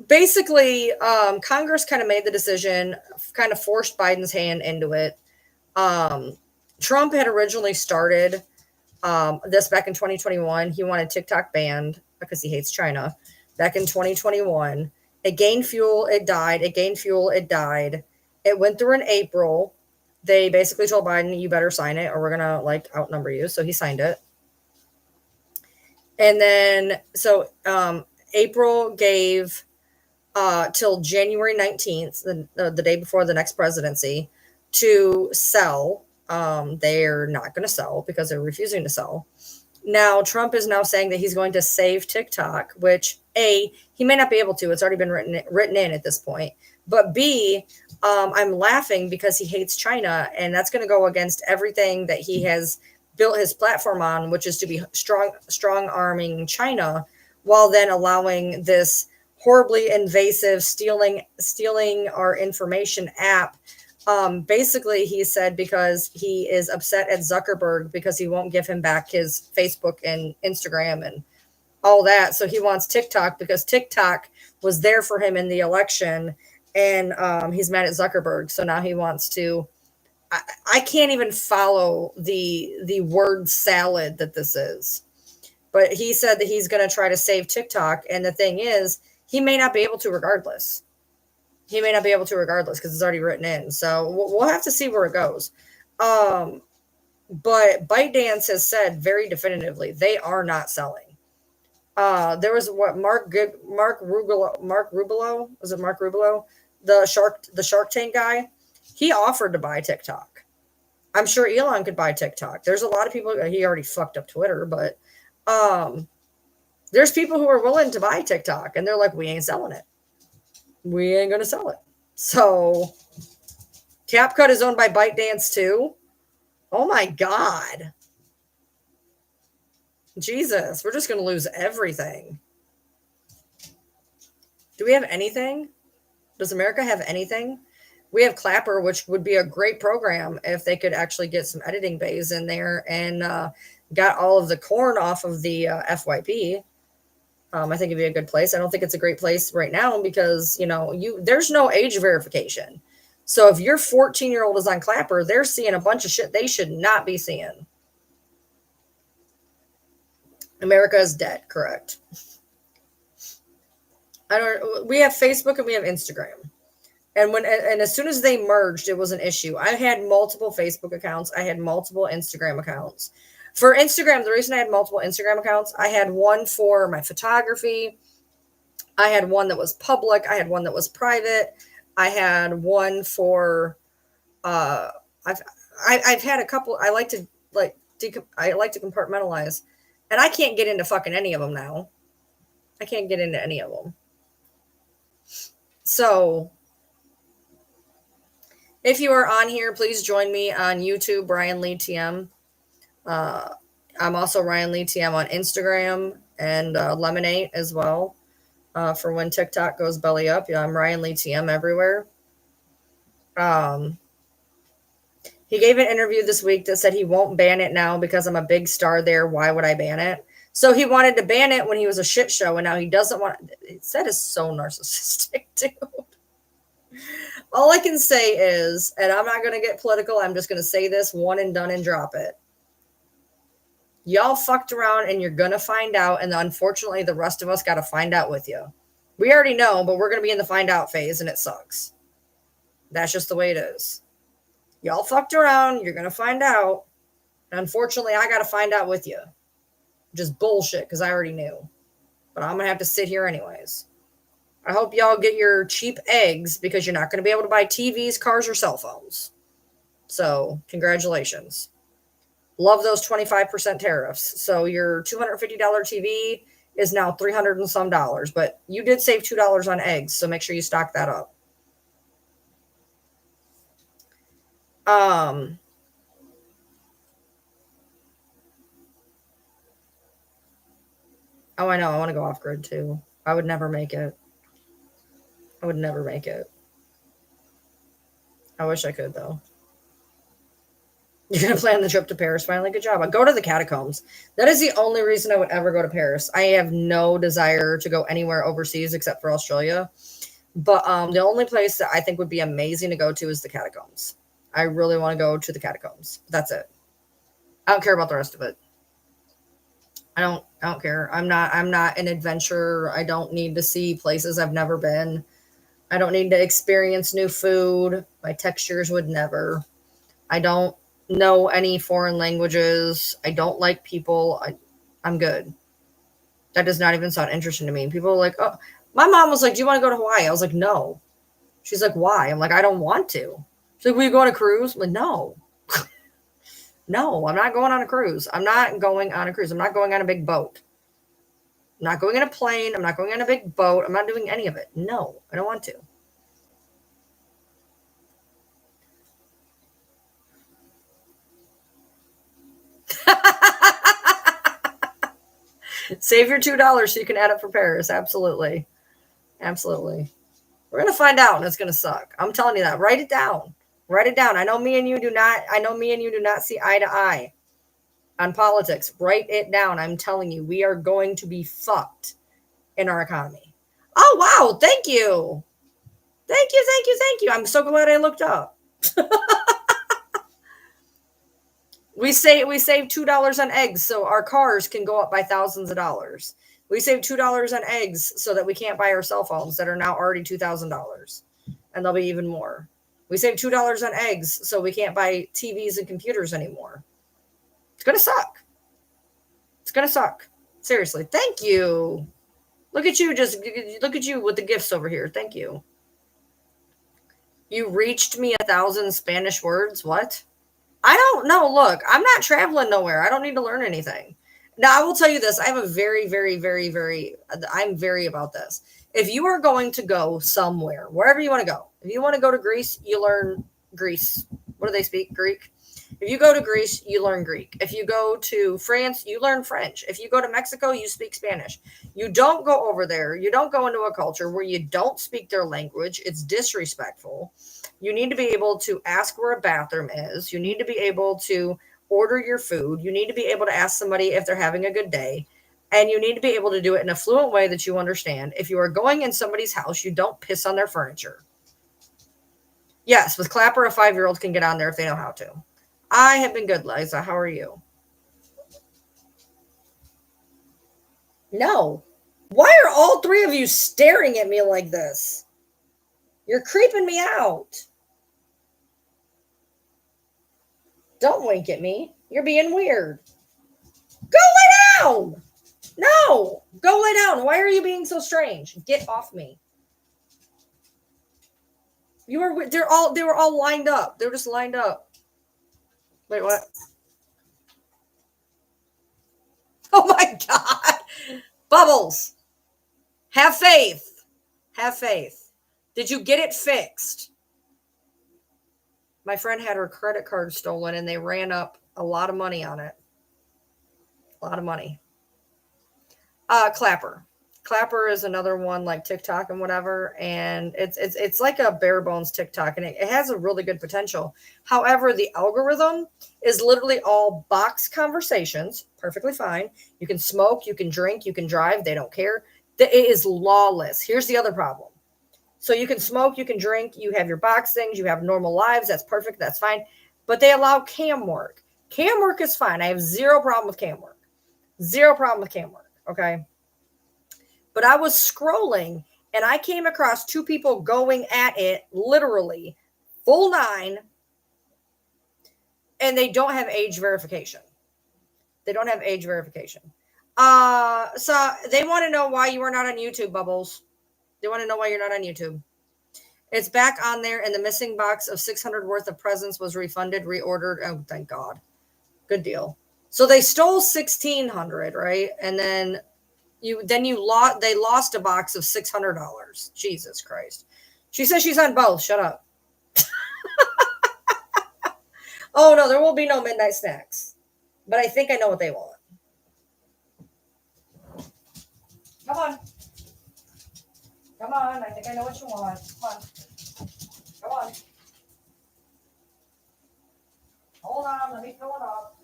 Basically, Congress kind of made the decision, kind of forced Biden's hand into it. Trump had originally started this back in 2021. He wanted TikTok banned because he hates China. Back in 2021, it gained fuel, it died. It gained fuel, it died. It went through in April. They basically told Biden, you better sign it or we're going to like outnumber you. So he signed it. And then, so April gave till January 19th, the day before the next presidency, to sell. They're not going to sell because they're refusing to sell. Now, Trump is now saying that he's going to save TikTok, which A, he may not be able to. It's already been written in at this point. But B, I'm laughing because he hates China, and that's going to go against everything that he has built his platform on, which is to be strong arming China, while then allowing this horribly invasive stealing our information app. Basically, he said because he is upset at Zuckerberg because he won't give him back his Facebook and Instagram and all that. So he wants TikTok because TikTok was there for him in the election, and he's mad at Zuckerberg. So now he wants to. I can't even follow the word salad that this is. But he said that he's going to try to save TikTok. And the thing is, he may not be able to regardless. He may not be able to regardless because it's already written in. So we'll have to see where it goes. But ByteDance has said very definitively they are not selling. There was what Mark Rubio, was it Mark Rubio, the Shark Tank guy? He offered to buy TikTok. I'm sure Elon could buy TikTok. There's a lot of people. He already fucked up Twitter, but there's people who are willing to buy TikTok, and they're like, we ain't selling it. We ain't going to sell it. So CapCut is owned by ByteDance too. Oh my God. Jesus, we're just going to lose everything. Do we have anything? Does America have anything? We have Clapper, which would be a great program if they could actually get some editing bays in there and got all of the corn off of the FYP. I think it'd be a good place. I don't think it's a great place right now because, there's no age verification. So if your 14-year-old is on Clapper, they're seeing a bunch of shit they should not be seeing. America is dead, correct. We have Facebook and we have Instagram. And as soon as they merged, it was an issue. I had multiple Facebook accounts. I had multiple Instagram accounts. For Instagram, the reason I had multiple Instagram accounts, I had one for my photography. I had one that was public. I had one that was private. I had one for I've had a couple. I like to compartmentalize, and I can't get into fucking any of them now. I can't get into any of them. So if you are on here, please join me on YouTube, Ryan Lee TM. I'm also Ryan Lee TM on Instagram and Lemonade as well. For when TikTok goes belly up, yeah, I'm Ryan Lee TM everywhere. He gave an interview this week that said he won't ban it now because I'm a big star there. Why would I ban it? So he wanted to ban it when he was a shit show, and now he doesn't want it. That is so narcissistic, dude. All I can say is, and I'm not going to get political, I'm just going to say this one and done and drop it. Y'all fucked around and you're going to find out, and unfortunately the rest of us got to find out with you. We already know, but we're going to be in the find out phase, and it sucks. That's just the way it is. Y'all fucked around, you're going to find out, and unfortunately I got to find out with you. Just bullshit, because I already knew. But I'm going to have to sit here anyways. I hope y'all get your cheap eggs because you're not going to be able to buy TVs, cars, or cell phones. So, congratulations. Love those 25% tariffs. So, your $250 TV is now $300 and some dollars. But you did save $2 on eggs, so make sure you stock that up. Oh, I know. I want to go off grid too. I would never make it. I would never make it. I wish I could, though. You're going to plan the trip to Paris finally? Good job. I'll go to the catacombs. That is the only reason I would ever go to Paris. I have no desire to go anywhere overseas except for Australia. But the only place that I think would be amazing to go to is the catacombs. I really want to go to the catacombs. That's it. I don't care about the rest of it. I don't care. I'm not an adventurer. I don't need to see places I've never been. I don't need to experience new food. My textures would never. I don't know any foreign languages. I don't like people. I'm good. That does not even sound interesting to me. People are like, oh, my mom was like, do you want to go to Hawaii? I was like, no. She's like, why? I'm like, I don't want to. She's like, will you go on a cruise? I'm like, no. No, I'm not going on a cruise. I'm not going on a cruise. I'm not going on a big boat. I'm not going on a plane. I'm not going on a big boat. I'm not doing any of it. No, I don't want to. Save your $2 so you can add up for Paris. Absolutely. Absolutely. We're going to find out, and it's going to suck. I'm telling you that. Write it down. Write it down. I know me and you do not see eye to eye on politics. Write it down. I'm telling you, we are going to be fucked in our economy. Oh, wow. Thank you. Thank you. I'm so glad I looked up. We save $2 on eggs so our cars can go up by thousands of dollars. We save $2 on eggs so that we can't buy our cell phones that are now already $2,000, and they'll be even more. We save $2 on eggs so we can't buy TVs and computers anymore. It's gonna suck. It's gonna suck. Seriously. Thank you. Look at you with the gifts over here. Thank you. You reached me 1,000 Spanish words. What? I don't know. Look, I'm not traveling nowhere. I don't need to learn anything. Now, I will tell you this. I have a very, very, very, very, I'm very about this. If you are going to go somewhere, wherever you want to go, if you want to go to Greece, you learn Greece. What do they speak? Greek. If you go to Greece, you learn Greek. If you go to France, you learn French. If you go to Mexico, you speak Spanish. You don't go over there. You don't go into a culture where you don't speak their language. It's disrespectful. You need to be able to ask where a bathroom is. You need to be able to order your food. You need to be able to ask somebody if they're having a good day. And you need to be able to do it in a fluent way that you understand. If you are going in somebody's house, you don't piss on their furniture. Yes, with Clapper, a 5-year-old can get on there if they know how to. I have been good, Liza. How are you? No. Why are all three of you staring at me like this? You're creeping me out. Don't wink at me. You're being weird. Go lay down. No, go lay down. Why are you being so strange? Get off me. They were all lined up. They were just lined up. Wait, what? Oh my God. Bubbles. Have faith. Have faith. Did you get it fixed? My friend had her credit card stolen and they ran up a lot of money on it. A lot of money. Clapper. Clapper is another one like TikTok and whatever, and it's like a bare bones TikTok, and it has a really good potential. However, the algorithm is literally all box conversations, perfectly fine. You can smoke, you can drink, you can drive, they don't care. It is lawless. Here's the other problem. So you can smoke, you can drink, you have your box things, you have normal lives, that's perfect, that's fine. But they allow cam work. Cam work is fine. I have zero problem with cam work. Zero problem with cam work, okay? But I was scrolling and I came across two people going at it literally full 9, and they don't have age verification. They don't have age verification. So they want to know why you are not on YouTube, Bubbles. They want to know why you're not on YouTube. It's back on there, and the missing box of 600 worth of presents was refunded, reordered. Oh, thank God. Good deal. So they stole 1,600, right? And then they lost a box of $600. Jesus Christ. She says she's on both. Shut up. Oh no, there will be no midnight snacks. But I think I know what they want. Come on. Come on. I think I know what you want. Come on. Come on. Hold on. Let me fill it up.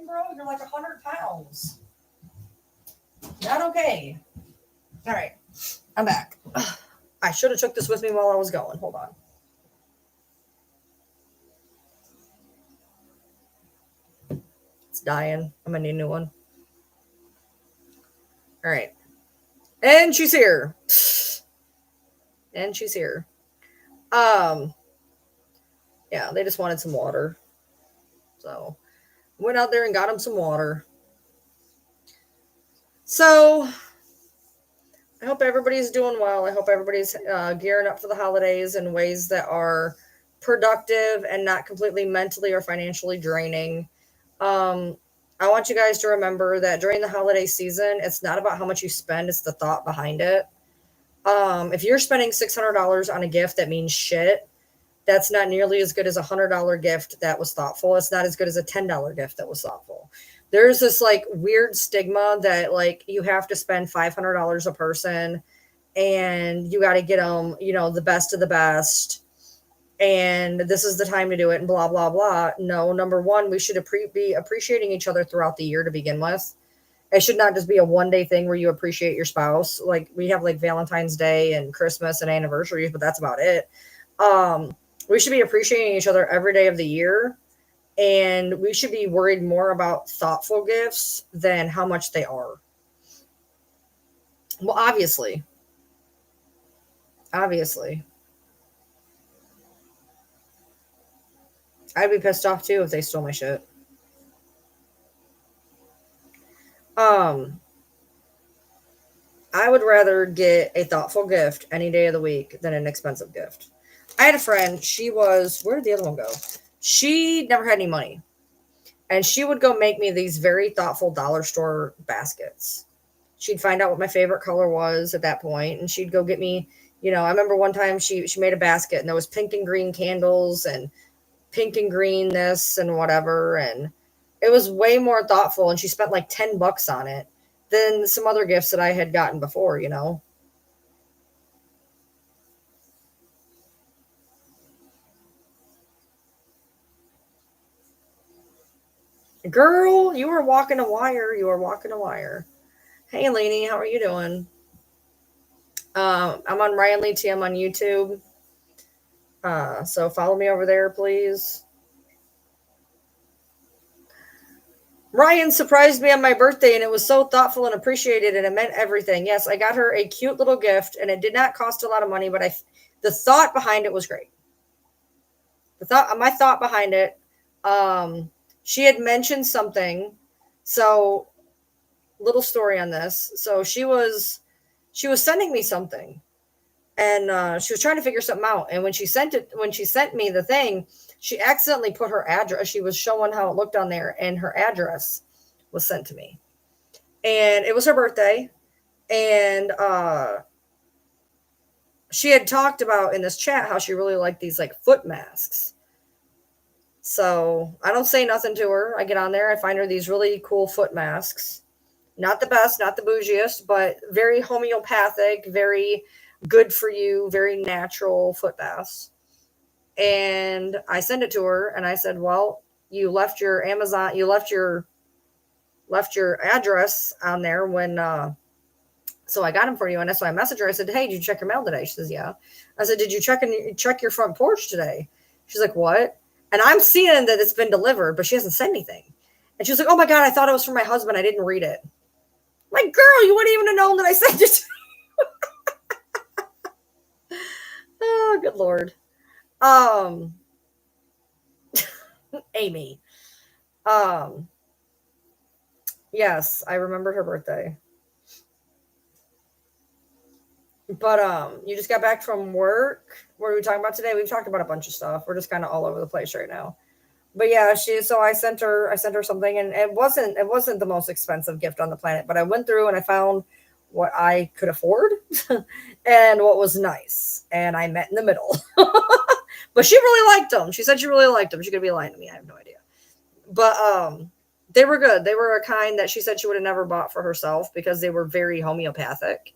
Bro, you're like 100 pounds. Not okay. All right, I'm back. I should have took this with me while I was going. Hold on. It's dying. I'm gonna need a new one. All right, and she's here. And she's here. Yeah, they just wanted some water, so went out there and got them some water. So I hope everybody's doing well. I hope everybody's gearing up for the holidays in ways that are productive and not completely mentally or financially draining. I want you guys to remember that during the holiday season, it's not about how much you spend, it's the thought behind it. If you're spending $600 on a gift that means shit, that's not nearly as good as a $100 gift that was thoughtful. It's not as good as a $10 gift that was thoughtful. There's this like weird stigma that like you have to spend $500 a person and you got to get them, the best of the best. And this is the time to do it and blah, blah, blah. No, number one, we should be appreciating each other throughout the year to begin with. It should not just be a one-day thing where you appreciate your spouse. Like we have like Valentine's Day and Christmas and anniversaries, but that's about it. We should be appreciating each other every day of the year. And we should be worried more about thoughtful gifts than how much they are. Well, obviously. I'd be pissed off too if they stole my shit. I would rather get a thoughtful gift any day of the week than an expensive gift. I had a friend, where did the other one go? She never had any money. And she would go make me these very thoughtful dollar store baskets. She'd find out what my favorite color was at that point, and she'd go get me, I remember one time she made a basket and there was pink and green candles and pink and green this and whatever, and it was way more thoughtful, and she spent like $10 on it than some other gifts that I had gotten before. Girl, you were walking a wire. You were walking a wire. Hey, Lainey, how are you doing? I'm on Ryan Lee TM on YouTube. So follow me over there, please. Ryan surprised me on my birthday, and it was so thoughtful and appreciated, and it meant everything. Yes, I got her a cute little gift, and it did not cost a lot of money, but the thought behind it was great. My thought behind it, she had mentioned something. So, little story on this. So she was sending me something, and she was trying to figure something out. And when she sent me the thing, she accidentally put her address. She was showing how it looked on there, and her address was sent to me. And it was her birthday, and she had talked about in this chat how she really liked these like foot masks. So I don't say nothing to her. I get on there, I find her these really cool foot masks. Not the best, not the bougiest, but very homeopathic, very good for you, very natural foot baths. And I sent it to her, and I said, well, you left your Amazon, you left your address on there when so I got them for you. And so I messaged her. I said, hey, did you check your mail today? She says, yeah. I said, did you check your front porch today? She's like, what? And I'm seeing that it's been delivered, but she hasn't said anything. And she was like, oh my God, I thought it was for my husband. I didn't read it. Like, girl, you wouldn't even have known that I sent it to you. Oh, good Lord. Amy. Yes, I remembered her birthday. But you just got back from work. What are we talking about today? We've talked about a bunch of stuff. We're just kind of all over the place right now. But yeah, so I sent her something, and it wasn't the most expensive gift on the planet, but I went through and I found what I could afford and what was nice, and I met in the middle. But she really liked them. She said she really liked them. She could be lying to me. I have no idea. But they were good. They were a kind that she said she would have never bought for herself because they were very homeopathic.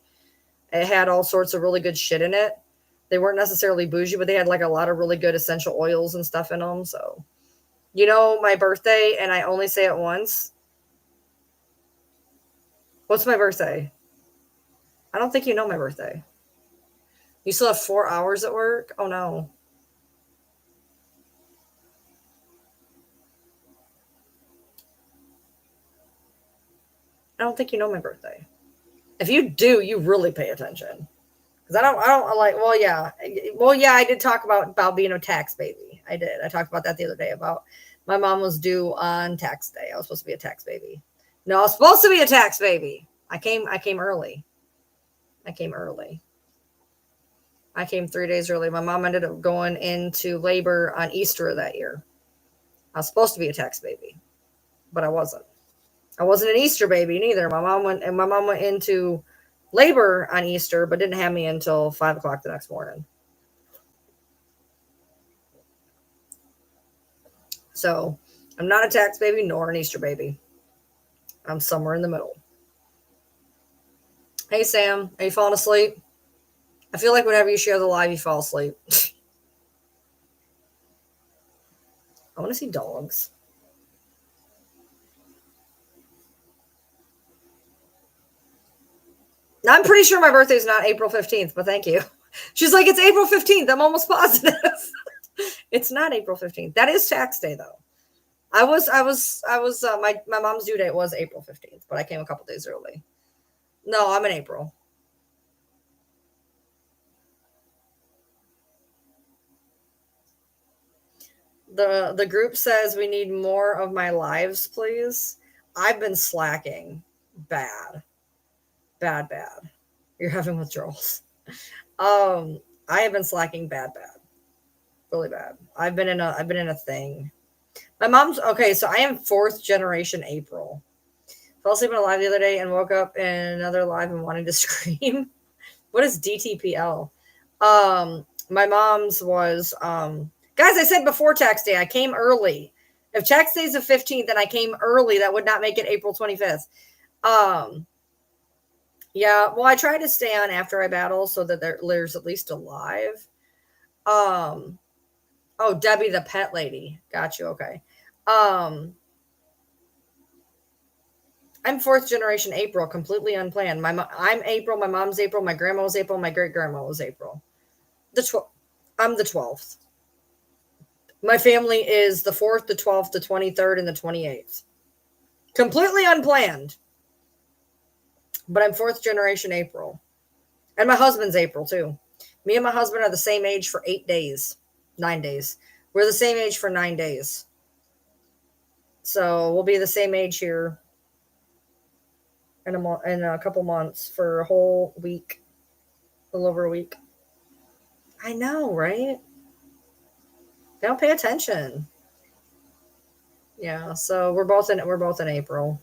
It had all sorts of really good shit in it. They weren't necessarily bougie, but they had like a lot of really good essential oils and stuff in them. So, my birthday, and I only say it once. What's my birthday? I don't think you know my birthday. You still have 4 hours at work? Oh no. I don't think you know my birthday. If you do, you really pay attention. Because I don't like, well, yeah. Well, yeah, I did talk about being a tax baby. I did. I talked about that the other day about my mom was due on tax day. I was supposed to be a tax baby. No, I was supposed to be a tax baby. I came early. I came early. I came 3 days early. My mom ended up going into labor on Easter of that year. I was supposed to be a tax baby, but I wasn't. I wasn't an Easter baby neither. My mom went into labor on Easter, but didn't have me until 5 o'clock the next morning. So I'm not a tax baby nor an Easter baby. I'm somewhere in the middle. Hey, Sam, are you falling asleep? I feel like whenever you share the live, you fall asleep. I want to see dogs. I'm pretty sure my birthday is not April 15th, but thank you. She's like, it's April 15th. I'm almost positive. It's not April 15th. That is tax day, though. My mom's due date was April 15th, but I came a couple days early. No, I'm in April. The group says we need more of my lives, please. I've been slacking. Bad. You're having withdrawals. I have been slacking bad. really bad. I've been in a thing. My mom's okay. So I am fourth generation April. Fell asleep in a live the other day and woke up in another live and wanted to scream. What is DTPL? My mom's was guys. I said before tax day. I came early. If tax day is the 15th and I came early, that would not make it April 25th. Um, yeah. Well, I try to stay on after I battle so that there's at least a live. Um, oh, Debbie the pet lady. Got you. Okay. Um, I'm fourth generation April, completely unplanned. I'm April. My mom's April. My grandma was April. My great grandma was April. I'm the 12th. My family is the 4th, the 12th, the 23rd, and the 28th. Completely unplanned. But I'm fourth generation April. And my husband's April too. Me and my husband are the same age for 8 days, 9 days. We're the same age for 9 days. So we'll be the same age here in a couple months for a whole week, a little over a week. I know, right? They don't pay attention. Yeah, so we're both in April.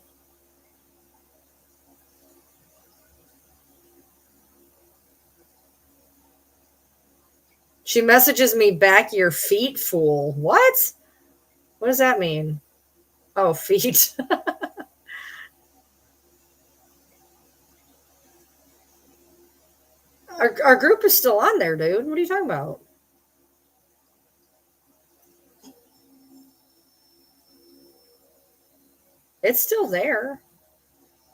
She messages me back, your feet, fool. What? What does that mean? Oh, feet. Our group is still on there, dude. What are you talking about? It's still there.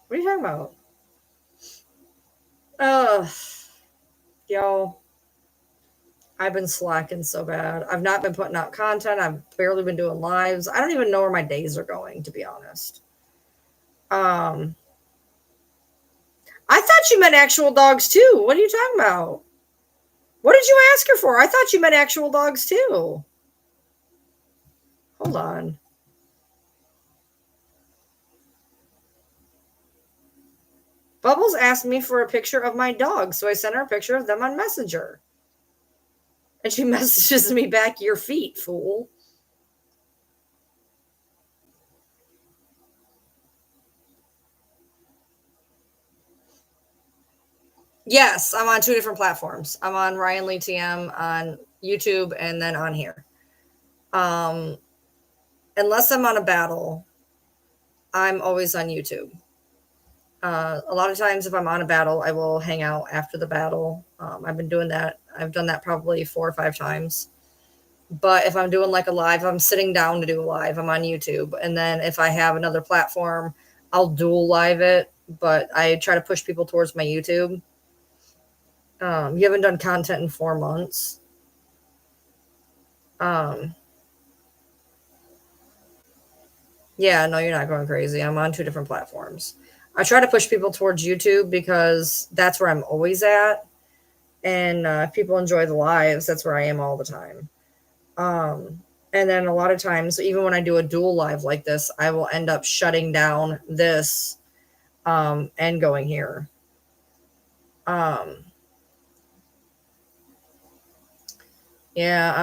What are you talking about? Ugh, yo, I've been slacking so bad. I've not been putting out content. I've barely been doing lives. I don't even know where my days are going, to be honest. Um, I thought you meant actual dogs too. What are you talking about? What did you ask her for? I thought you meant actual dogs too. Hold on. Bubbles asked me for a picture of my dog, so I sent her a picture of them on Messenger. And she messages me back, your feet, fool. Yes, I'm on two different platforms. I'm on Ryan Lee TM on YouTube and then on here. Um, unless I'm on a battle, I'm always on YouTube. A lot of times, if I'm on a battle, I will hang out after the battle. I've been doing that. I've done that probably 4 or 5 times. But if I'm doing like a live, I'm sitting down to do a live. I'm on YouTube, and then if I have another platform, I'll dual live it. But I try to push people towards my YouTube. You haven't done content in 4 months. Um, yeah, no, you're not going crazy. I'm on two different platforms. I try to push people towards YouTube because that's where I'm always at. And if people enjoy the lives, that's where I am all the time. And then a lot of times, even when I do a dual live like this, I will end up shutting down this and going here. Um, yeah,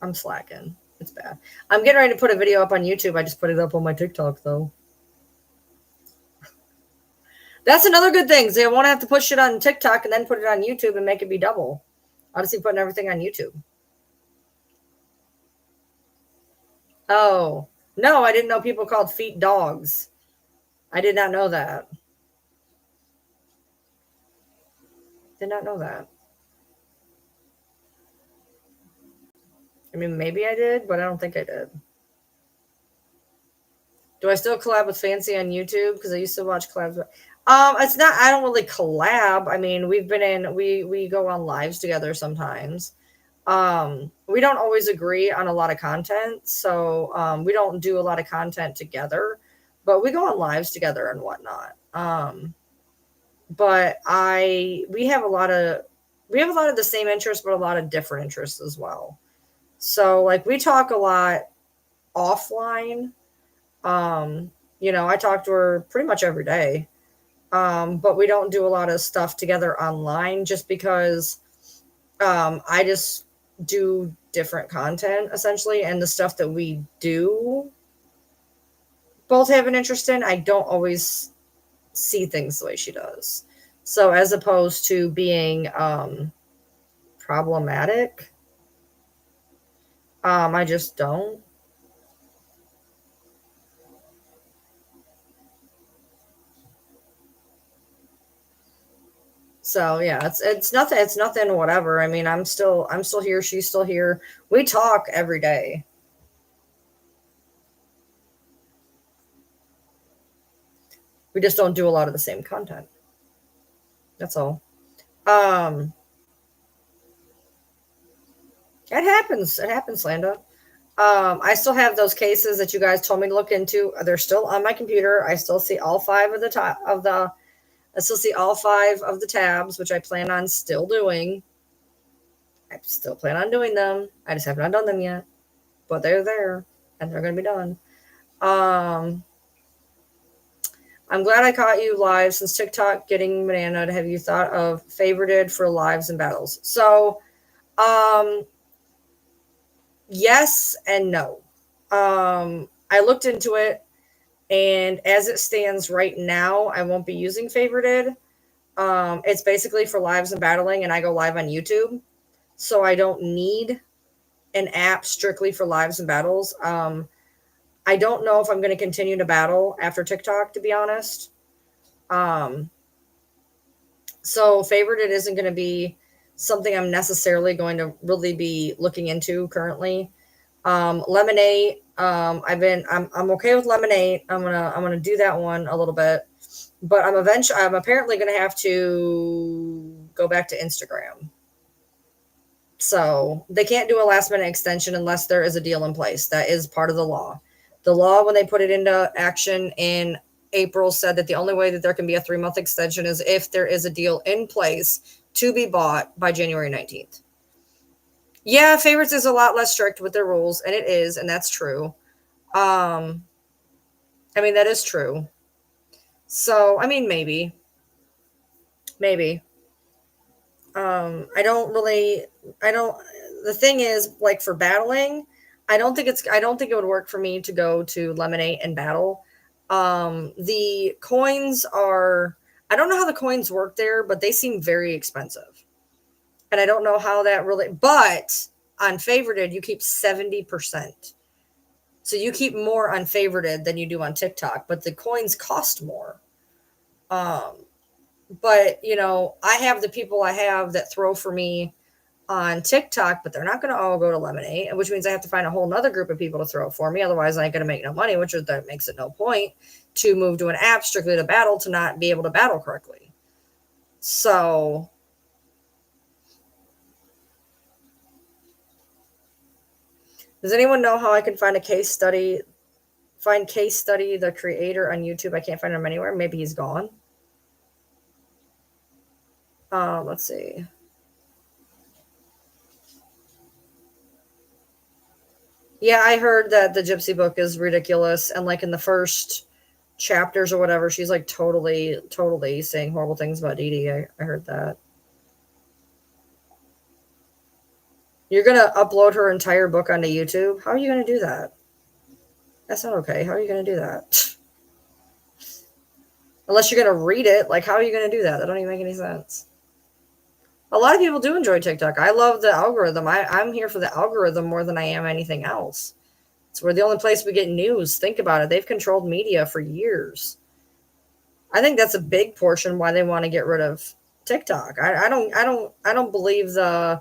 I'm slacking. It's bad. I'm getting ready to put a video up on YouTube. I just put it up on my TikTok though. That's another good thing. They won't have to push it on TikTok and then put it on YouTube and make it be double. I'll just be putting everything on YouTube. Oh, no, I didn't know people called feet dogs. I did not know that. Did not know that. I mean, maybe I did, but I don't think I did. Do I still collab with Fancy on YouTube? Because I used to watch collabs. It's not. I don't really collab. I mean, we've been in. We go on lives together sometimes. We don't always agree on a lot of content, so we don't do a lot of content together. But we go on lives together and whatnot. But we have a lot of the same interests, but a lot of different interests as well. So like we talk a lot offline. I talk to her pretty much every day. But we don't do a lot of stuff together online just because I just do different content essentially, and the stuff that we do both have an interest in, I don't always see things the way she does. So as opposed to being problematic, I just don't. So yeah, it's nothing whatever. I mean, I'm still here, she's still here. We talk every day. We just don't do a lot of the same content. That's all. Um it happens. It happens, Landa. I still have those cases that you guys told me to look into. They're still on my computer. I still see all five of the top of the I still see all five of the tabs, which I plan on still doing. I still plan on doing them. I just have not done them yet. But they're there and they're gonna be done. Um I'm glad I caught you live since TikTok getting banana. Have you thought of favorited for lives and battles? So, um, yes and no. I looked into it, and as it stands right now, I won't be using favorited. It's basically for lives and battling, and I go live on YouTube, so I don't need an app strictly for lives and battles. I don't know if I'm going to continue to battle after TikTok, to be honest. Um, So favorited isn't going to be something I'm necessarily going to really be looking into currently. Lemonade. I'm okay with lemonade. I'm gonna do that one a little bit, but I'm apparently gonna have to go back to Instagram. So they can't do a last minute extension unless there is a deal in place. That is part of the law. The law, when they put it into action in April, said that the only way that there can be a 3 month extension is if there is a deal in place to be bought by January 19th. Yeah, favorites is a lot less strict with their rules, and it is, and that's true. Um, I mean, that is true. So, I mean, maybe. I don't really, I don't, the thing is, like for battling, I don't think it would work for me to go to Lemonade and battle. The coins are, I don't know how the coins work there, but they seem very expensive. And I don't know how that really, but on favorited, you keep 70%. So you keep more on favorited than you do on TikTok, but the coins cost more. Um, but I have the people I have that throw for me on TikTok, but they're not going to all go to Lemonade, which means I have to find a whole nother group of people to throw for me. Otherwise, I ain't going to make no money, that makes it no point to move to an app strictly to battle to not be able to battle correctly. So, does anyone know how I can find case study, the creator on YouTube? I can't find him anywhere. Maybe he's gone. Let's see. Yeah, I heard that the Gypsy book is ridiculous, and like in the first chapters or whatever, she's like totally saying horrible things about Dee Dee. I heard that. You're gonna upload her entire book onto YouTube? How are you gonna do that? That's not okay. How are you gonna do that? Unless you're gonna read it, like how are you gonna do that? That don't even make any sense. A lot of people do enjoy TikTok. I love the algorithm. I'm here for the algorithm more than I am anything else. It's where the only place we get news. Think about it. They've controlled media for years. I think that's a big portion why they want to get rid of TikTok. I don't believe the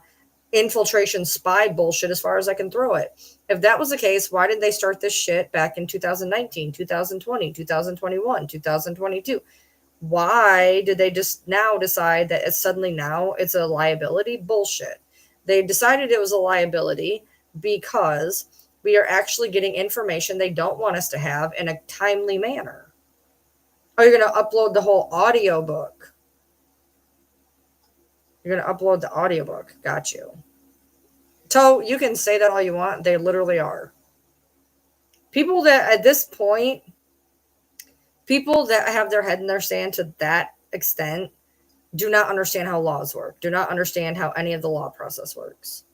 infiltration spy bullshit as far as I can throw it. If that was the case, why did they start this shit back in 2019, 2020, 2021, 2022? Why did they just now decide that it's suddenly now it's a liability? Bullshit. They decided it was a liability because we are actually getting information they don't want us to have in a timely manner. Oh, you're going to upload the whole audiobook. You're going to upload the audiobook. Got you. So you can say that all you want. They literally are. People that at this point, people that have their head in their sand to that extent do not understand how laws work, do not understand how any of the law process works.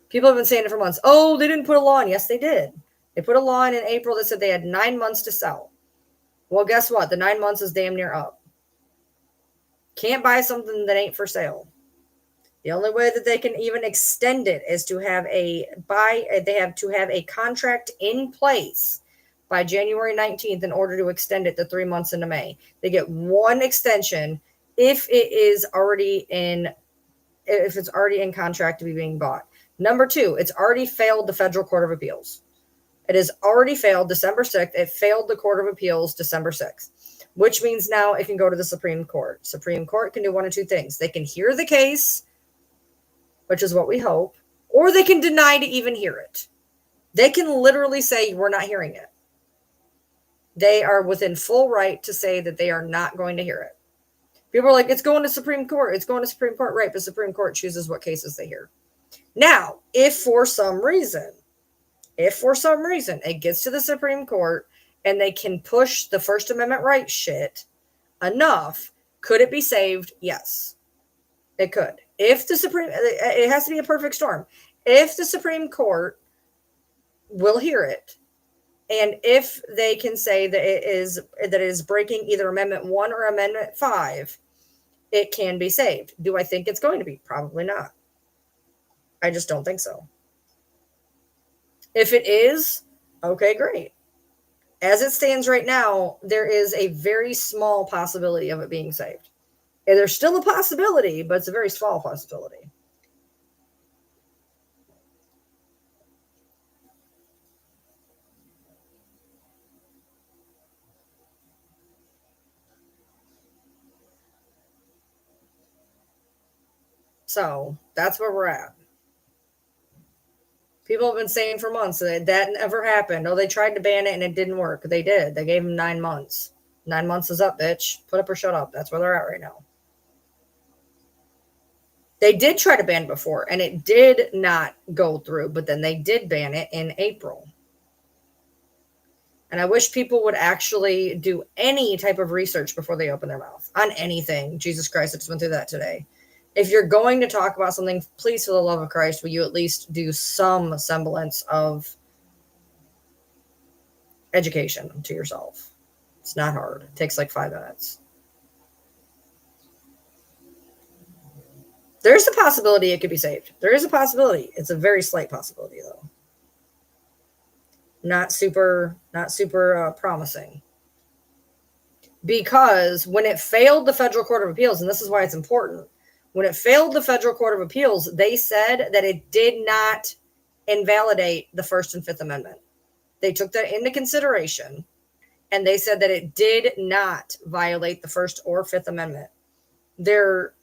People have been saying it for months. Oh, they didn't put a law in. Yes, they did. They put a law in April that said they had 9 months to sell. Well, guess what? The 9 months is damn near up. Can't buy something that ain't for sale. The only way that they can even extend it is to have they have to have a contract in place by January 19th in order to extend it to 3 months into May. They get one extension if it's already in contract to be being bought. Number 2, it's already failed the Federal Court of Appeals. It has already failed December 6th. It failed the Court of Appeals December 6th, which means now it can go to the Supreme Court. Supreme Court can do one of two things. They can hear the case, which is what we hope, or they can deny to even hear it. They can literally say, we're not hearing it. They are within full right to say that they are not going to hear it. People are like, it's going to Supreme Court. It's going to Supreme Court. Right, but Supreme Court chooses what cases they hear. Now, if for some reason it gets to the Supreme Court and they can push the First Amendment right shit enough, could it be saved? Yes, it could. It has to be a perfect storm. If the Supreme Court will hear it, and if they can say that it is breaking either Amendment 1 or Amendment 5, it can be saved. Do I think it's going to be? Probably not. I just don't think so. If it is, okay, great. As it stands right now, there is a very small possibility of it being saved. And there's still a possibility, but it's a very small possibility. So that's where we're at. People have been saying for months that never happened. Oh, they tried to ban it and it didn't work. They did. They gave them 9 months. 9 months is up, bitch. Put up or shut up. That's where they're at right now. They did try to ban it before, and it did not go through, but then they did ban it in April. And I wish people would actually do any type of research before they open their mouth on anything. Jesus Christ, I just went through that today. If you're going to talk about something, please, for the love of Christ, will you at least do some semblance of education to yourself? It's not hard. It takes like 5 minutes. There's a possibility it could be saved. There is a possibility. It's a very slight possibility, though. Not super promising. Because when it failed the Federal Court of Appeals, and this is why it's important, when it failed the Federal Court of Appeals, they said that it did not invalidate the First and Fifth Amendment. They took that into consideration, and they said that it did not violate the First or Fifth Amendment.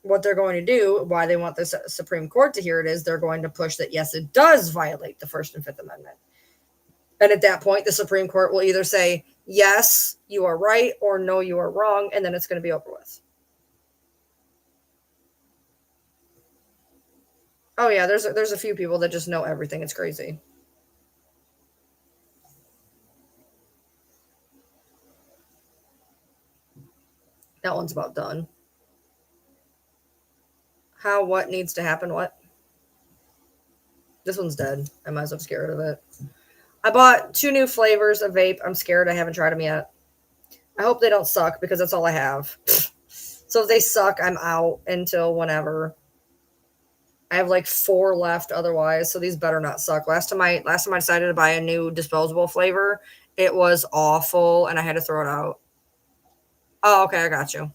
What they're going to do, why they want the Supreme Court to hear it, is they're going to push that, yes, it does violate the First and Fifth Amendment. And at that point, the Supreme Court will either say, yes, you are right, or no, you are wrong, and then it's going to be over with. Oh, yeah, there's a few people that just know everything. It's crazy. That one's about done. What needs to happen? What? This one's dead. I might as well just get rid of it. I bought 2 new flavors of vape. I'm scared. I haven't tried them yet. I hope they don't suck because that's all I have. So if they suck, I'm out until whenever. I have like 4 left otherwise, so these better not suck. Last time I decided to buy a new disposable flavor, it was awful and I had to throw it out. Oh, okay, I got you.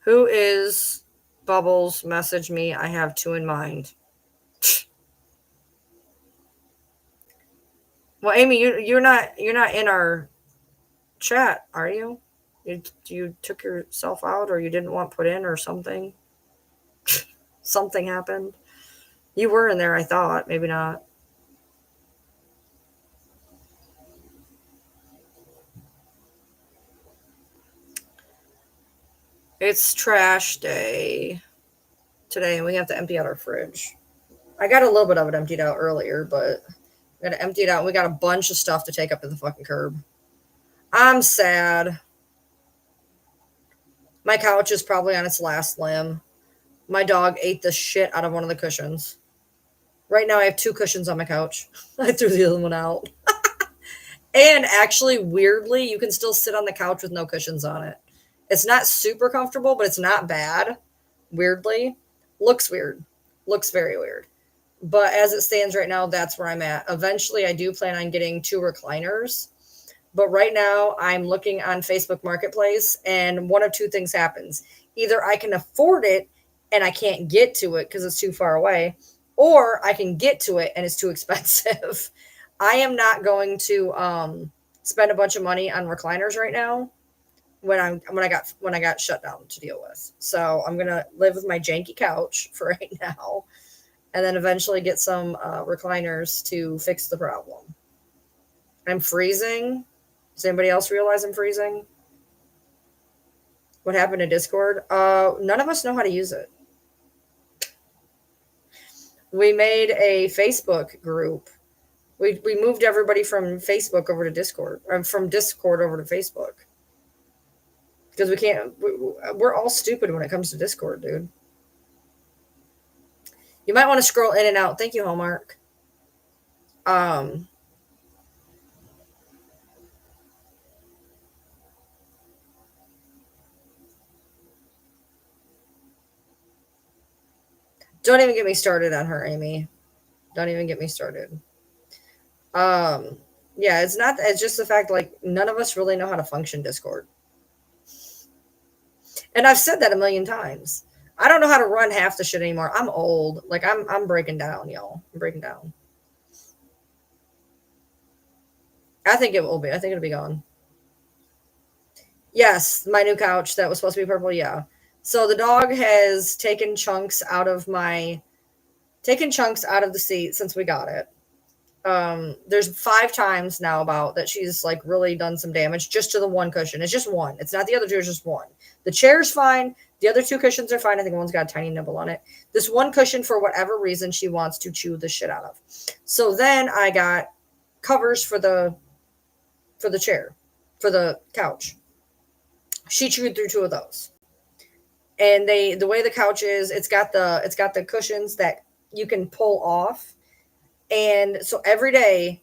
Who is Bubbles? Message me. I have 2 in mind. Well, Amy, you're not in our chat, are you? You took yourself out, or you didn't want put in, or something? Something happened. You were in there, I thought. Maybe not. It's trash day today, and we have to empty out our fridge. I got a little bit of it emptied out earlier, but we got to empty it out. And we got a bunch of stuff to take up to the fucking curb. I'm sad. My couch is probably on its last limb. My dog ate the shit out of one of the cushions. Right now I have 2 cushions on my couch. I threw the other one out. And actually, weirdly, you can still sit on the couch with no cushions on it. It's not super comfortable, but it's not bad. Weirdly. Looks weird. Looks very weird. But as it stands right now, that's where I'm at. Eventually, I do plan on getting 2 recliners. But right now, I'm looking on Facebook Marketplace, and one of two things happens. Either I can afford it and I can't get to it because it's too far away, or I can get to it and it's too expensive. I am not going to spend a bunch of money on recliners right now when I got shut down to deal with. So I'm gonna live with my janky couch for right now, and then eventually get some recliners to fix the problem. I'm freezing. Does anybody else realize I'm freezing? What happened to Discord? None of us know how to use it. We made a Facebook group. We moved everybody from Facebook over to Discord, or from Discord over to Facebook. Because we can't, we're all stupid when it comes to Discord, dude. You might want to scroll in and out. Thank you, Hallmark. Don't even get me started on her, Amy. Don't even get me started. Yeah, it's just the fact, like, none of us really know how to function Discord. And I've said that a million times. I don't know how to run half the shit anymore. I'm old. Like, I'm breaking down, y'all. I'm breaking down. I think it will be. I think it'll be gone. Yes, my new couch that was supposed to be purple, yeah. So the dog has taken chunks out of the seat since we got it. There's 5 times now about that she's like really done some damage just to the one cushion. It's just one. It's not the other 2, it's just one. The chair's fine. The other 2 cushions are fine. I think one's got a tiny nibble on it. This one cushion, for whatever reason, she wants to chew the shit out of. So then I got covers for the chair, for the couch. She chewed through 2 of those. And the way the couch is, it's got the cushions that you can pull off. And so every day,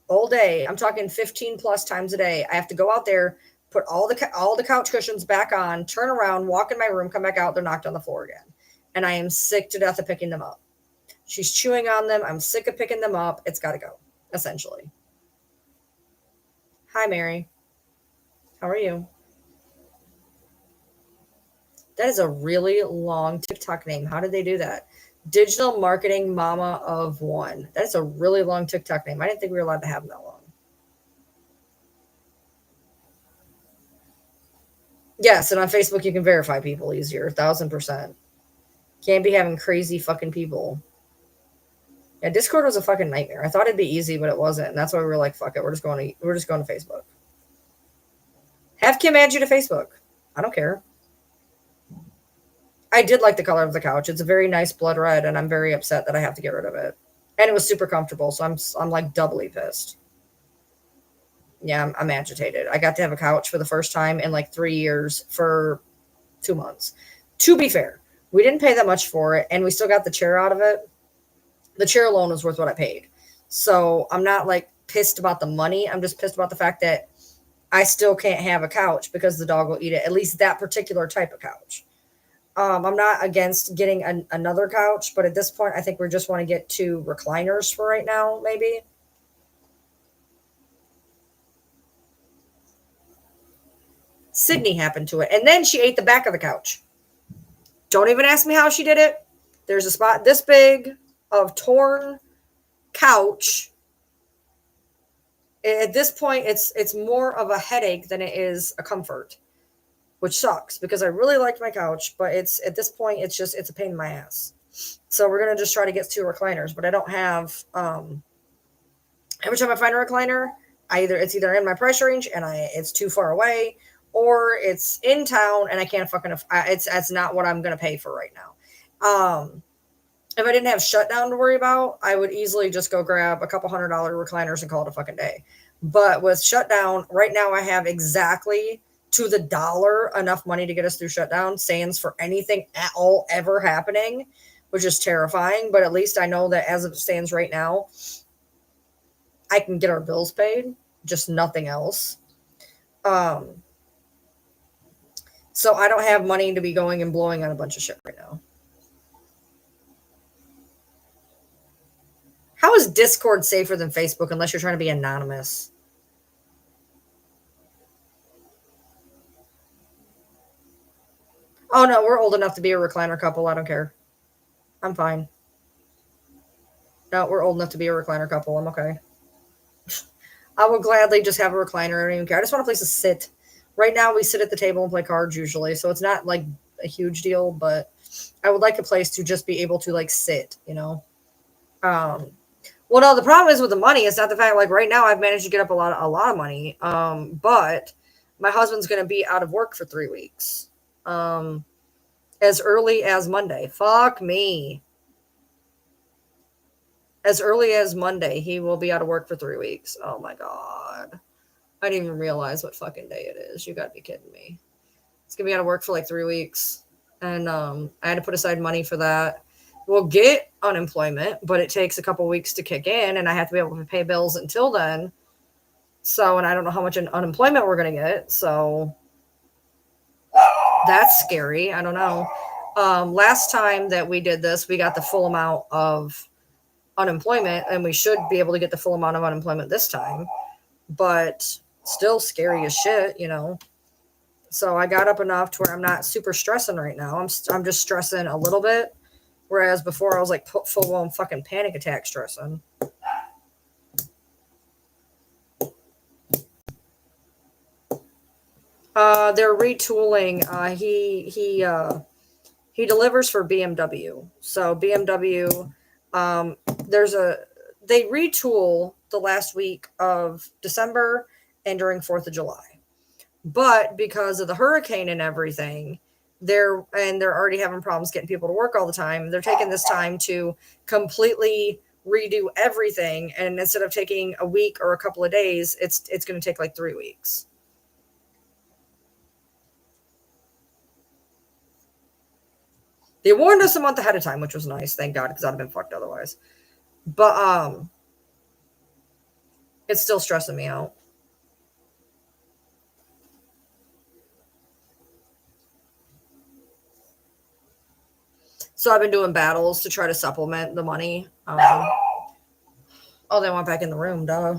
all day, I'm talking 15 plus times a day, I have to go out there, put all the couch cushions back on, turn around, walk in my room, come back out, they're knocked on the floor again. And I am sick to death of picking them up. She's chewing on them. I'm sick of picking them up. It's got to go, essentially. Hi, Mary. How are you? That is a really long TikTok name. How did they do that? Digital Marketing Mama of One. That's a really long TikTok name. I didn't think we were allowed to have that long. Yes, and on Facebook you can verify people easier, 1,000%. Can't be having crazy fucking people. Yeah, Discord was a fucking nightmare. I thought it'd be easy, but it wasn't. And that's why we were like, fuck it, we're just going to Facebook. Have Kim add you to Facebook. I don't care. I did like the color of the couch. It's a very nice blood red, and I'm very upset that I have to get rid of it. And it was super comfortable, so I'm like doubly pissed. Yeah, I'm agitated. I got to have a couch for the first time in like 3 years for 2 months. To be fair, we didn't pay that much for it, and we still got the chair out of it. The chair alone was worth what I paid. So I'm not like pissed about the money. I'm just pissed about the fact that I still can't have a couch because the dog will eat it, at least that particular type of couch. I'm not against getting another couch, but at this point, I think we just want to get 2 recliners for right now, maybe. Sydney happened to it. And then she ate the back of the couch. Don't even ask me how she did it. There's a spot this big of torn couch. At this point, it's more of a headache than it is a comfort, which sucks because I really liked my couch, but it's at this point, it's a pain in my ass. So we're going to just try to get 2 recliners, but I don't have, every time I find a recliner, it's either in my price range and it's too far away, or it's in town and I can't that's not what I'm going to pay for right now. If I didn't have shutdown to worry about, I would easily just go grab a couple $100 recliners and call it a fucking day. But with shutdown, right now I have exactly to the dollar enough money to get us through shutdown, sans for anything at all ever happening. which is terrifying. But at least I know that as it stands right now, I can get our bills paid, just nothing else. So I don't have money to be going and blowing on a bunch of shit right now. How is Discord safer than Facebook unless you're trying to be anonymous? Oh no, we're old enough to be a recliner couple. I don't care. I'm fine. No, we're old enough to be a recliner couple. I'm okay. I will gladly just have a recliner. I don't even care. I just want a place to sit. Right now, we sit at the table and play cards usually, so it's not like a huge deal. But I would like a place to just be able to like sit. Well, no, the problem is with the money. It's not the fact like right now I've managed to get up a lot of money. But my husband's going to be out of work for 3 weeks. As early as Monday. Fuck me. As early as Monday, he will be out of work for 3 weeks. Oh my God. I didn't even realize what fucking day it is. You gotta be kidding me. It's gonna be out of work for like 3 weeks. And I had to put aside money for that. We'll get unemployment, but it takes a couple weeks to kick in, and I have to be able to pay bills until then. So, and I don't know how much unemployment we're gonna get. So that's scary. I don't know. Last time that we did this, we got the full amount of unemployment, and we should be able to get the full amount of unemployment this time, but still scary as shit. So I got up enough to where I'm not super stressing right now. I'm just stressing a little bit, whereas before I was like full on fucking panic attack stressing. They're retooling. He delivers for BMW. So BMW, they retool the last week of December and during 4th of July. But because of the hurricane and everything, they're already having problems getting people to work all the time. They're taking this time to completely redo everything. And instead of taking a week or a couple of days, it's going to take like 3 weeks. They warned us a month ahead of time, which was nice, thank God, because I'd have been fucked otherwise. But it's still stressing me out. So I've been doing battles to try to supplement the money. Oh, they went back in the room, duh.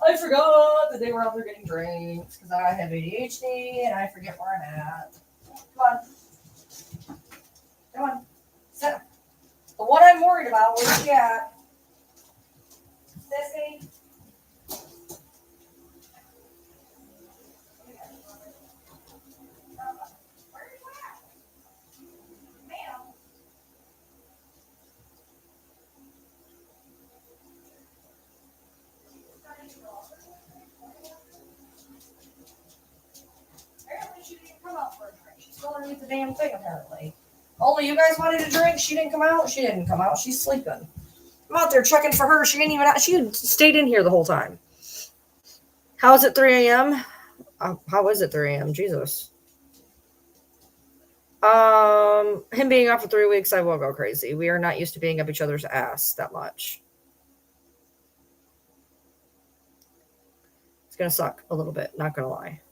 I forgot that they were out there getting drinks because I have ADHD and I forget where I'm at. Come on. Come on. Sit. The one I'm worried about, where's she at? Sissy? Apparently she didn't come out for a drink. She's still underneath the damn thing, apparently. Only you guys wanted a drink. She didn't come out. She didn't come out. She's sleeping. I'm out there checking for her. She didn't even. She stayed in here the whole time. How is it 3 a.m.? How is it 3 a.m.? Jesus. Him being off for 3 weeks, I will go crazy. We are not used to being up each other's ass that much. It's gonna suck a little bit. Not gonna lie.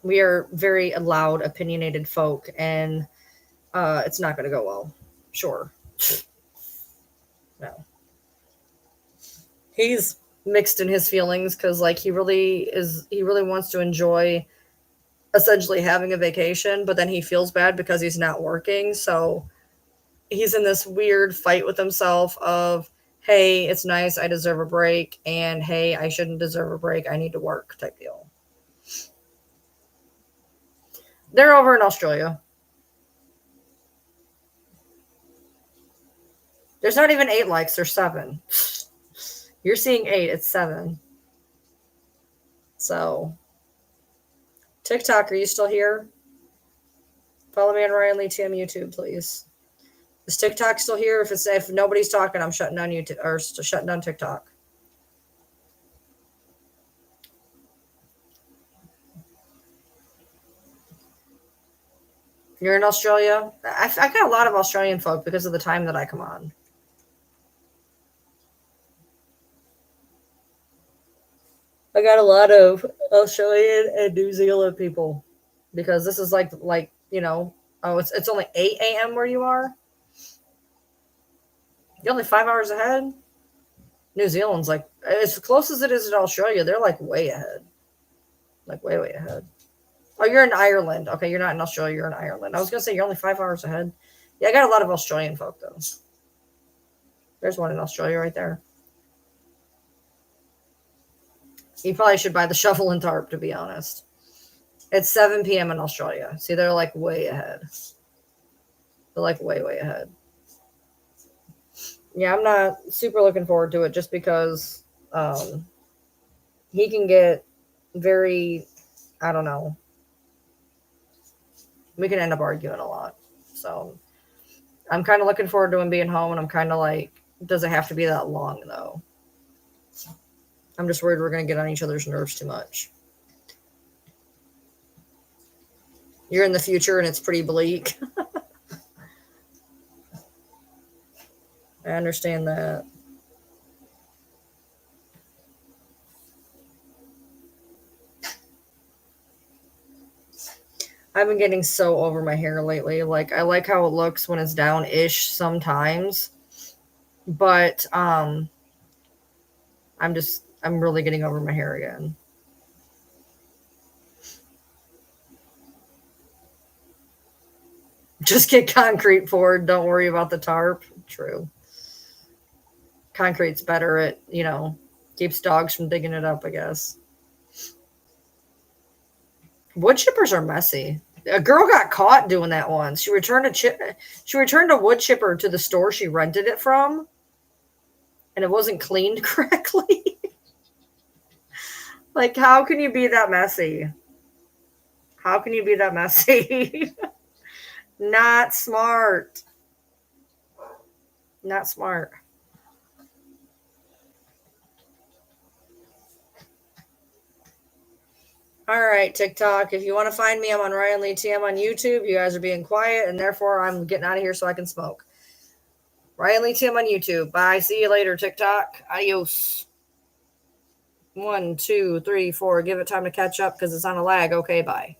We are very loud, opinionated folk, and it's not gonna go well. Sure. No. He's mixed in his feelings because like he really wants to enjoy essentially having a vacation, but then he feels bad because he's not working. So he's in this weird fight with himself of, hey, it's nice, I deserve a break, and hey, I shouldn't deserve a break, I need to work type deal. They're over in Australia. There's not even 8 likes, there's 7. You're seeing 8, it's 7. So TikTok, are you still here? Follow me on Ryan Lee TM YouTube, please. Is TikTok still here? If nobody's talking, I'm shutting down YouTube or shutting down TikTok. You're in Australia? I've got a lot of Australian folk because of the time that I come on. I got a lot of Australian and New Zealand people because this is like oh it's only 8 a.m. where you are. You're only 5 hours ahead. New Zealand's like as close as it is to Australia. They're like way ahead, like way ahead. Oh, you're in Ireland. Okay, you're not in Australia. You're in Ireland. I was gonna say you're only 5 hours ahead. Yeah, I got a lot of Australian folk though. There's one in Australia right there. You probably should buy the shovel and tarp, to be honest. It's 7 p.m. in Australia. See, they're like way ahead. They're like way ahead. Yeah, I'm not super looking forward to it just because he can get very, I don't know, we can end up arguing a lot. So I'm kind of looking forward to him being home, and I'm kind of like, does it have to be that long, though? I'm just worried we're going to get on each other's nerves too much. You're in the future, and it's pretty bleak. I understand that. I've been getting so over my hair lately. Like I like how it looks when it's down-ish sometimes, but I'm really getting over my hair again. Just get concrete poured. Don't worry about the tarp. True. Concrete's better at, keeps dogs from digging it up, I guess. Wood chippers are messy. A girl got caught doing that once. She returned a wood chipper to the store she rented it from, and it wasn't cleaned correctly. Like, how can you be that messy? How can you be that messy? Not smart. Not smart. All right, TikTok. If you want to find me, I'm on Ryan Lee TM on YouTube. You guys are being quiet, and therefore I'm getting out of here so I can smoke. Ryan Lee TM on YouTube. Bye. See you later, TikTok. Adios. 1, 2, 3, 4. Give it time to catch up because it's on a lag. Okay, bye.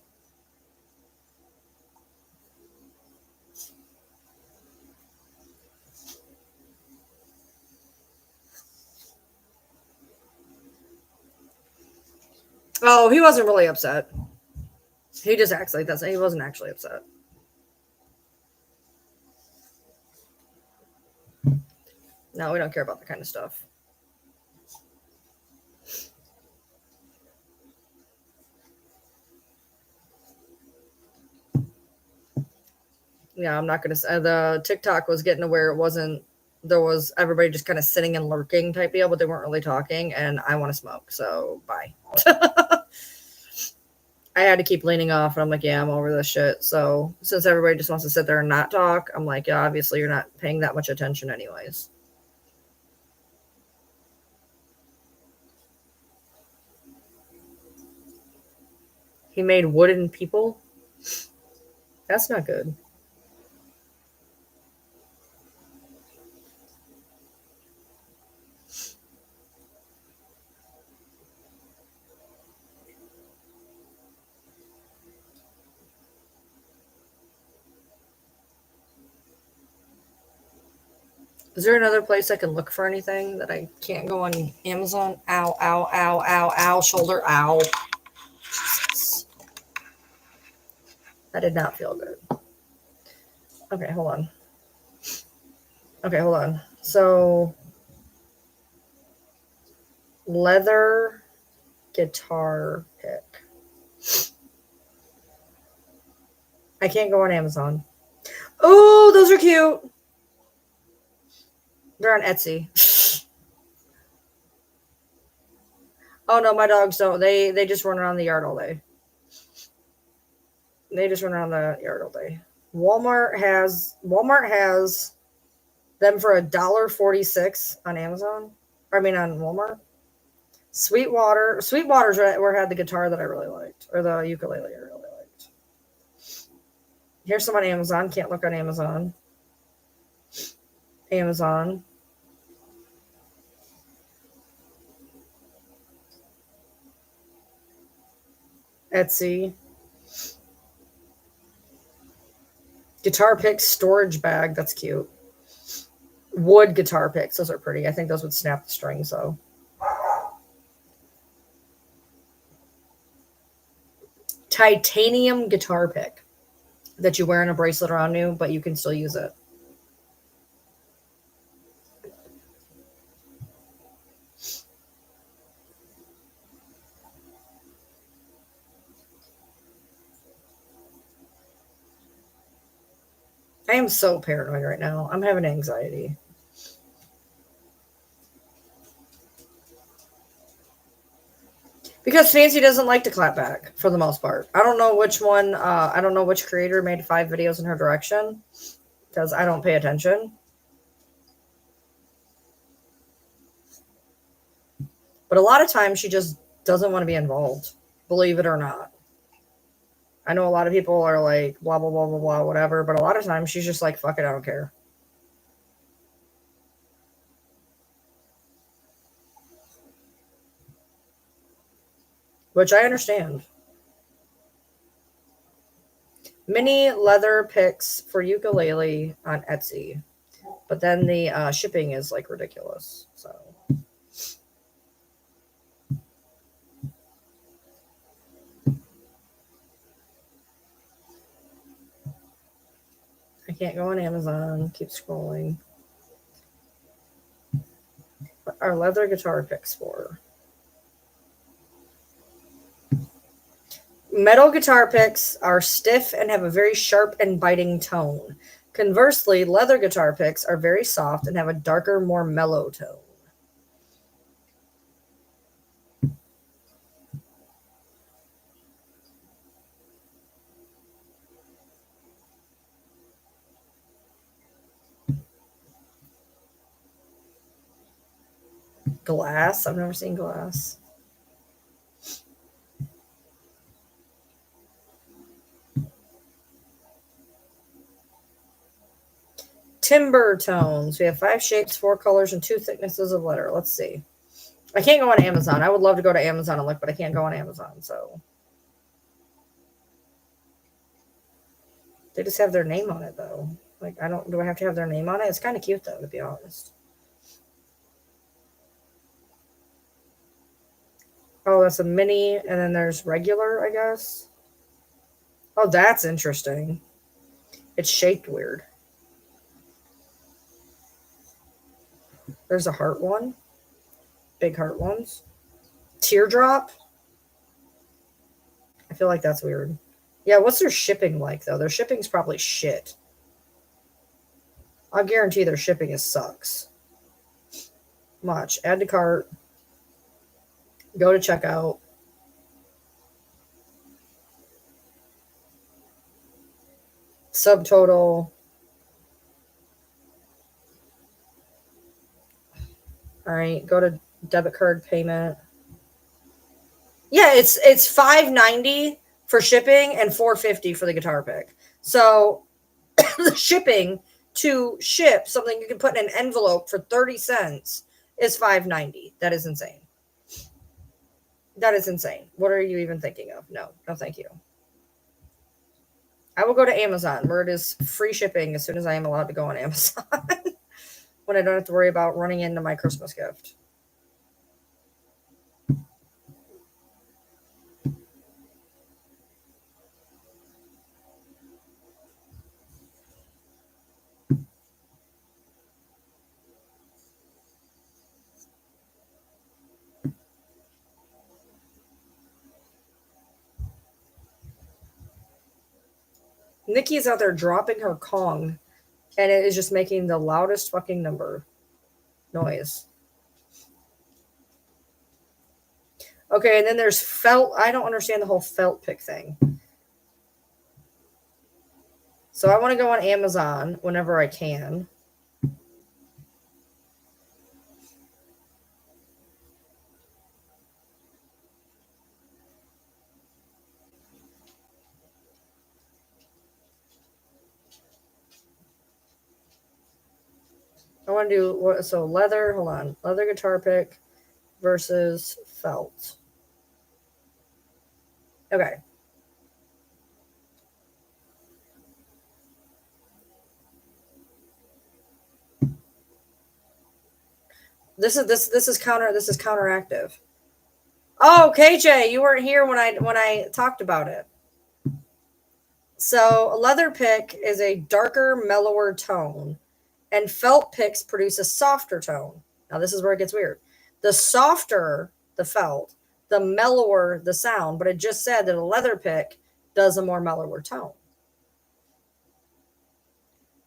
Oh, he wasn't really upset. He just acts like that. He wasn't actually upset. No, we don't care about that kind of stuff. Yeah, I'm not going to say the TikTok was getting to where it wasn't, there was everybody just kind of sitting and lurking type deal, but they weren't really talking. And I want to smoke. So bye. I had to keep leaning off, and I'm like, yeah, I'm over this shit. So since everybody just wants to sit there and not talk, I'm like, yeah, obviously you're not paying that much attention anyways. He made wooden people. That's not good. Is there another place I can look for anything that I can't go on Amazon? Ow, ow, ow, ow, ow, shoulder, ow. Jesus. That did not feel good. Okay, hold on. Okay, hold on. So, leather guitar pick. I can't go on Amazon. Oh, those are cute. They're on Etsy. Oh no, my dogs don't. They just run around the yard all day. They just run around the yard all day. Walmart has them for $1.46 on Amazon. I mean on Walmart. Sweetwater's where I had the guitar that I really liked, or the ukulele I really liked. Here's some on Amazon. Can't look on Amazon. Amazon. Etsy. Guitar picks storage bag. That's cute. Wood guitar picks. Those are pretty. I think those would snap the strings though. Titanium guitar pick that you wear in a bracelet around you, but you can still use it. I am so paranoid right now. I'm having anxiety. Because Fancy doesn't like to clap back for the most part. I don't know which one, I don't know which creator made 5 videos in her direction because I don't pay attention. But a lot of times she just doesn't want to be involved, believe it or not. I know a lot of people are like, blah, blah, blah, blah, blah, whatever. But a lot of times she's just like, fuck it, I don't care. Which I understand. Mini leather picks for ukulele on Etsy. But then the shipping is like ridiculous. So. I can't go on Amazon. Keep scrolling. What are leather guitar picks for? Metal guitar picks are stiff and have a very sharp and biting tone. Conversely, leather guitar picks are very soft and have a darker, more mellow tone. Glass? I've never seen glass. Timber tones. We have 5 shapes, 4 colors, and 2 thicknesses of letter. Let's see. I can't go on Amazon. I would love to go to Amazon and look, but I can't go on Amazon. So they just have their name on it, though. Like, I don't. Do I have to have their name on it? It's kind of cute, though, to be honest. Oh, that's a mini, and then there's regular, I guess. Oh, that's interesting. It's shaped weird. There's a heart one. Big heart ones. Teardrop. I feel like that's weird. Yeah, what's their shipping like, though? Their shipping's probably shit. I'll guarantee their shipping is sucks. Much. Add to cart. Go to checkout. Subtotal. All right, go to debit card payment. Yeah, it's $5.90 for shipping and $4.50 for the guitar pick. So the shipping to ship something you can put in an envelope for 30 cents is $5.90. That is insane. That is insane. What are you even thinking of? No, no, thank you. I will go to Amazon where it is free shipping as soon as I am allowed to go on Amazon when I don't have to worry about running into my Christmas gift. Nikki's out there dropping her Kong, and it is just making the loudest fucking noise. Okay, and then there's felt. I don't understand the whole felt pick thing. So I want to go on Amazon whenever I can. I want to do what? So leather. Hold on. Leather guitar pick versus felt. Okay. This is counteractive. Oh, KJ, you weren't here when I talked about it. So a leather pick is a darker, mellower tone, and felt picks produce a softer tone. Now this is where it gets weird. The softer the felt, the mellower the sound, but it just said that a leather pick does a more mellower tone.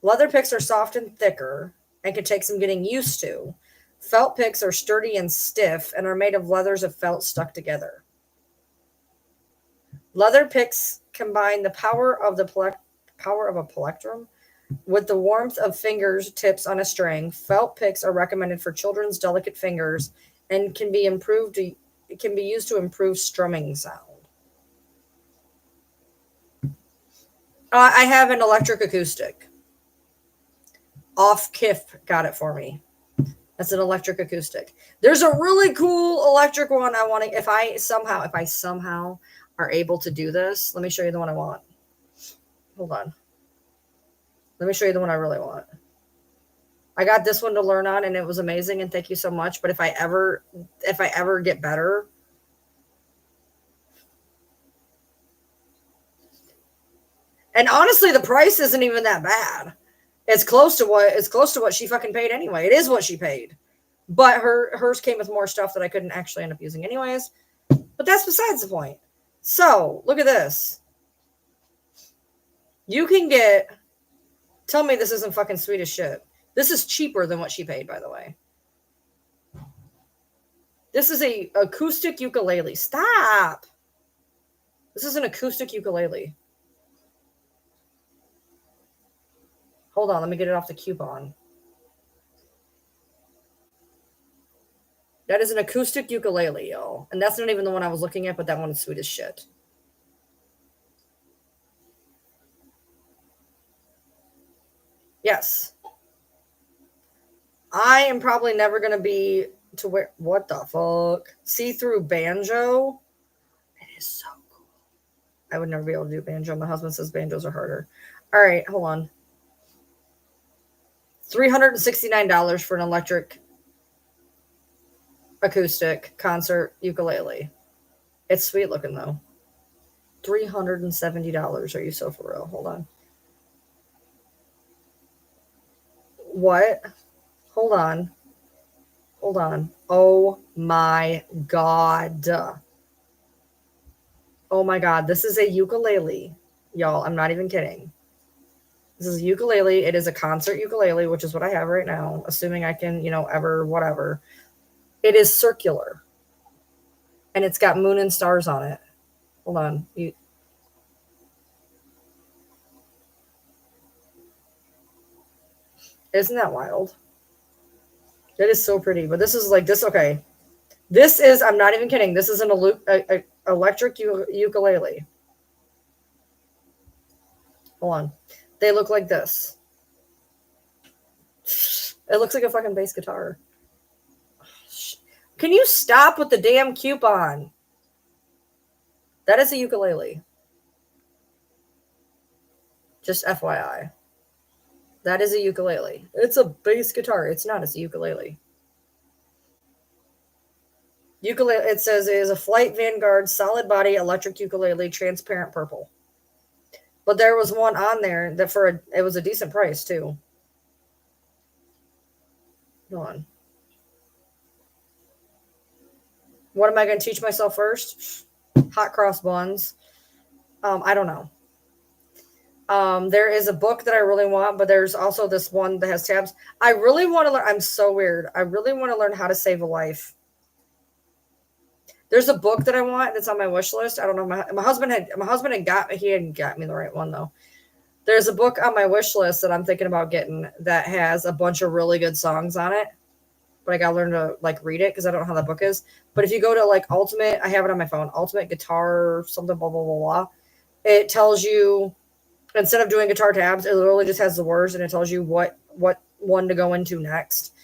Leather picks are soft and thicker and can take some getting used to. Felt picks are sturdy and stiff and are made of leathers of felt stuck together. Leather picks combine the power of a plectrum with the warmth of fingers tips on a string. Felt picks are recommended for children's delicate fingers and can be improved. It can be used to improve strumming sound. I have an electric acoustic. Off Kiff got it for me. That's an electric acoustic. There's a really cool electric one I want to. If I somehow are able to do this, let me show you the one I want. Hold on. Let me show you the one I really want. I got this one to learn on, and it was amazing. And thank you so much. But if I ever get better, and honestly, the price isn't even that bad. It's close to what she fucking paid anyway. It is what she paid. But hers came with more stuff that I couldn't actually end up using anyways. But that's besides the point. So, look at this. You can get, tell me this isn't fucking sweet as shit. This is cheaper than what she paid, by the way. This is a acoustic ukulele. Stop. This is an acoustic ukulele. Hold on, let me get it off the coupon. That is an acoustic ukulele, y'all. And that's not even the one I was looking at, but that one is sweet as shit. Yes. I am probably never going to be to where, what the fuck? See-through banjo? It is so cool. I would never be able to do banjo. My husband says banjos are harder. All right, hold on. $369 for an electric acoustic concert ukulele. It's sweet looking though. $370. Are you so for real? Hold on. What? Hold on. Hold on. Oh my God. Oh my God. This is a ukulele. Y'all, I'm not even kidding. This is a ukulele. It is a concert ukulele, which is what I have right now, assuming I can, ever, whatever. It is circular. And it's got moon and stars on it. Hold on. Isn't that wild? That is so pretty. But this is like this. Okay. This is, I'm not even kidding. This is an electric ukulele. Hold on. They look like this. It looks like a fucking bass guitar. Can you stop with the damn coupon? That is a ukulele. Just FYI. That is a ukulele. It's a bass guitar. It's not. It's a ukulele. Ukulele, it says it is a Flight Vanguard solid body electric ukulele, transparent purple. But there was one on there that it was a decent price too. Hold on. What am I going to teach myself first? Hot cross buns. I don't know. There is a book that I really want, but there's also this one that has tabs. I really want to learn. I'm so weird. I really want to learn how to save a life. There's a book that I want that's on my wish list. I don't know. My husband hadn't got me the right one though. There's a book on my wish list that I'm thinking about getting that has a bunch of really good songs on it. But I gotta learn to read it because I don't know how that book is. But if you go to Ultimate, I have it on my phone, Ultimate Guitar, something, blah, blah, blah, blah. It tells you, instead of doing guitar tabs, it literally just has the words and it tells you what one to go into next.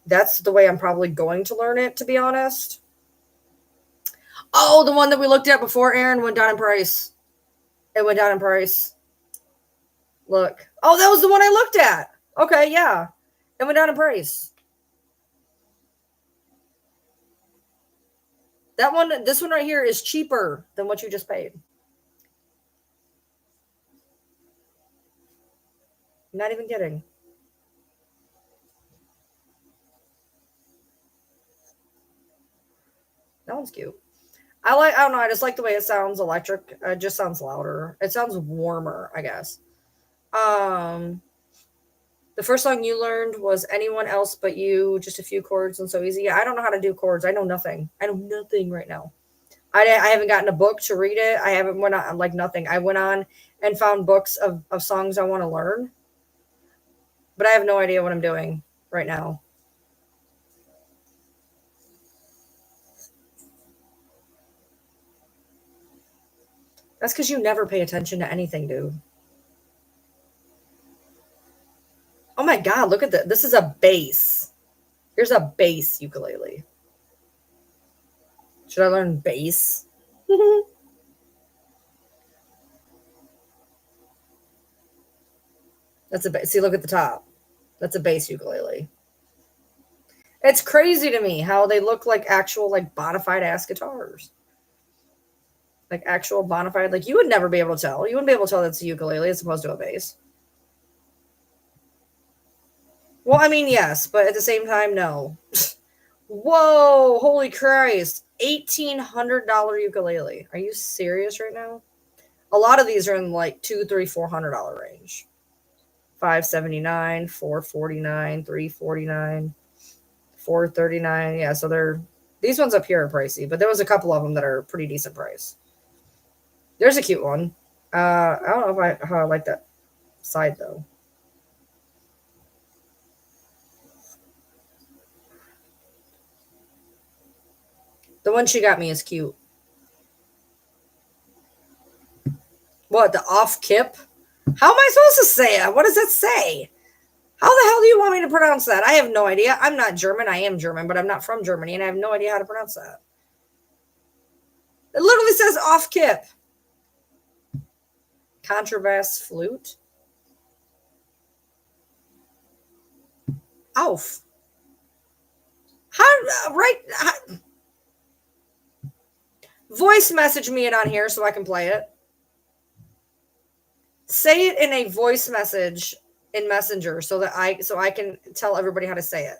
That's the way I'm probably going to learn it, to be honest. Oh, the one that we looked at before, Aaron, went down in price. It went down in price. Look. Oh, that was the one I looked at. Okay, yeah. It went down in price. That one, this one right here is cheaper than what you just paid. Not even kidding. That one's cute. I don't know, I just like the way it sounds electric. It just sounds louder. It sounds warmer, I guess. The first song you learned was Anyone Else But You, just a few chords and so easy. Yeah, I don't know how to do chords. I know nothing. I know nothing right now. I haven't gotten a book to read it. I haven't went on like nothing. I went on and found books of songs I want to learn, but I have no idea what I'm doing right now. That's because you never pay attention to anything, dude. Oh my God, look at this. This is a bass. Here's a bass ukulele. Should I learn bass? That's a bass. See, look at the top. That's a bass ukulele. It's crazy to me how they look like actual, like, bona fide ass guitars. Like actual bona fide. Like, you would never be able to tell. You wouldn't be able to tell that's a ukulele as opposed to a bass. Well, I mean, yes, but at the same time, no. Whoa, holy Christ. $1,800 ukulele. Are you serious right now? A lot of these are in like $200, $300, $400 range. $579, $449, $349, $439. Yeah, so these ones up here are pricey, but there was a couple of them that are pretty decent price. There's a cute one. I don't know how I like that side though. The one she got me is cute. What, the off kip? How am I supposed to say it? What does that say? How the hell do you want me to pronounce that? I have no idea. I'm not German. I am German, but I'm not from Germany, and I have no idea how to pronounce that. It literally says off kip. Contrabass flute. Auf. Voice message me it on here so I can play it. Say it in a voice message in Messenger so I can tell everybody how to say it.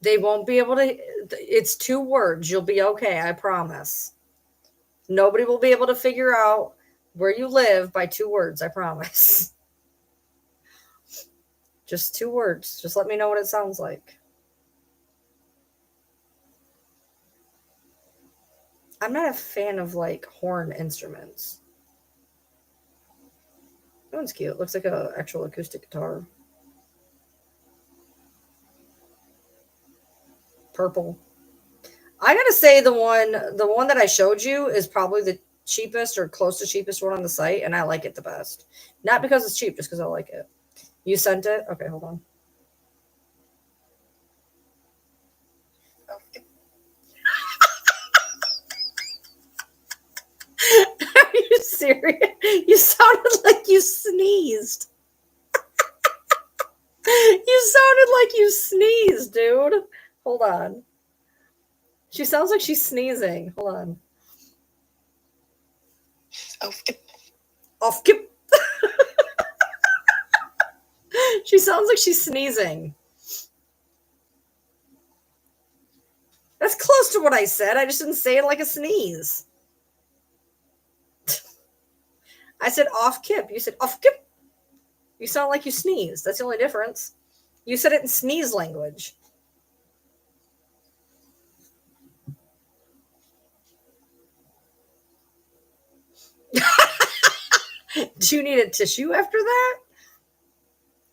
They won't be able to. It's 2 words. You'll be okay. I promise. Nobody will be able to figure out where you live by 2 words. I promise. Just 2 words. Just let me know what it sounds like. I'm not a fan of like horn instruments. That one's cute. Looks like an actual acoustic guitar. Purple. I gotta say the one that I showed you is probably the cheapest or close to cheapest one on the site, and I like it the best. Not because it's cheap, just because I like it. You sent it? Okay, hold on. Are you serious? You sounded like you sneezed. You sounded like you sneezed, dude. Hold on. She sounds like she's sneezing. Hold on. Off kip. She sounds like she's sneezing. That's close to what I said. I just didn't say it like a sneeze. I said off kip. You said off kip. You sound like you sneezed. That's the only difference. You said it in sneeze language. Do you need a tissue after that?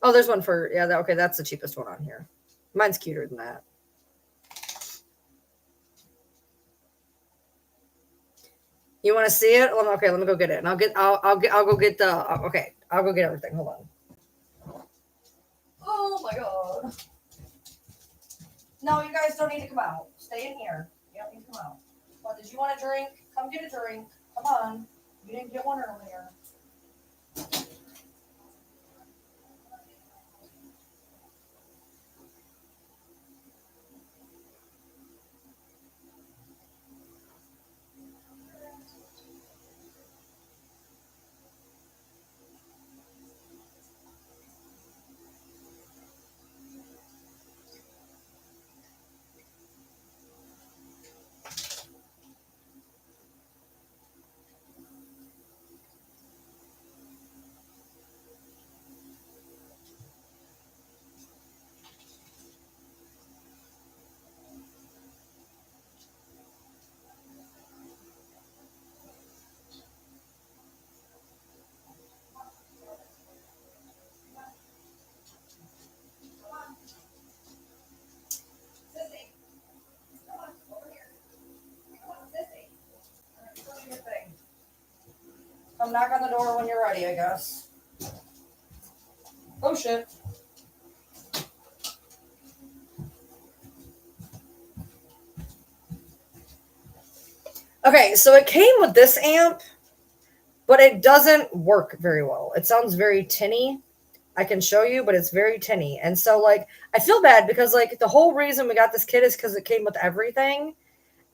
Oh, there's one for, yeah, okay, that's the cheapest one on here. Mine's cuter than that. You want to see it? Okay, let me go get it. And I'll go get the, okay. I'll go get everything. Hold on. Oh my god. No, you guys don't need to come out. Stay in here. You don't need to come out. What, did you want a drink? Come get a drink. Come on. You didn't get one earlier. Come knock on the door when you're ready, I guess. Oh shit. Okay, so it came with this amp, but it doesn't work very well. It sounds very tinny. I can show you, but it's very tinny. And so, like, I feel bad because, like, the whole reason we got this kit is because it came with everything.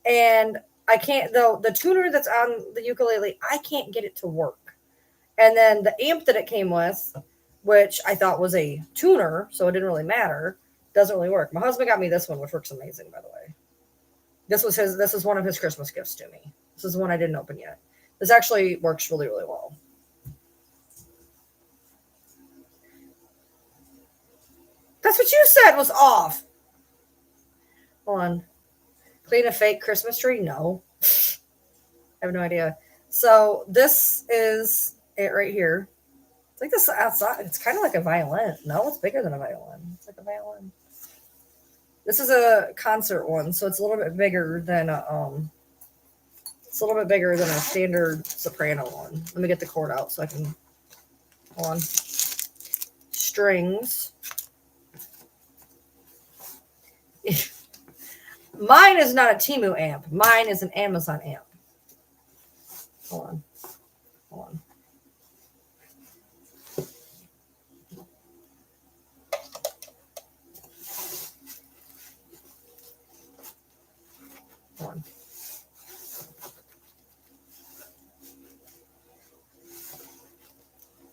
And I can't, though, the tuner that's on the ukulele, I can't get it to work. And then the amp that it came with, which I thought was a tuner, so it didn't really matter, doesn't really work. My husband got me this one, which works amazing, by the way. This is one of his Christmas gifts to me. This is the one I didn't open yet. This actually works really, really well. That's what you said was off. Hold on. Clean a fake Christmas tree? No. I have no idea. So this is it right here. It's like this outside. It's kind of like a violin. No, it's bigger than a violin. It's like a violin. This is a concert one, so it's a little bit bigger than a standard soprano one. Let me get the cord out so I can hold on. Strings. Mine is not a Temu amp. Mine is an Amazon amp. Hold on. Hold on. Hold on.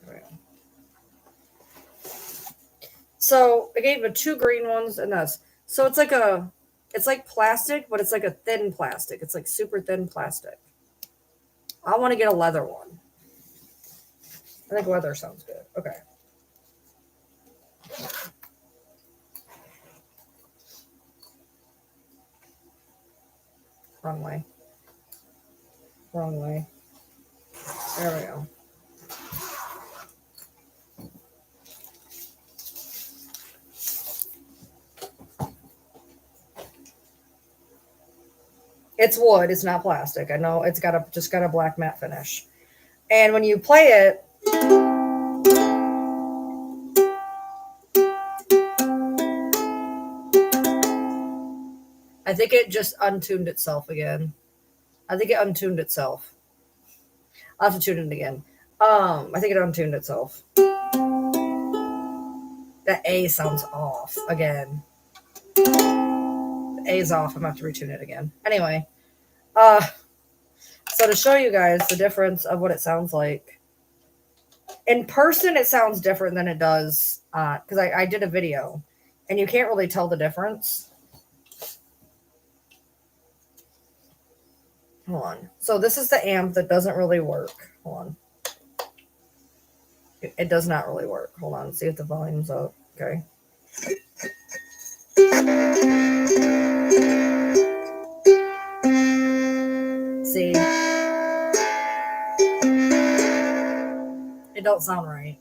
There we go. So I gave it 2 green ones and this. So it's like plastic, but it's like a thin plastic. It's like super thin plastic. I want to get a leather one. I think leather sounds good. Okay. Wrong way. Wrong way. There we go. It's wood. It's not plastic. I know it's just got a black matte finish. And when you play it, I think it just untuned itself again. I think it untuned itself. I'll have to tune it again. I think it untuned itself. That A sounds off again. The A is off. I'm gonna have to retune it again. Anyway, so to show you guys the difference of what it sounds like in person, it sounds different than it does because I did a video, and you can't really tell the difference. Hold on. So this is the amp that doesn't really work. Hold on. It does not really work. Hold on. See if the volume's up. Okay. See? It don't sound right.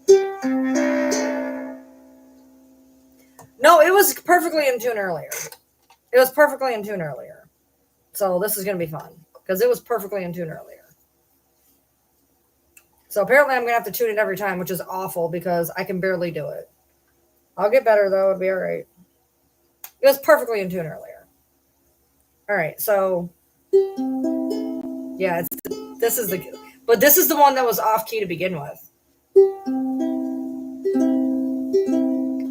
No, it was perfectly in tune earlier. It was perfectly in tune earlier. So this is going to be fun because it was perfectly in tune earlier. So apparently I'm going to have to tune it every time, which is awful because I can barely do it. I'll get better though. It'll be all right. It was perfectly in tune earlier. All right. So yeah, this is the one that was off key to begin with.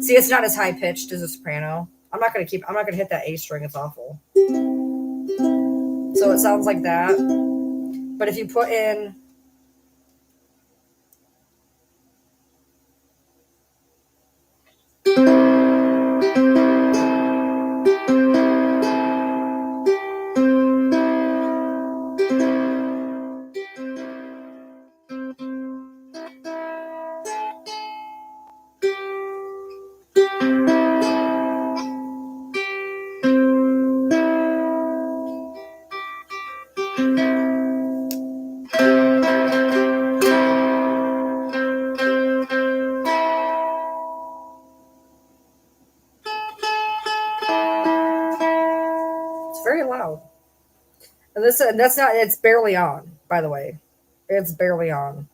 See, it's not as high pitched as a soprano. I'm not going to hit that A string. It's awful. So it sounds like that. But if you put in, it's very loud. And that's not, it's barely on, by the way. It's barely on.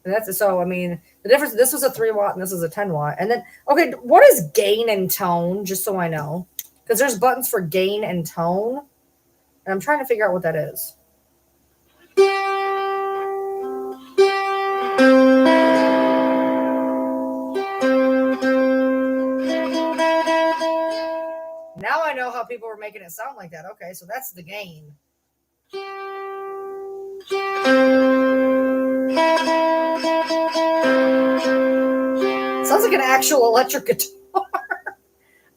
And that's so, I mean, the difference, this was a 3 watt and this is a 10 watt. And then, okay, what is gain and tone? Just so I know. Because there's buttons for gain and tone. And I'm trying to figure out what that is. Now I know how people were making it sound like that. Okay, so that's the gain. Sounds like an actual electric guitar.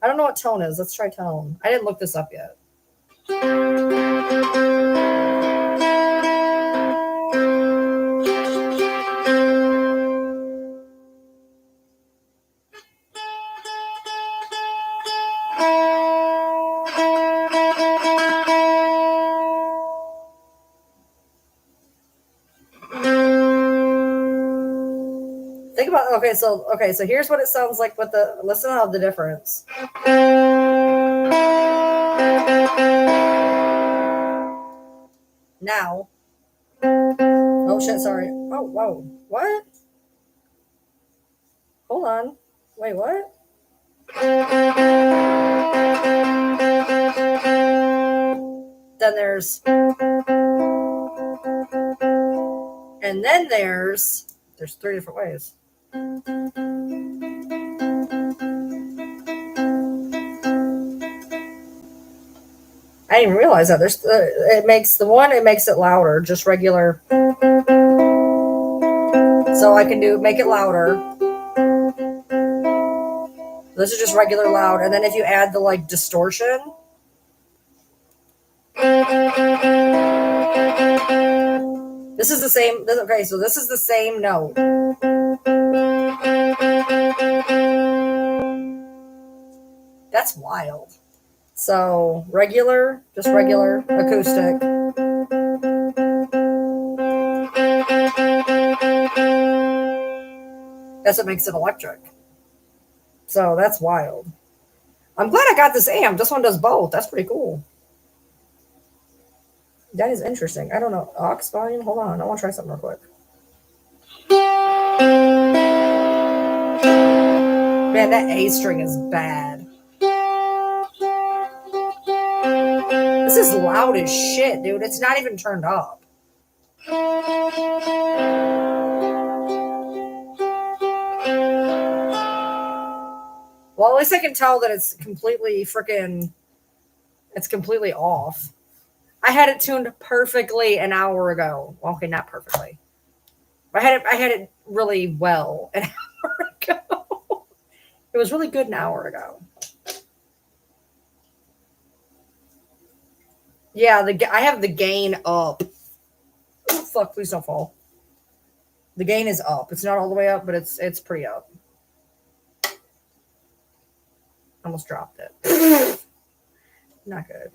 I don't know what tone is. Let's try tone. I didn't look this up yet. Think about, okay, so here's what it sounds like with the, listen to the difference. Now, oh shit, sorry. Oh, whoa, what? Hold on. Wait, what? Then there's, and then there's 3 different ways. I didn't even realize that. There's it makes it louder, just regular. So I can make it louder. This is just regular loud, and then if you add the like distortion, this is the same. Okay, so this is the same note. That's wild. So regular, just regular acoustic. That's what makes it electric. So that's wild. I'm glad I got this amp. This one does both. That's pretty cool. That is interesting. I don't know. Aux volume? Hold on. I want to try something real quick. Man, that A string is bad. This is loud as shit, dude. It's not even turned up. Well, at least I can tell that it's completely off. I had it tuned perfectly an hour ago. Well, okay, not perfectly. I had it really well an hour ago. It was really good an hour ago. Yeah, I have the gain up. Oh, fuck, please don't fall. The gain is up. It's not all the way up, but it's pretty up. Almost dropped it. Not good.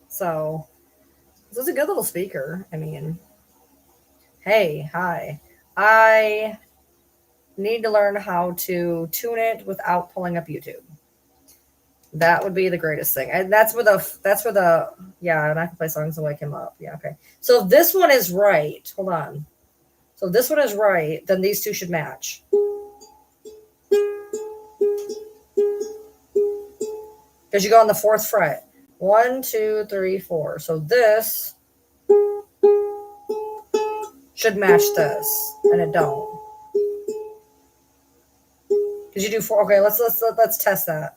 So, this is a good little speaker. I mean, hey, hi. I need to learn how to tune it without pulling up YouTube. That would be the greatest thing. And that's where the yeah, and I can play songs to wake him up. Yeah, okay. So if this one is right, hold on. So if this one is right, then these two should match. Because you go on the 4th fret. 1, 2, 3, 4. So this should match this, and it don't. Because you do 4. Okay, let's test that.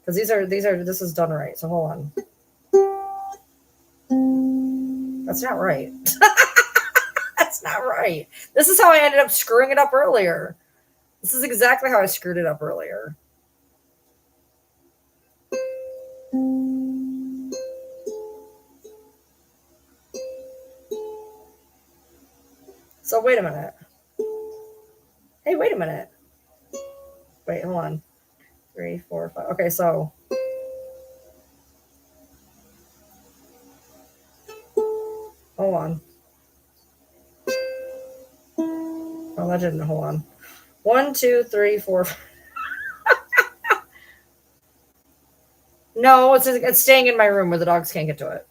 Because this is done right. So hold on. That's not right. That's not right. This is how I ended up screwing it up earlier. This is exactly how I screwed it up earlier. So wait a minute. Hey, wait a minute. Wait, hold on. 3, 4, 5. Okay, so hold on. Oh, that didn't. Hold on. 1, 2, 3, 4. No, it's staying in my room where the dogs can't get to it.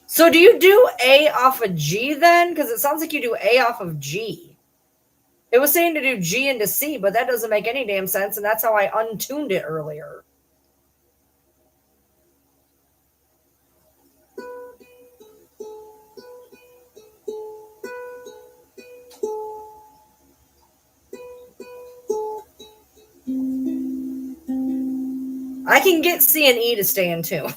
So do you do A off of G then? Because it sounds like you do A off of G. It was saying to do G into C, but that doesn't make any damn sense, and that's how I untuned it earlier. I can get C and E to stay in tune.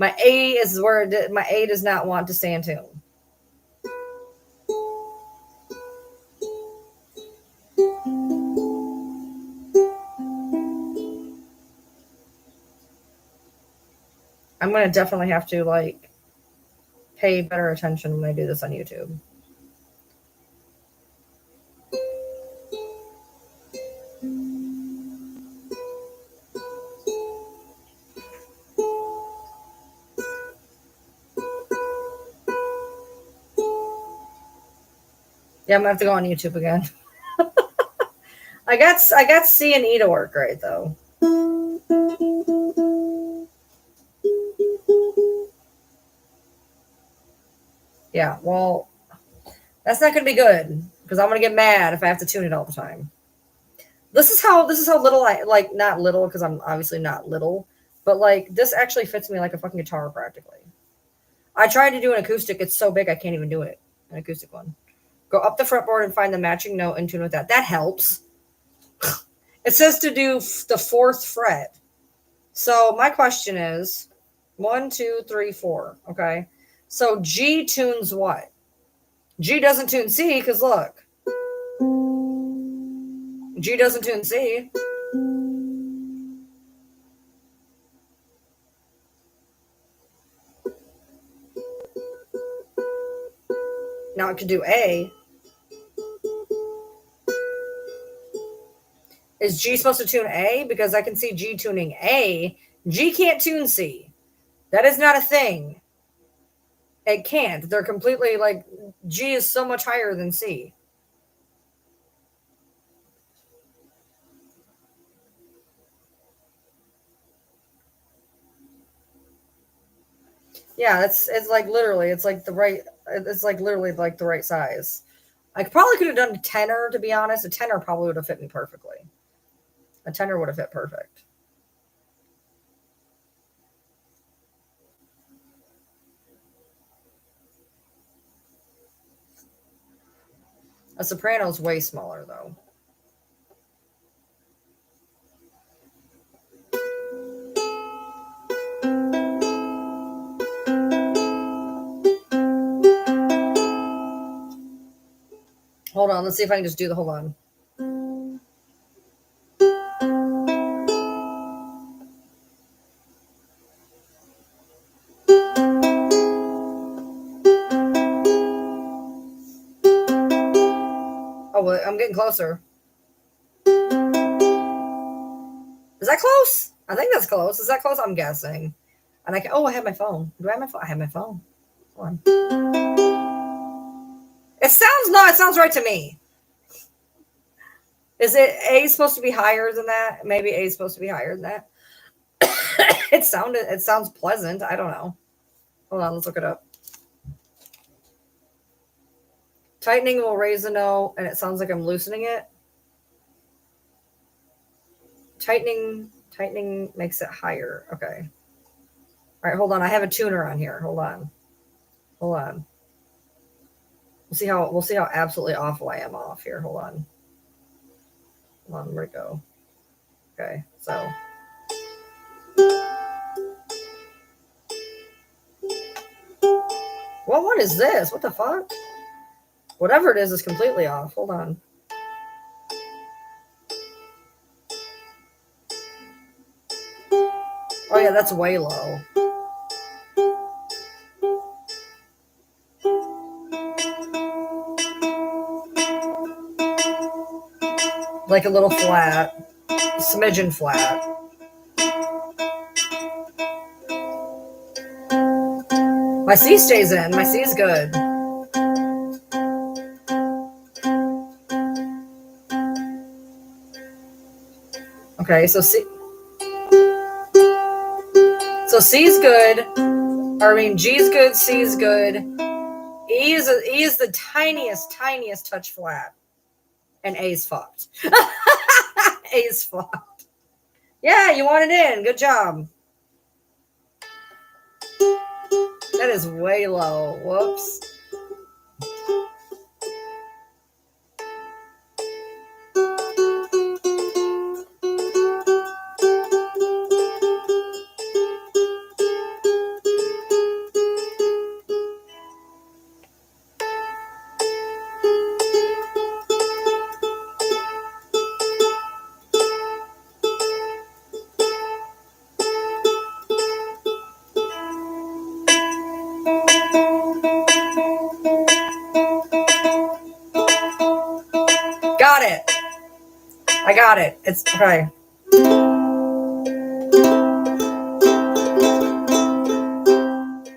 My A is where my A does not want to stay in tune. I'm going to definitely have to like pay better attention when I do this on YouTube. Yeah, I'm gonna have to go on YouTube again. I got C and E to work right though. Yeah, well, that's not gonna be good because I'm gonna get mad if I have to tune it all the time. This is how little I like, not little because I'm obviously not little, but like this actually fits me like a fucking guitar practically. I tried to do an acoustic, it's so big I can't even do it. An acoustic one. Go up the fretboard and find the matching note and tune with that. That helps. It says to do the 4th fret. So my question is 1, 2, 3, 4. Okay. So G tunes what? G doesn't tune C because look. G doesn't tune C. Now it could do A. Is G supposed to tune A? Because I can see G tuning A. G can't tune C. That is not a thing. It can't. They're completely like, G is so much higher than C. Yeah, it's like literally, it's like literally like the right size. I probably could have done a tenor, to be honest. A tenor probably would have fit me perfectly. A tenor would have fit perfect. A soprano is way smaller, though. Hold on, let's see if I can just do the hold on. Oh, well, I'm getting closer. Is that close? I think that's close. Is that close? I'm guessing. And I can. Oh, I have my phone. Do I have my phone? I have my phone. Hold on. It sounds right to me. Is it A supposed to be higher than that? Maybe A is supposed to be higher than that. It sounds pleasant. I don't know. Hold on, let's look it up. Tightening will raise the note, and it sounds like I'm loosening it. Tightening makes it higher. Okay. All right, hold on. I have a tuner on here. Hold on. We'll see how absolutely awful I am off here. Hold on. Where'd it go? Okay, so what one is this? What the fuck? Whatever it is completely off. Hold on. Oh yeah, that's way low. Like a little flat. Smidgen flat. My C stays in. My C is good. Okay, so C is good. Or I mean, G is good, C is good. E is the tiniest touch flat. And A is fucked. A is fucked. Yeah, you want it in. Good job. That is way low. Whoops. Got it. I got it. It's okay.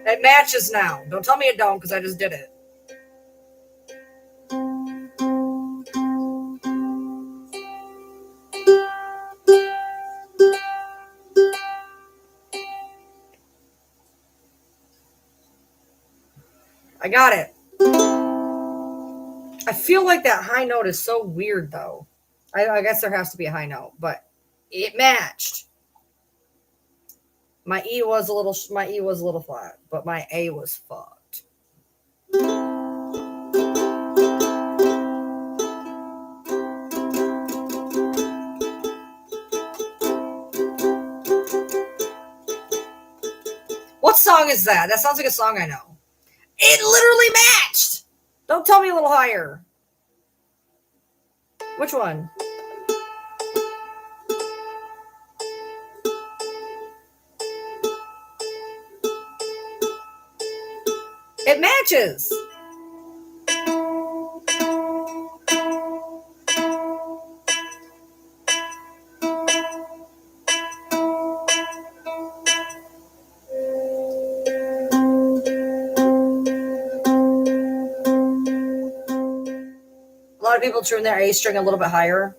It matches now. Don't tell me it don't, because I just did it. I got it. I feel like that high note is so weird, though. I guess there has to be a high note, but it matched. My E was a little flat, but my A was fucked. What song is that? That sounds like a song I know. It literally matched. Don't tell me a little higher. Which one? It matches. A lot of people tune their A string a little bit higher.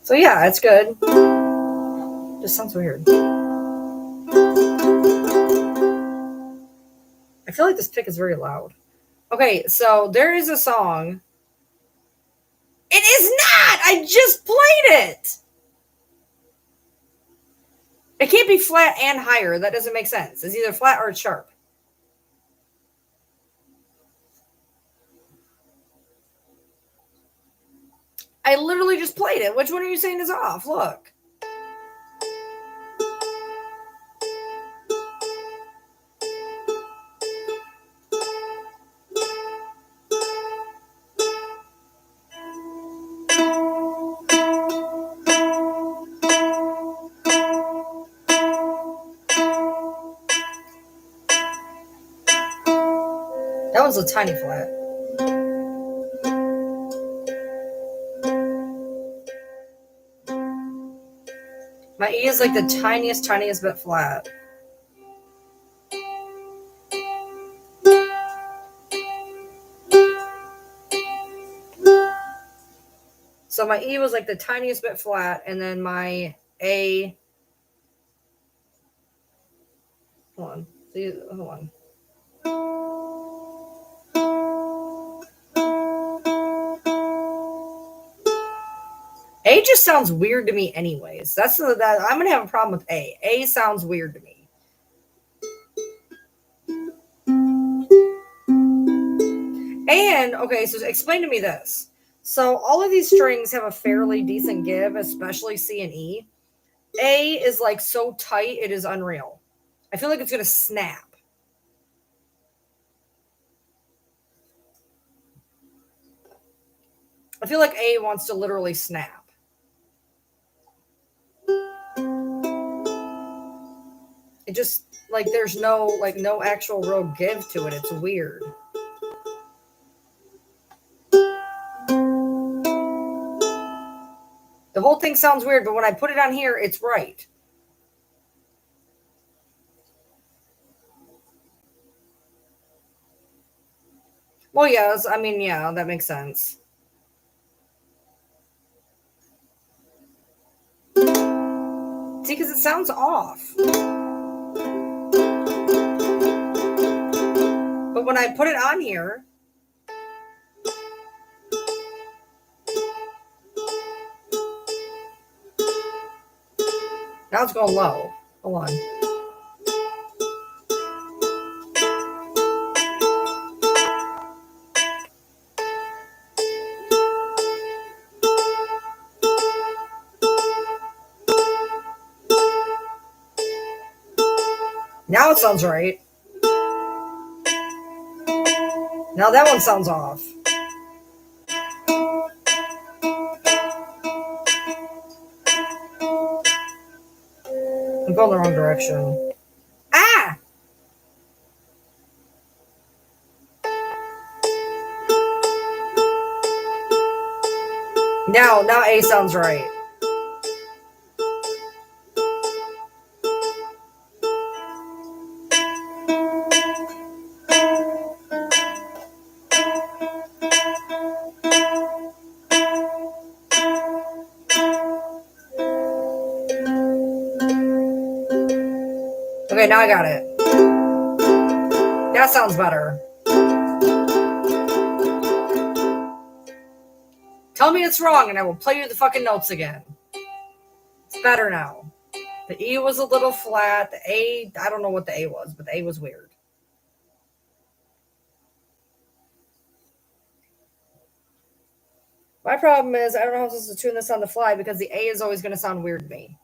So yeah, it's good. Just sounds weird. I feel like this pick is very loud. Okay, so there is a song. It is not! I just played it! It can't be flat and higher. That doesn't make sense. It's either flat or it's sharp. I literally just played it. Which one are you saying is off? Look. That one's a tiny flat. My E is like the tiniest bit flat. So my E was like the tiniest bit flat, and then my A. Hold on. Hold on. A just sounds weird to me, anyways. That I'm gonna have a problem with A. A sounds weird to me. And okay, so explain to me this. So all of these strings have a fairly decent give, especially C and E. A is like so tight, it is unreal. I feel like it's gonna snap. I feel like A wants to literally snap. It just like there's no actual real give to it. It's weird. The whole thing sounds weird, but when I put it on here, it's right. Well, yes, I mean, yeah, that makes sense. See, because it sounds off. But when I put it on here, now it's going low. Hold on. Now it sounds right. Now that one sounds off. I'm going the wrong direction. Ah! Now A sounds right. Okay, now I got it. That sounds better. Tell me it's wrong and I will play you the fucking notes again. It's better now. The E was a little flat. The A, I don't know what the A was, but the A was weird. My problem is I don't know how I'm supposed to tune this on the fly because the A is always going to sound weird to me.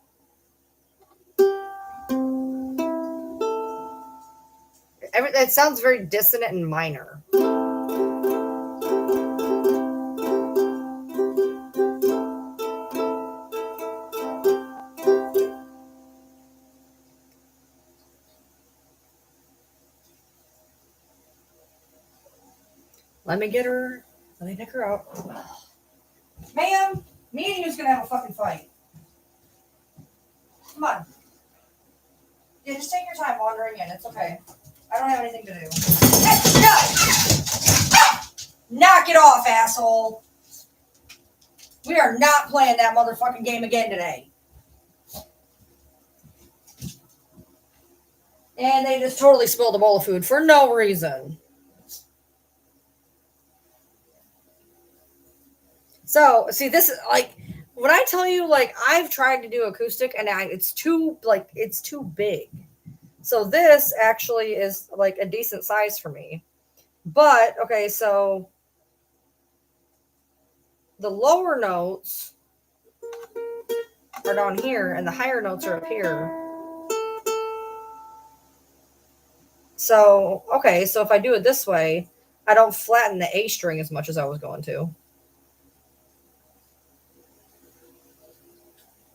It sounds very dissonant and minor. Let me get her. Let me pick her out. Ma'am, me and you's going to have a fucking fight. Come on. Yeah, just take your time wandering in. It's okay. I don't have anything to do. Hey, no! Knock it off, asshole. We are not playing that motherfucking game again today. And they just totally spilled a bowl of food for no reason. So, see, this is like when I tell you, like, I've tried to do acoustic and it's too big. So this actually is like a decent size for me. But, okay, so the lower notes are down here and the higher notes are up here. So, okay, so if I do it this way, I don't flatten the A string as much as I was going to.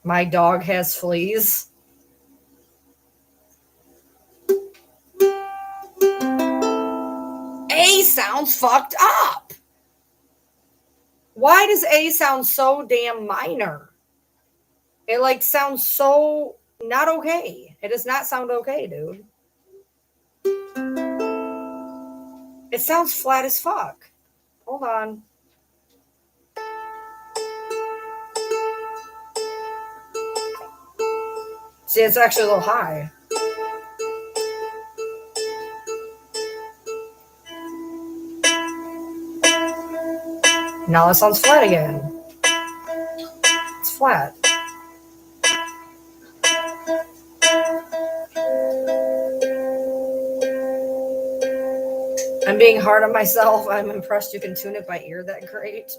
My dog has fleas. A sounds fucked up. Why does A sound so damn minor? It like sounds so not okay. It does not sound okay, dude. It sounds flat as fuck. Hold on. See, it's actually a little high. Now it sounds flat again. It's flat. I'm being hard on myself. I'm impressed you can tune it by ear that great.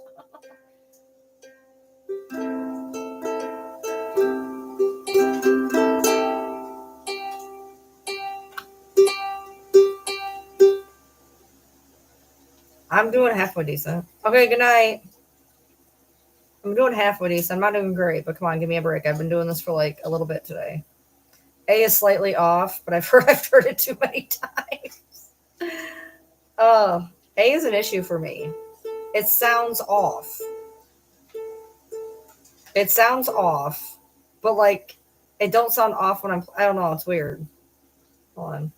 I'm doing halfway decent. Okay, good night. I'm doing halfway decent. I'm not doing great, but come on, give me a break. I've been doing this for like a little bit today. A is slightly off, but I've heard it too many times. A is an issue for me. It sounds off. It sounds off, but like it don't sound off when I don't know. It's weird. Hold on.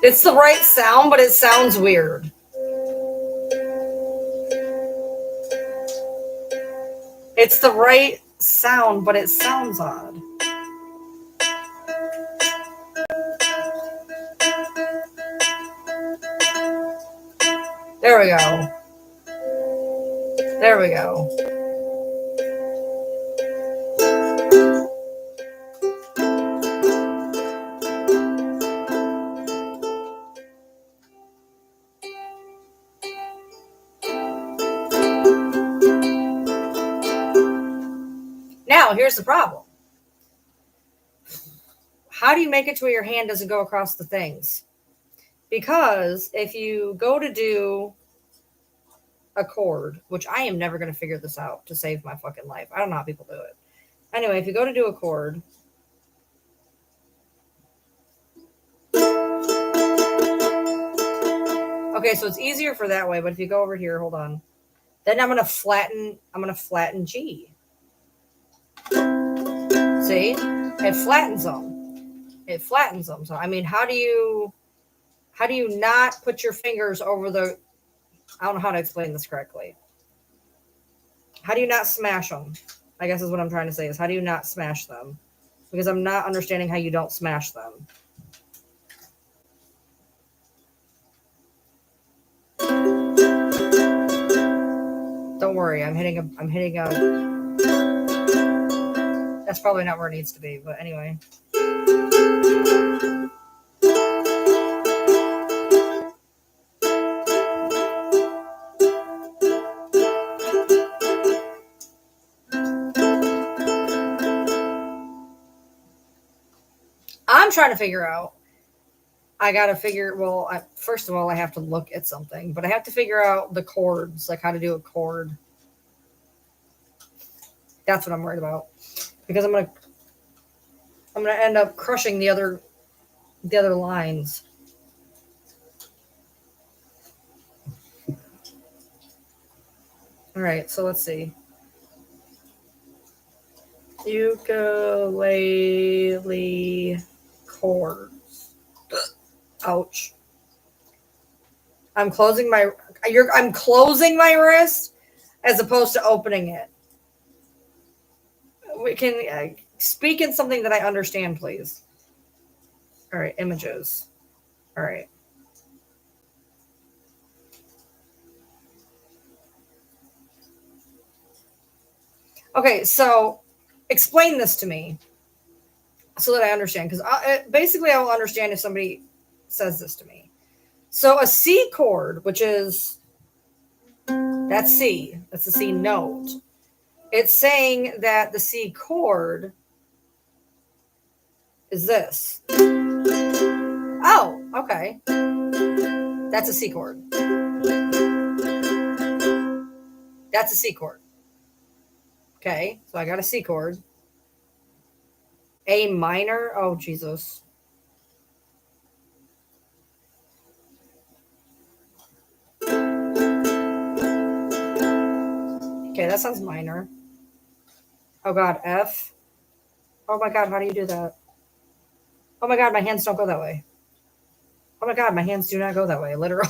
It's the right sound, but it sounds weird. It's the right sound, but it sounds odd. There we go. There we go. Now, here's the problem. How do you make it to where your hand doesn't go across the things? Because if you go to do a chord, which I am never going to figure this out to save my fucking life. I don't know how people do it. Anyway, if you go to do a chord, okay, so it's easier for that way, but if you go over here, hold on. Then I'm going to flatten G. See? It flattens them. It flattens them. So I mean, how do you not put your fingers over the, I don't know how to explain this correctly. How do you not smash them? I guess is what I'm trying to say is how do you not smash them? Because I'm not understanding how you don't smash them. Don't worry, I'm hitting a that's probably not where it needs to be, but anyway. I'm trying to figure out. First of all, I have to look at something, but I have to figure out the chords, like how to do a chord. That's what I'm worried about. Because I'm gonna end up crushing the other lines. All right, so let's see. Ukulele chords. Ouch. I'm closing my wrist as opposed to opening it. We can speak in something that I understand, please. All right, images. All right. Okay, so explain this to me so that I understand, because basically I will understand if somebody says this to me. So a C chord, which is that's C, that's the C note. It's saying that the C chord is this. Oh, okay. That's a C chord. That's a C chord. Okay, so I got a C chord. A minor. Oh, Jesus. Okay, that sounds minor. Oh, God, F. Oh, my God, how do you do that? Oh, my God, my hands don't go that way. Oh, my God, my hands do not go that way, literally.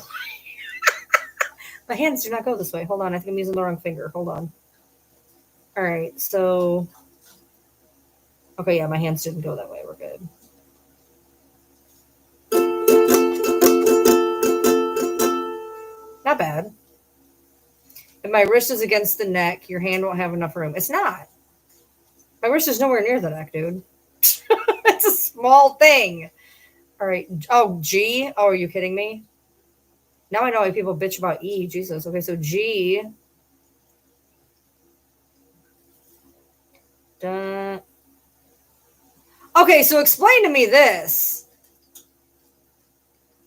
My hands do not go this way. Hold on, I think I'm using the wrong finger. Hold on. All right, so. Okay, yeah, my hands didn't go that way. We're good. Not bad. If my wrist is against the neck, your hand won't have enough room. It's not. My wrist is nowhere near the neck, dude. It's a small thing. All right. Oh, G. Oh, are you kidding me? Now I know why people bitch about E. Jesus. Okay, so G. Dun. Okay, so explain to me this.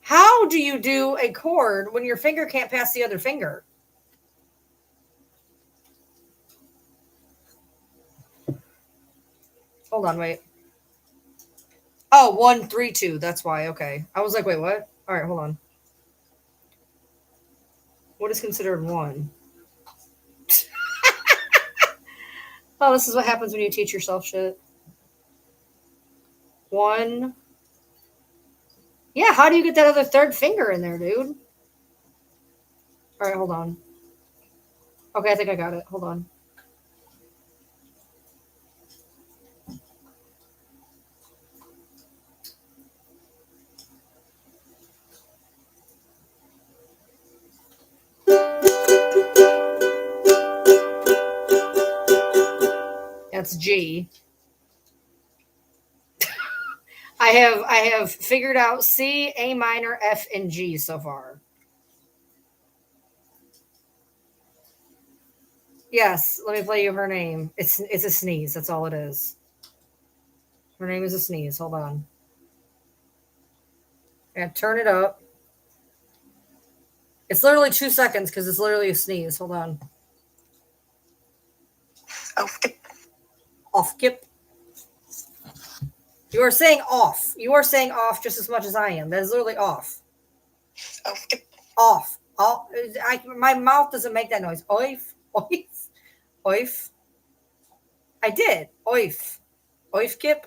How do you do a chord when your finger can't pass the other finger? Hold on, wait. Oh, 1, 3, 2. That's why. Okay. I was like, wait, what? All right, hold on. What is considered 1? Oh, this is what happens when you teach yourself shit. 1. Yeah, how do you get that other third finger in there, dude? All right, hold on. Okay, I think I got it. Hold on. That's G. I have figured out C, A minor, F, and G so far. Yes, let me play you her name. It's a sneeze. That's all it is. Her name is a sneeze. Hold on. And turn it up. It's literally 2 seconds because it's literally a sneeze. Hold on. Off kip. You are saying off. You are saying off just as much as I am. That is literally off. Off. Off. My mouth doesn't make that noise. Oif. Oif. Oif. I did. Oif. Oif kip.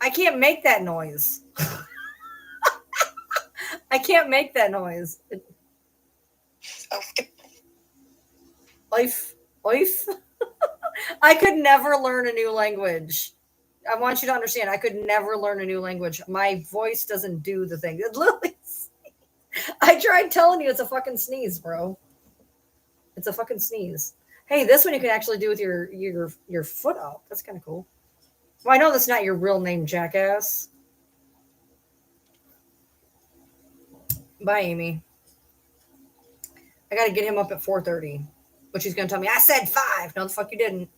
I can't make that noise. I can't make that noise. Oif. Oif. I could never learn a new language. I want you to understand, I could never learn a new language. My voice doesn't do the thing. It literally. I tried telling you it's a fucking sneeze, bro. It's a fucking sneeze. Hey, this one you can actually do with your foot up. That's kind of cool. Well, I know that's not your real name, jackass. Bye, Amy. I got to get him up at 4:30, which he's going to tell me, I said 5. No, the fuck you didn't.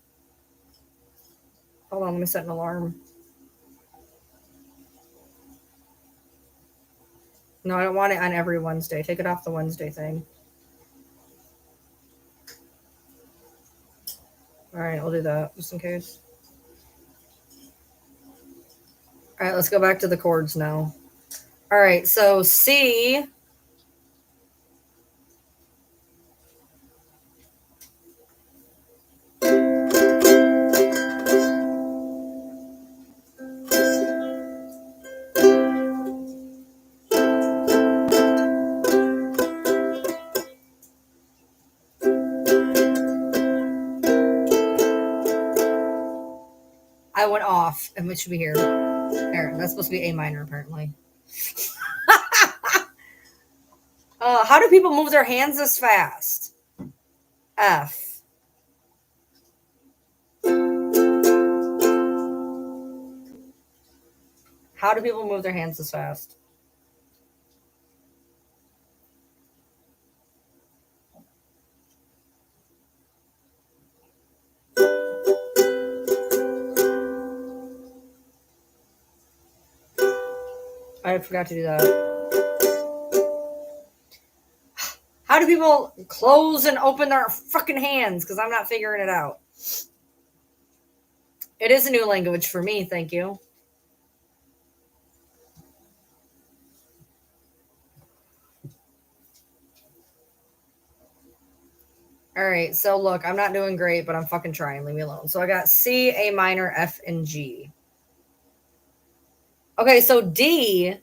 Hold on, let me set an alarm. No, I don't want it on every Wednesday. Take it off the Wednesday thing. All right, I'll do that just in case. All right, let's go back to the chords now. All right, so C. I went off, and it should be here. There, that's supposed to be A minor, apparently. How do people move their hands this fast? F. How do people move their hands this fast? I forgot to do that. How do people close and open their fucking hands? Because I'm not figuring it out. It is a new language for me, thank you. All right, so look, I'm not doing great, but I'm fucking trying. Leave me alone. So I got C, A minor, F, and G. Okay, so D,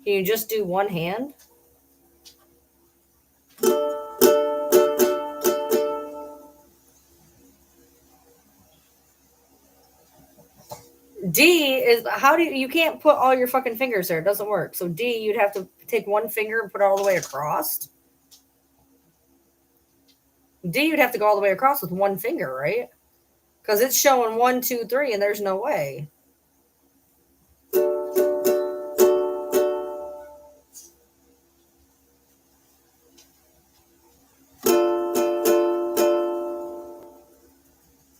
can you just do one hand? D is how do you can't put all your fucking fingers there. It doesn't work. So D, you'd have to take one finger and put it all the way across. D, you'd have to go all the way across with one finger, right? Because it's showing 1, 2, 3, and there's no way.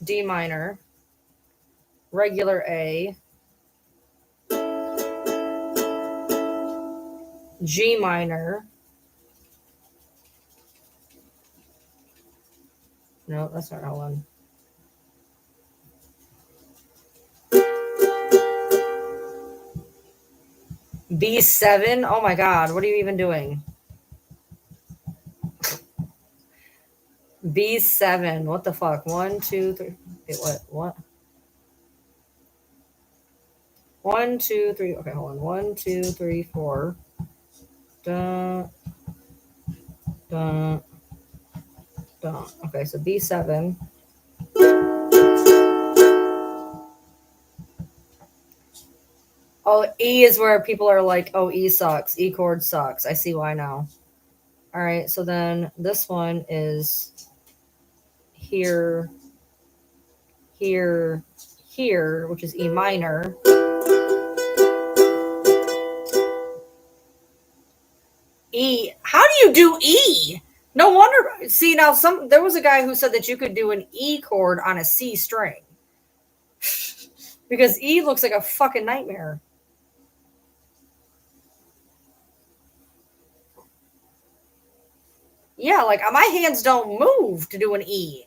D minor, regular A, G minor. No, that's not that one. B7. Oh my God, what are you even doing? B7. What the fuck? 1, 2, 3. Wait, what? 1, 2, 3. Okay, hold on. 1, 2, 3, 4. Dun, dun, dun. Okay, so B7. Oh, E is where people are like, oh, E sucks. E chord sucks. I see why now. All right, so then this one is here, here, here, which is E minor. E. How do you do E? No wonder. See, now there was a guy who said that you could do an E chord on a C string. Because E looks like a fucking nightmare. Yeah, like my hands don't move to do an E.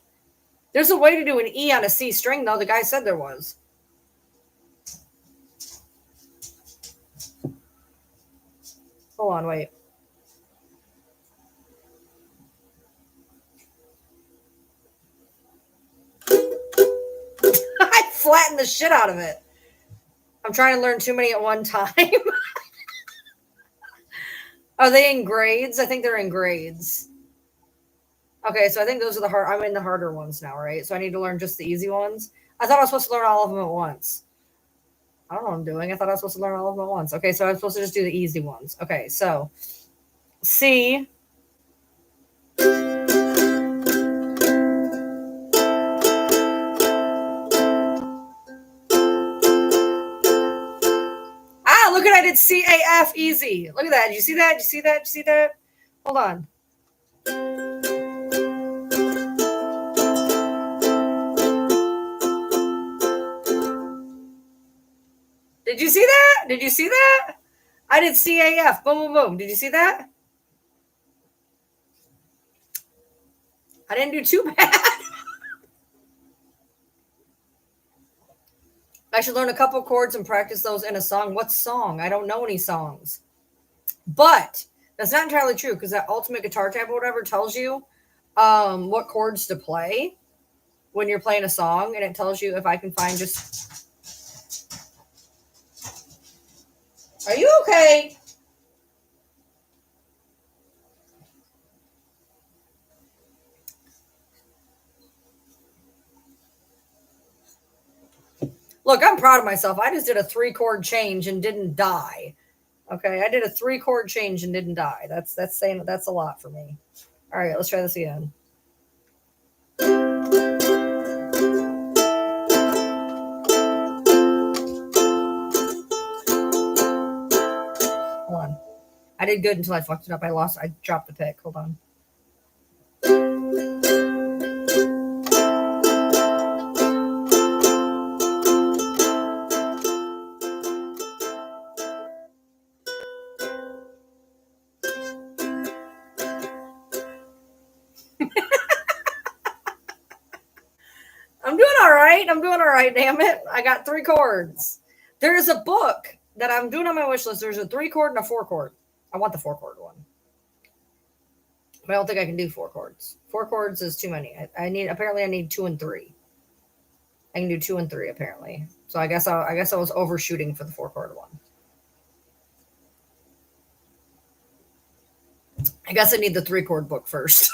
There's a way to do an E on a C string, though. The guy said there was. Hold on, wait. I flattened the shit out of it. I'm trying to learn too many at one time. Are they in grades? I think they're in grades. Okay, so I think those are the hard. I'm in the harder ones now, right? So I need to learn just the easy ones. I thought I was supposed to learn all of them at once. I don't know what I'm doing. I thought I was supposed to learn all of them at once. Okay, so I'm supposed to just do the easy ones. Okay, so C. Ah, look at I did C A F easy. Look at that. Did you see that? Did you see that? Did you see that? Hold on. Did you see that? Did you see that? I did C A F. Boom, boom, boom. Did you see that? I didn't do too bad. I should learn a couple chords and practice those in a song. What song? I don't know any songs. But that's not entirely true because that ultimate guitar tab or whatever tells you what chords to play when you're playing a song, and it tells you if I can find just. Are you okay? Look, I'm proud of myself. I just did a 3-chord change and didn't die. Okay, I did a 3-chord change and didn't die. That's saying that's a lot for me. All right, let's try this again. Hold on. I did good until I fucked it up. I dropped the pick. Hold on. right. I'm doing all right. Damn it. I got 3 chords. There is a book that I'm doing on my wish list. There's a 3 chord and a 4 chord. I want the 4 chord one. But I don't think I can do 4 chords. 4 chords is too many. I need 2 and 3. I can do 2 and 3 apparently. So I guess I was overshooting for the 4 chord one. I guess I need the 3 chord book first.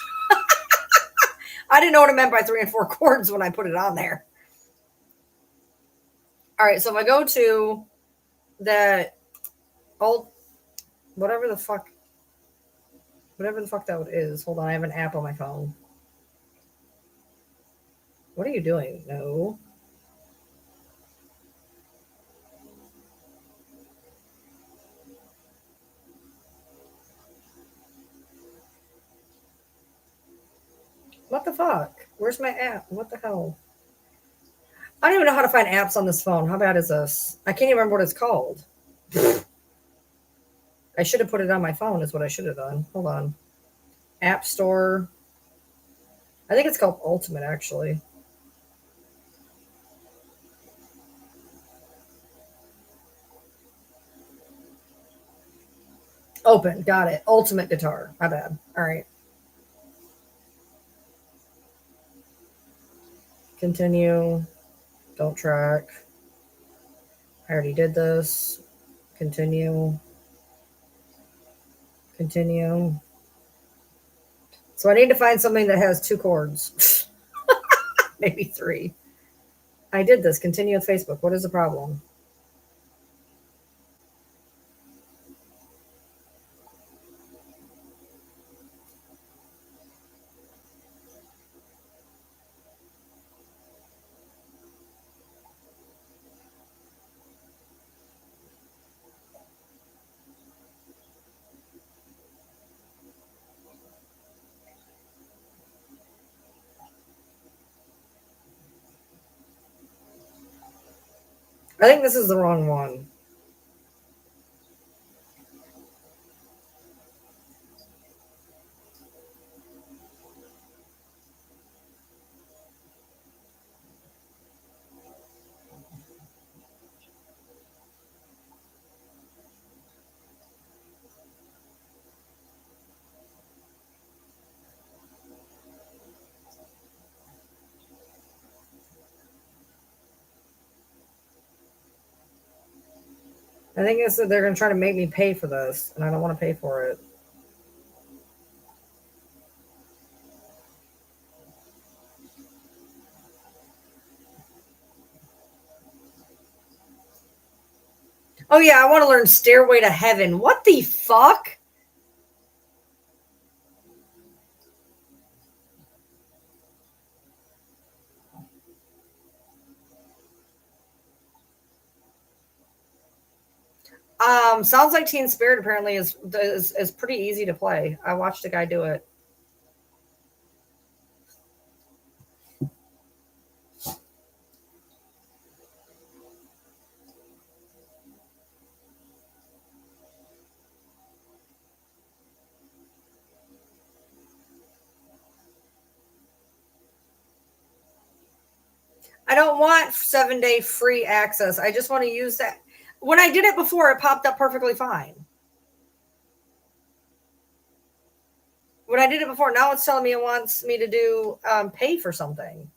I didn't know what it meant by 3 and 4 chords when I put it on there. All right, so if I go to that old whatever the fuck that is. Hold on, I have an app on my phone. What are you doing? No. What the fuck? Where's my app? What the hell? I don't even know how to find apps on this phone. How bad is this? I can't even remember what it's called. I should have put it on my phone is what I should have done. Hold on. App Store. I think it's called Ultimate, actually. Open. Got it. Ultimate Guitar. My bad. All right. Continue. Don't track. I already did this. Continue. Continue. So I need to find something that has 2 chords. Maybe 3. I did this. Continue with Facebook. What is the problem? I think this is the wrong one. I think it's that they're going to try to make me pay for this, and I don't want to pay for it. Oh, yeah, I want to learn Stairway to Heaven. What the fuck? Sounds like Teen Spirit apparently is pretty easy to play. I watched a guy do it. I don't want 7-day free access. I just want to use that. When I did it before, it popped up perfectly fine. When I did it before, now it's telling me it wants me to do pay for something.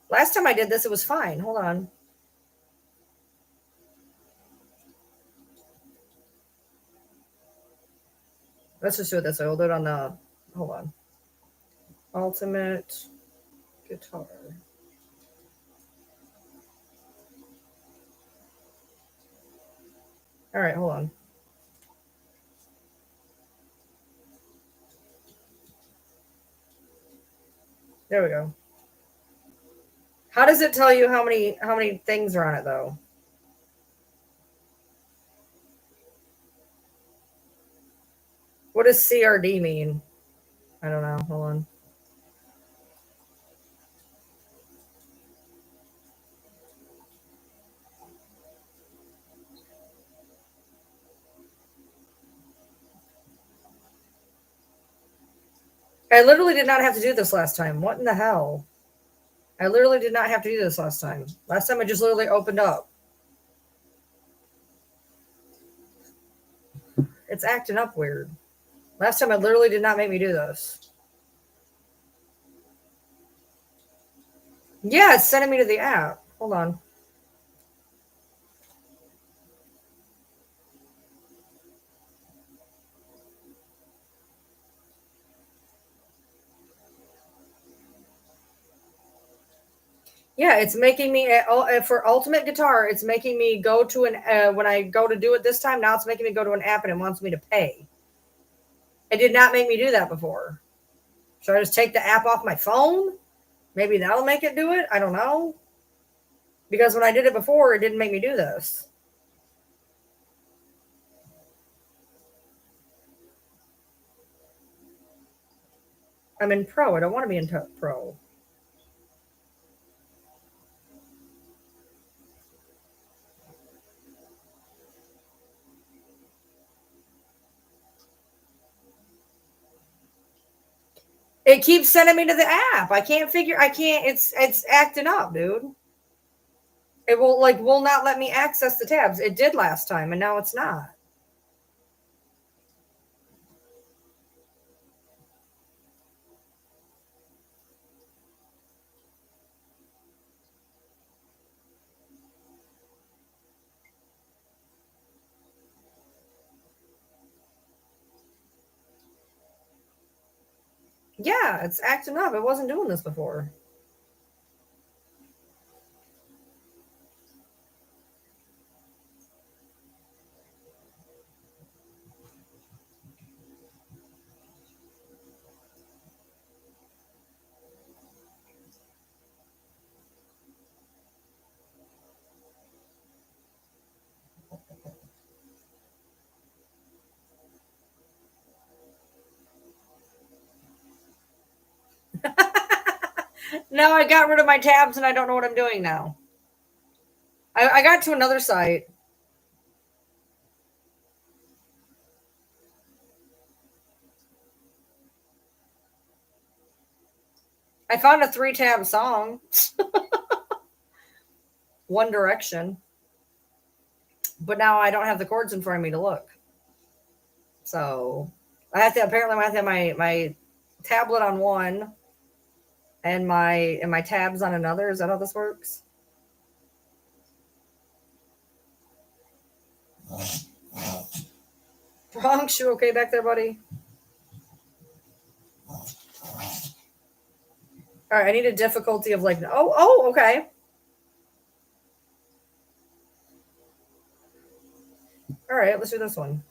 Last time I did this, it was fine. Hold on. Let's just do it this way. We'll do it on the, hold on. Ultimate Guitar. All right, hold on. There we go. How does it tell you how many things are on it though? What does CRD mean? I don't know. Hold on. I literally did not have to do this last time. What in the hell? I literally did not have to do this last time. Last time I just literally opened up. It's acting up weird. Last time I literally did not make me do this. Yeah, it's sending me to the app. Hold on. Yeah, it's making me for Ultimate Guitar. It's making me go to an when I go to do it this time. Now it's making me go to an app and it wants me to pay. It did not make me do that before. Should I just take the app off my phone? Maybe that'll make it do it. I don't know. Because when I did it before, it didn't make me do this. I'm in Pro. I don't want to be in Pro. It keeps sending me to the app. I can't. It's acting up, dude. It will not let me access the tabs. It did last time, and now it's not. Yeah, it's acting up. It wasn't doing this before. No, I got rid of my tabs and I don't know what I'm doing now. I got to another site. I found a 3-tab song. One Direction. But now I don't have the chords in front of me to look. So I have to have my tablet on one and my tabs on another. Is that how this works? Bronx, you okay back there, buddy? All right, I need a difficulty of like, okay. All right, let's do this one.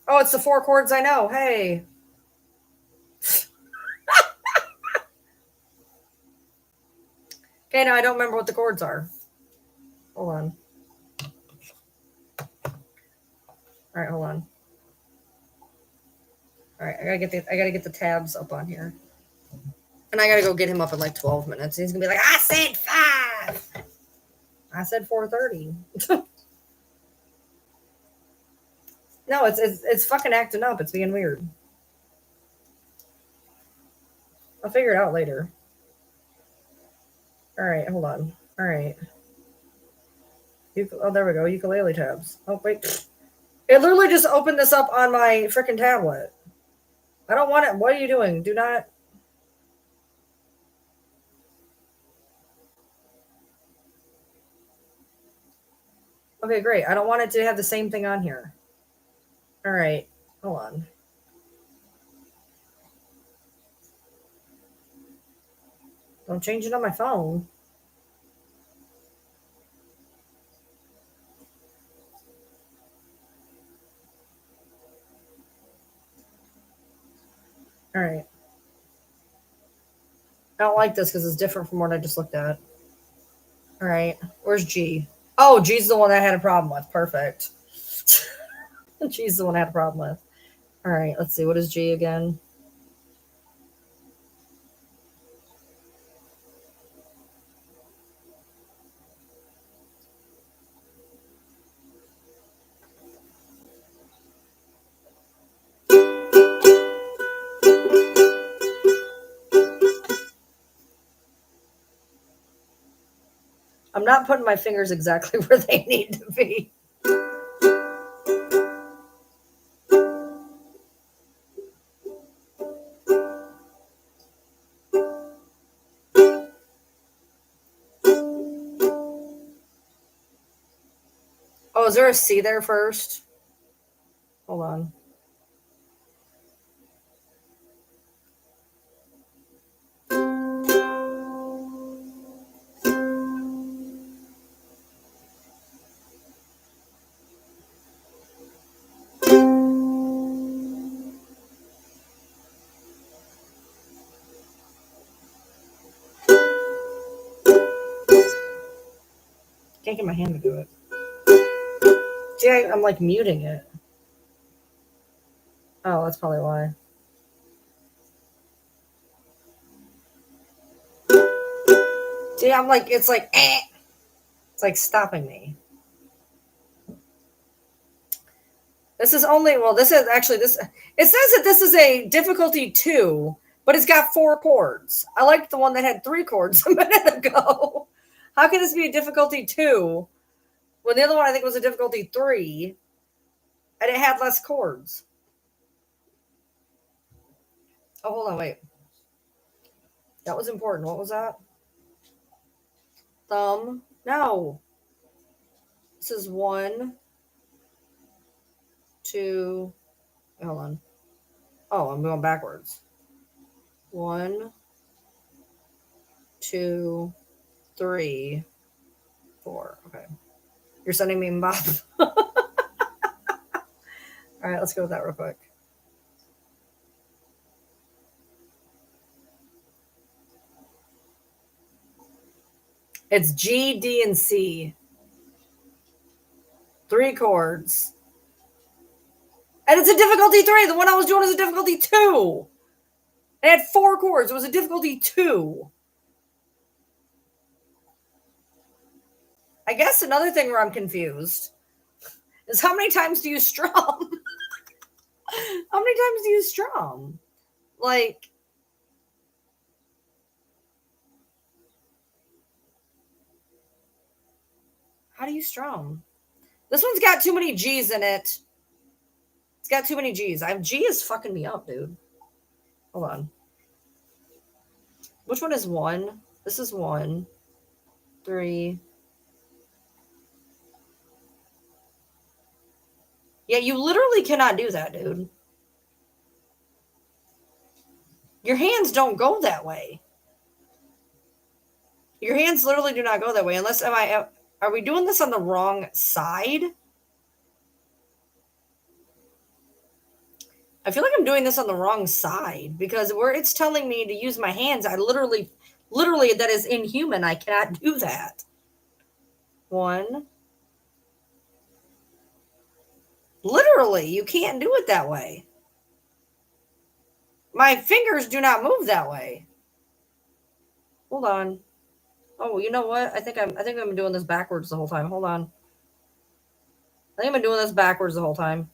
Oh, it's the 4 chords I know. Hey. Okay, now I don't remember what the chords are. Hold on. All right, hold on. All right, I gotta get the tabs up on here, and I gotta go get him up in like 12 minutes. He's gonna be like, I said 5. I said 4:30. No, it's fucking acting up. It's being weird. I'll figure it out later. All right, hold on. All right. Oh, there we go. Ukulele tabs. Oh, wait. It literally just opened this up on my freaking tablet. I don't want it. What are you doing? Do not. Okay, great. I don't want it to have the same thing on here. All right. Hold on. Don't change it on my phone. All right. I don't like this because it's different from what I just looked at. All right. Where's G? Oh, G's the one I had a problem with. Perfect. G's the one I had a problem with. All right. Let's see. What is G again? I'm not putting my fingers exactly where they need to be. Oh, is there a C there first? Hold on. Can't get my hand to do it. See, I'm like muting it. Oh, that's probably why. See, I'm like, it's like, eh. It's like stopping me. This is only, well, this is actually, this, it says that this is a difficulty 2, but it's got 4 chords. I liked the one that had 3 chords a minute ago. How can this be a difficulty 2 when the other one I think was a difficulty 3 and it had less chords? Oh, hold on, wait. That was important. What was that? Thumb. No. This is 1, 2. Hold on. Oh, I'm going backwards. 1, 2, 3, 4. Okay. You're sending me Bob. All right, let's go with that real quick. It's G, D, and C. 3 chords. And it's a difficulty 3. The one I was doing is a difficulty 2. It had 4 chords. It was a difficulty 2. I guess another thing where I'm confused is how many times do you strum? How many times do you strum? Like, how do you strum? This one's got too many G's in it. It's got too many G's. G is fucking me up, dude. Hold on. Which one is 1? This is 1, 3. Yeah, you literally cannot do that, dude. Your hands don't go that way. Your hands literally do not go that way unless are we doing this on the wrong side? I feel like I'm doing this on the wrong side because where it's telling me to use my hands, I literally that is inhuman. I cannot do that. 1. Literally, you can't do it that way. My fingers do not move that way. Hold on. Oh, you know what? I think I'm doing this backwards the whole time. Hold on. I think I've been doing this backwards the whole time.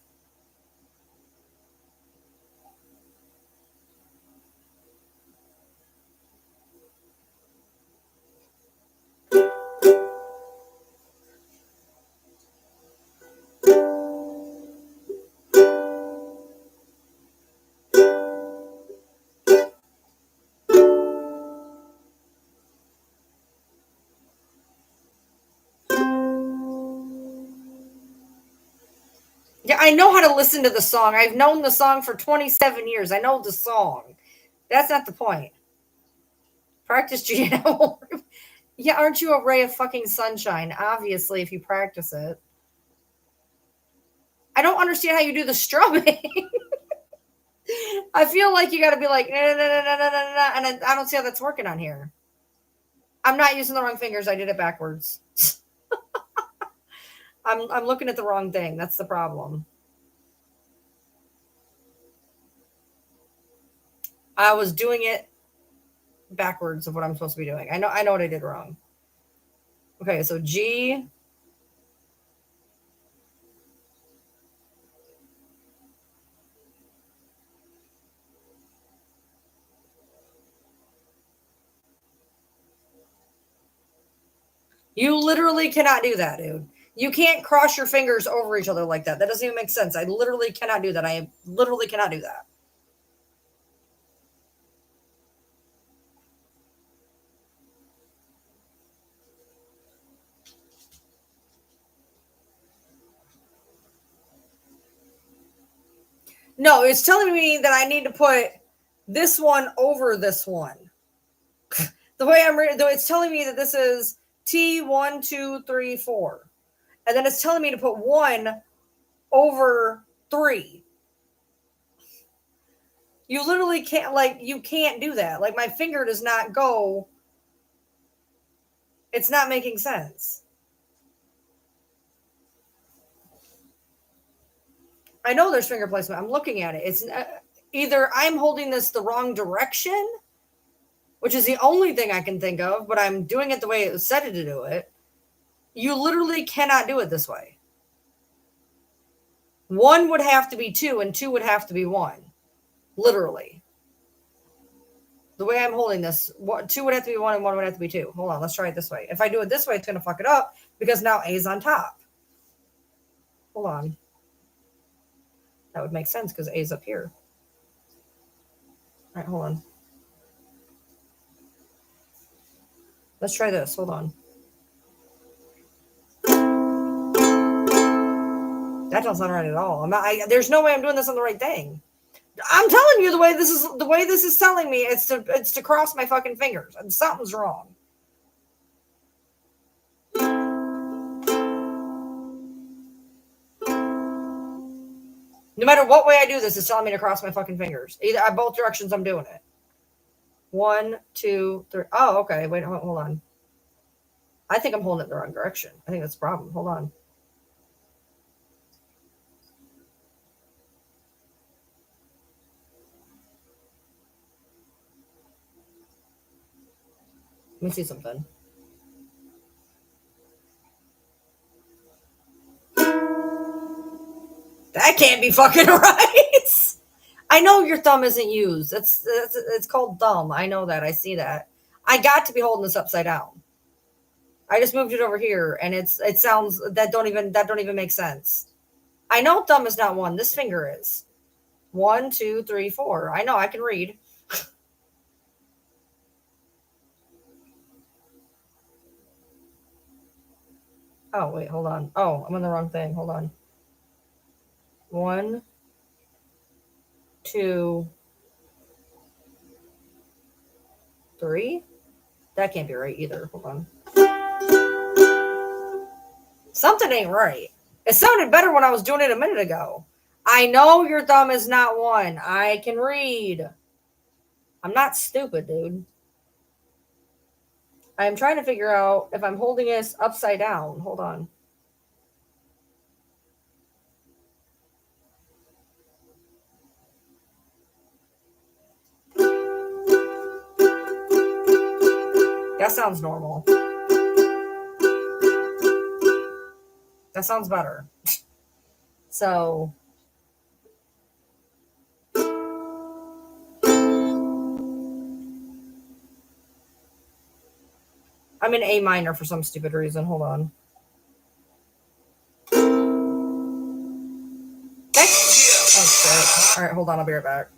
Yeah, I know how to listen to the song. I've known the song for 27 years. I know the song. That's not the point. Practice GNO. Yeah, aren't you a ray of fucking sunshine? Obviously, if you practice it. I don't understand how you do the strumming. I feel like you got to be like, nah, nah, nah, nah, nah, nah, nah, and I don't see how that's working on here. I'm not using the wrong fingers. I did it backwards. I'm looking at the wrong thing. That's the problem. I was doing it backwards of what I'm supposed to be doing. I know what I did wrong. Okay, so G. You literally cannot do that, dude. You can't cross your fingers over each other like that. That doesn't even make sense. I literally cannot do that. I literally cannot do that. No, it's telling me that I need to put this one over this one. The way I'm reading, though, it's telling me that this is T1, 2, 3, 4, and then it's telling me to put 1 over 3. You literally can't, like, you can't do that. Like, my finger does not go. It's not making sense. I know there's finger placement. I'm looking at it. It's either I'm holding this the wrong direction, which is the only thing I can think of, but I'm doing it the way it was said to do it. You literally cannot do it this way. 1 would have to be 2, and 2 would have to be 1. Literally. The way I'm holding this, 2 would have to be 1, and 1 would have to be 2. Hold on, let's try it this way. If I do it this way, it's going to fuck it up because now A is on top. Hold on. That would make sense because A is up here. All right, hold on. Let's try this. Hold on. That doesn't sound right at all. There's no way I'm doing this on the right thing. I'm telling you the way this is telling me it's to cross my fucking fingers, and something's wrong. No matter what way I do this, it's telling me to cross my fucking fingers. Either both directions, I'm doing it. 1, 2, 3. Oh, okay. Wait, hold on. I think I'm holding it the wrong direction. I think that's the problem. Hold on. Let me see something. That can't be fucking right. I know your thumb isn't used. It's called thumb. I know that. I see that. I got to be holding this upside down. I just moved it over here, and it sounds that don't even make sense. I know thumb is not 1. This finger is 1, 2, 3, 4. I know. I can read. Oh wait, hold on. Oh, I'm on the wrong thing. Hold on. 1, 2, 3. That can't be right either. Hold on. Something ain't right. It sounded better when I was doing it a minute ago. I know your thumb is not 1. I can read. I'm not stupid, dude. I'm trying to figure out if I'm holding this upside down. Hold on. That sounds normal. That sounds better. So I'm in A minor for some stupid reason. Hold on. Oh shit. All right, hold on. I'll be right back.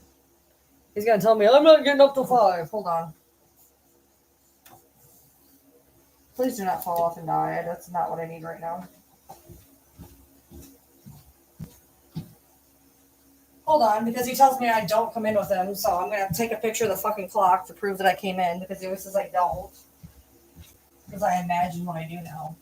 He's gonna tell me I'm not getting up to 5. Hold on. Please do not fall off and die. That's not what I need right now. Hold on, because he tells me I don't come in with him, so I'm gonna take a picture of the fucking clock to prove that I came in, because he always says I don't. Because I imagine what I do now.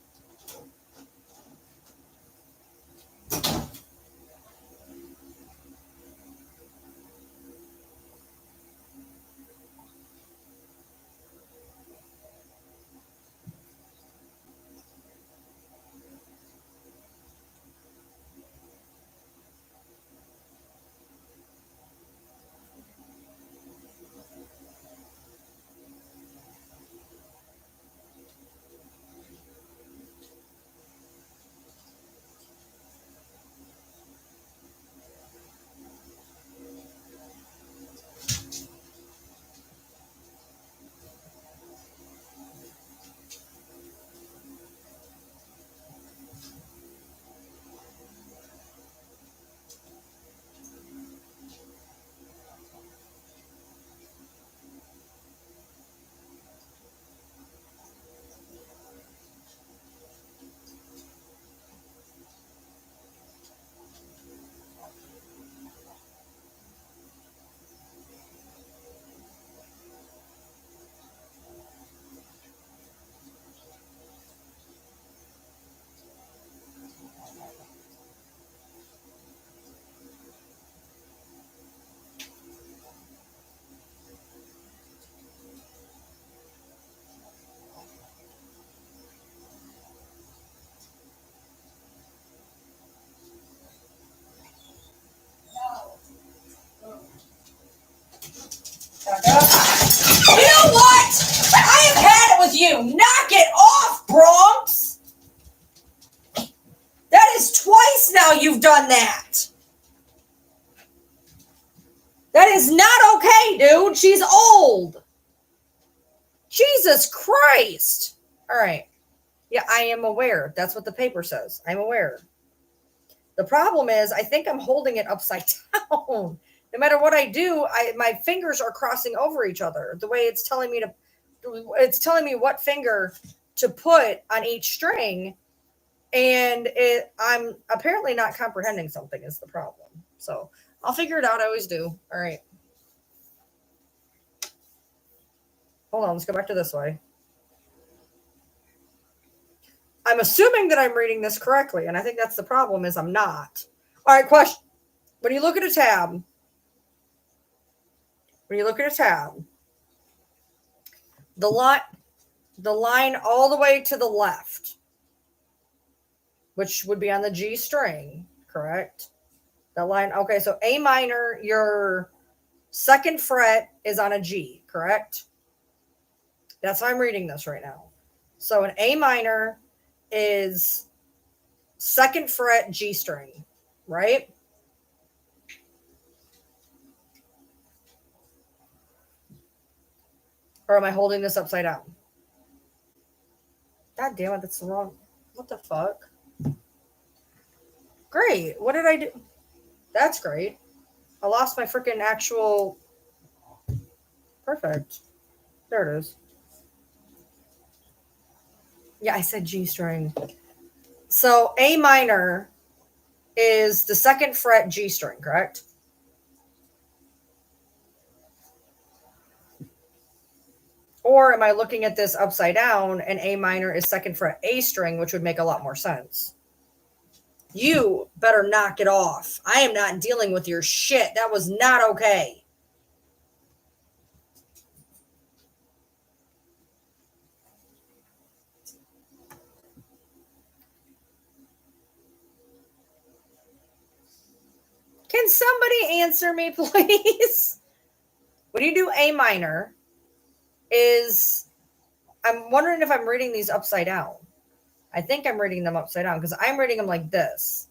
you. Knock it off, Bronx. That is twice now you've done that. That is not okay, dude. She's old. Jesus Christ. All right. Yeah, I am aware. That's what the paper says. I'm aware. The problem is, I think I'm holding it upside down. No matter what I do, my fingers are crossing over each other. The way it's telling me what finger to put on each string, and I'm apparently not comprehending something is the problem. So I'll figure it out. I always do. All right. Hold on. Let's go back to this way. I'm assuming that I'm reading this correctly, and I think that's the problem is I'm not. All right, question. When you look at a tab, the line all the way to the left, which would be on the G string, correct? The line, okay, so A minor, your second fret is on a G, correct? That's how I'm reading this right now. So an A minor is second fret G string, right? Or am I holding this upside down? God damn it, that's the wrong. What the fuck? Great. What did I do? That's great. I lost my freaking actual. Perfect. There it is. Yeah, I said G string. So A minor is the second fret G string, correct? Or am I looking at this upside down and A minor is second fret A string, which would make a lot more sense? You better knock it off. I am not dealing with your shit. That was not okay. Can somebody answer me, please? When you do A minor, I'm wondering if I'm reading these upside down. I think I'm reading them upside down because I'm reading them like this.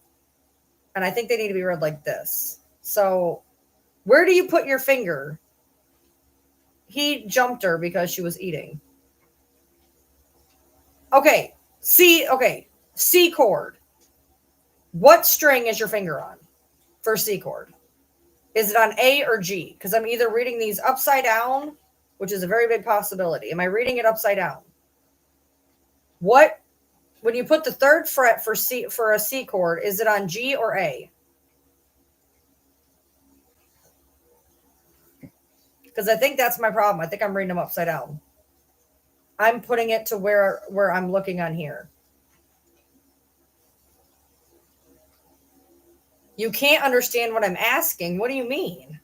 And I think they need to be read like this. So where do you put your finger? He jumped her because she was eating. Okay. C chord. What string is your finger on for C chord? Is it on A or G? Because I'm either reading these upside down, which is a very big possibility. Am I reading it upside down? When you put the third fret for a C chord, is it on G or A? Because I think that's my problem. I think I'm reading them upside down. I'm putting it to where I'm looking on here. You can't understand what I'm asking. What do you mean?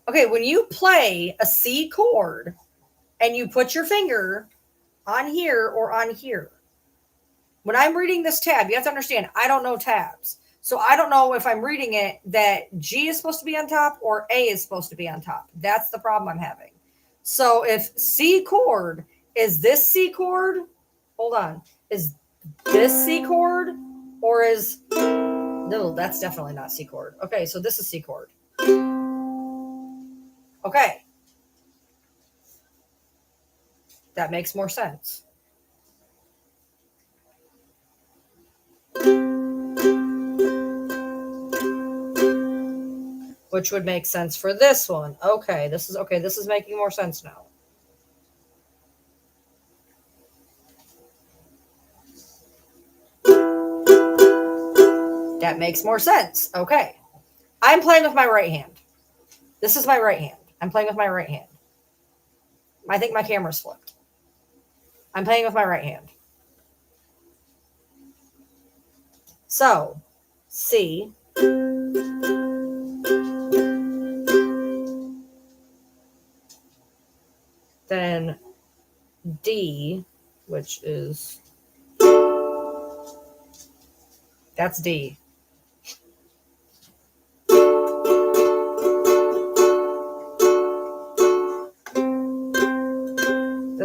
Okay, when you play a C chord and you put your finger on here or on here, when I'm reading this tab, you have to understand, I don't know tabs. So I don't know if I'm reading it that G is supposed to be on top or A is supposed to be on top. That's the problem I'm having. So if C chord is this C chord, hold on, is this C chord or is, no, that's definitely not C chord. Okay, so this is C chord. Okay. That makes more sense. Which would make sense for this one. Okay, this is making more sense now. That makes more sense. Okay. I'm playing with my right hand. This is my right hand. I'm playing with my right hand. I think my camera's flipped. I'm playing with my right hand. So, C. Then D, which is, that's D.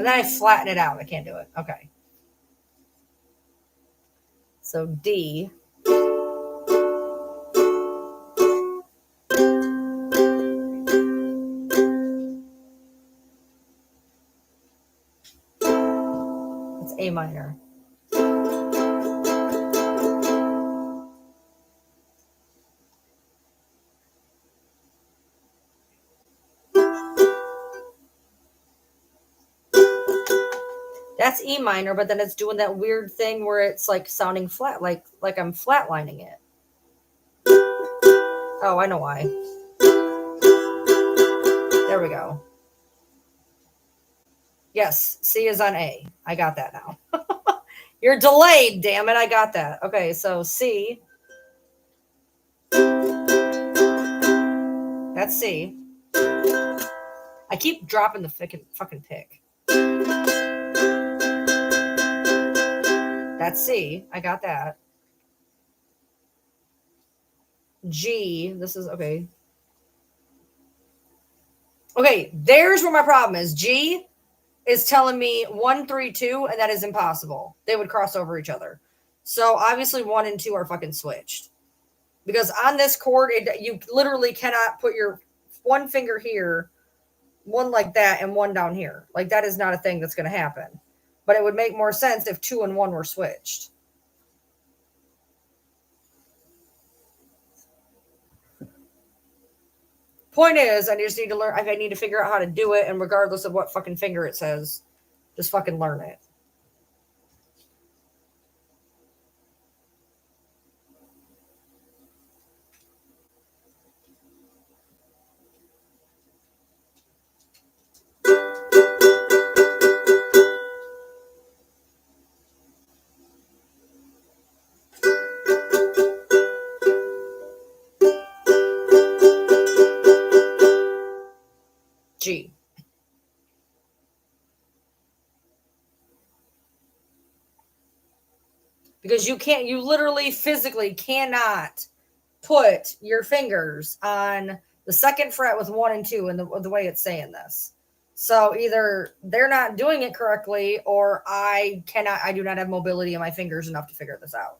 then I flatten it out. I can't do it. Okay. So D. It's A minor. That's E minor, but then it's doing that weird thing where it's like sounding flat, like I'm flatlining it. Oh, I know why. There we go. Yes, C is on A. I got that now. You're delayed, damn it. I got that. Okay, so C. That's C. I keep dropping the fucking pick. That's C. I got that. G. This is okay. Okay, there's where my problem is. G is telling me 1, 3, 2, and that is impossible. They would cross over each other. So obviously 1 and 2 are fucking switched. Because on this chord, you literally cannot put your one finger here, one like that, and one down here. Like, that is not a thing that's going to happen. But it would make more sense if 2 and 1 were switched. Point is, I just need to learn. I need to figure out how to do it, and regardless of what fucking finger it says, just fucking learn it. G. Because you literally physically cannot put your fingers on the second fret with 1 and 2 in the way it's saying this. So either they're not doing it correctly, or I do not have mobility in my fingers enough to figure this out.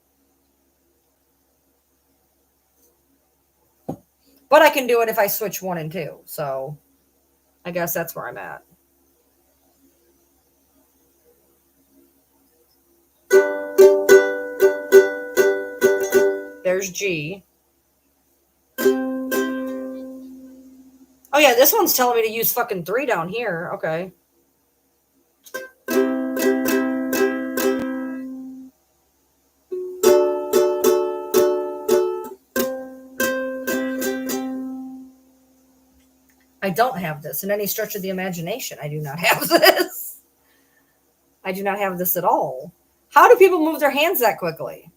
But I can do it if I switch 1 and 2. So I guess that's where I'm at. There's G. Oh yeah, this one's telling me to use fucking 3 down here. Okay. I don't have this in any stretch of the imagination. I do not have this. I do not have this at all. How do people move their hands that quickly?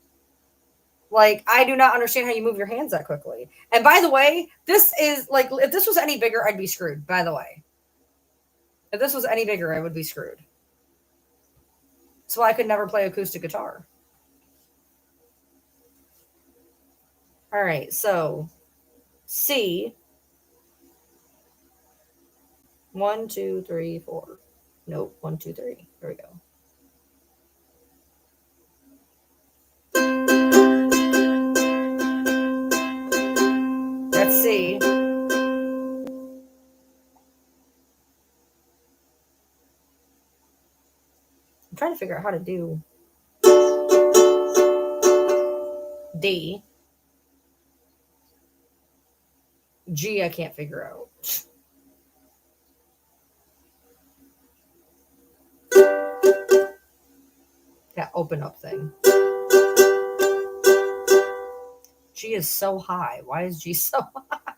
Like, I do not understand how you move your hands that quickly. And by the way, this is like, if this was any bigger, I'd be screwed, by the way. If this was any bigger, I would be screwed. That's why I could never play acoustic guitar. All right, so C. 1, 2, 3, 4. Nope, 1, 2, 3. There we go. Let's see. I'm trying to figure out how to do D. G, I can't figure out. That open up thing. G is so high. Why is G so high?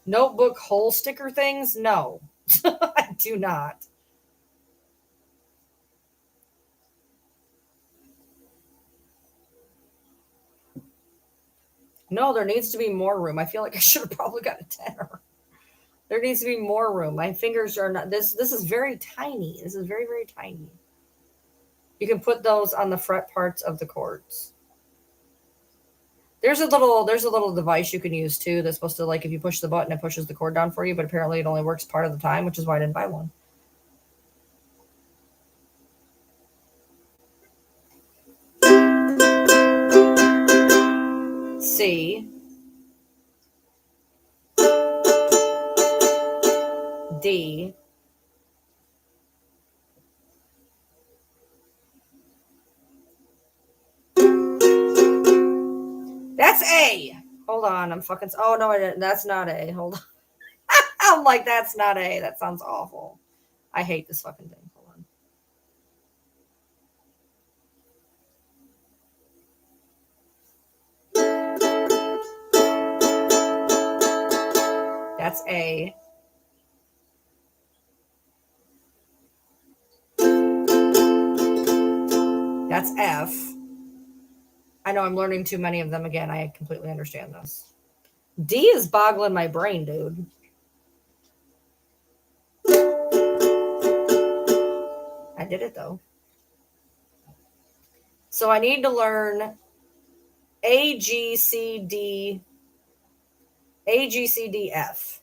Notebook hole sticker things? No, I do not. No, there needs to be more room. I feel like I should have probably got a tenor. There needs to be more room. My fingers are not, this is very tiny. This is very, very tiny. You can put those on the fret parts of the chords. There's a little device you can use too that's supposed to, like, if you push the button it pushes the cord down for you, but apparently it only works part of the time, which is why I didn't buy one. C D That's A. Hold on, I'm fucking. Oh no, I didn't. That's not A. Hold on. I'm like, that's not A. That sounds awful. I hate this fucking thing. Hold on. That's A. That's F. I know I'm learning too many of them again. I completely understand this. D is boggling my brain, dude. I did it though. So I need to learn A, G, C, D, A, G, C, D, F.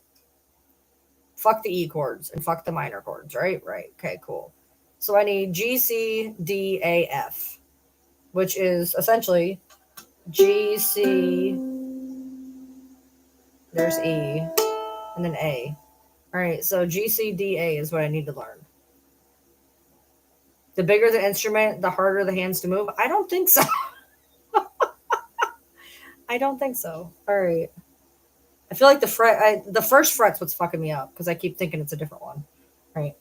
Fuck the E chords and fuck the minor chords, right? Right. Okay, cool. So I need G, C, D, A, F, which is essentially G, C, there's E, and then A. All right, so G, C, D, A is what I need to learn. The bigger the instrument, the harder the hands to move. I don't think so. I don't think so. All right. I feel like the first fret's what's fucking me up because I keep thinking it's a different one. All right.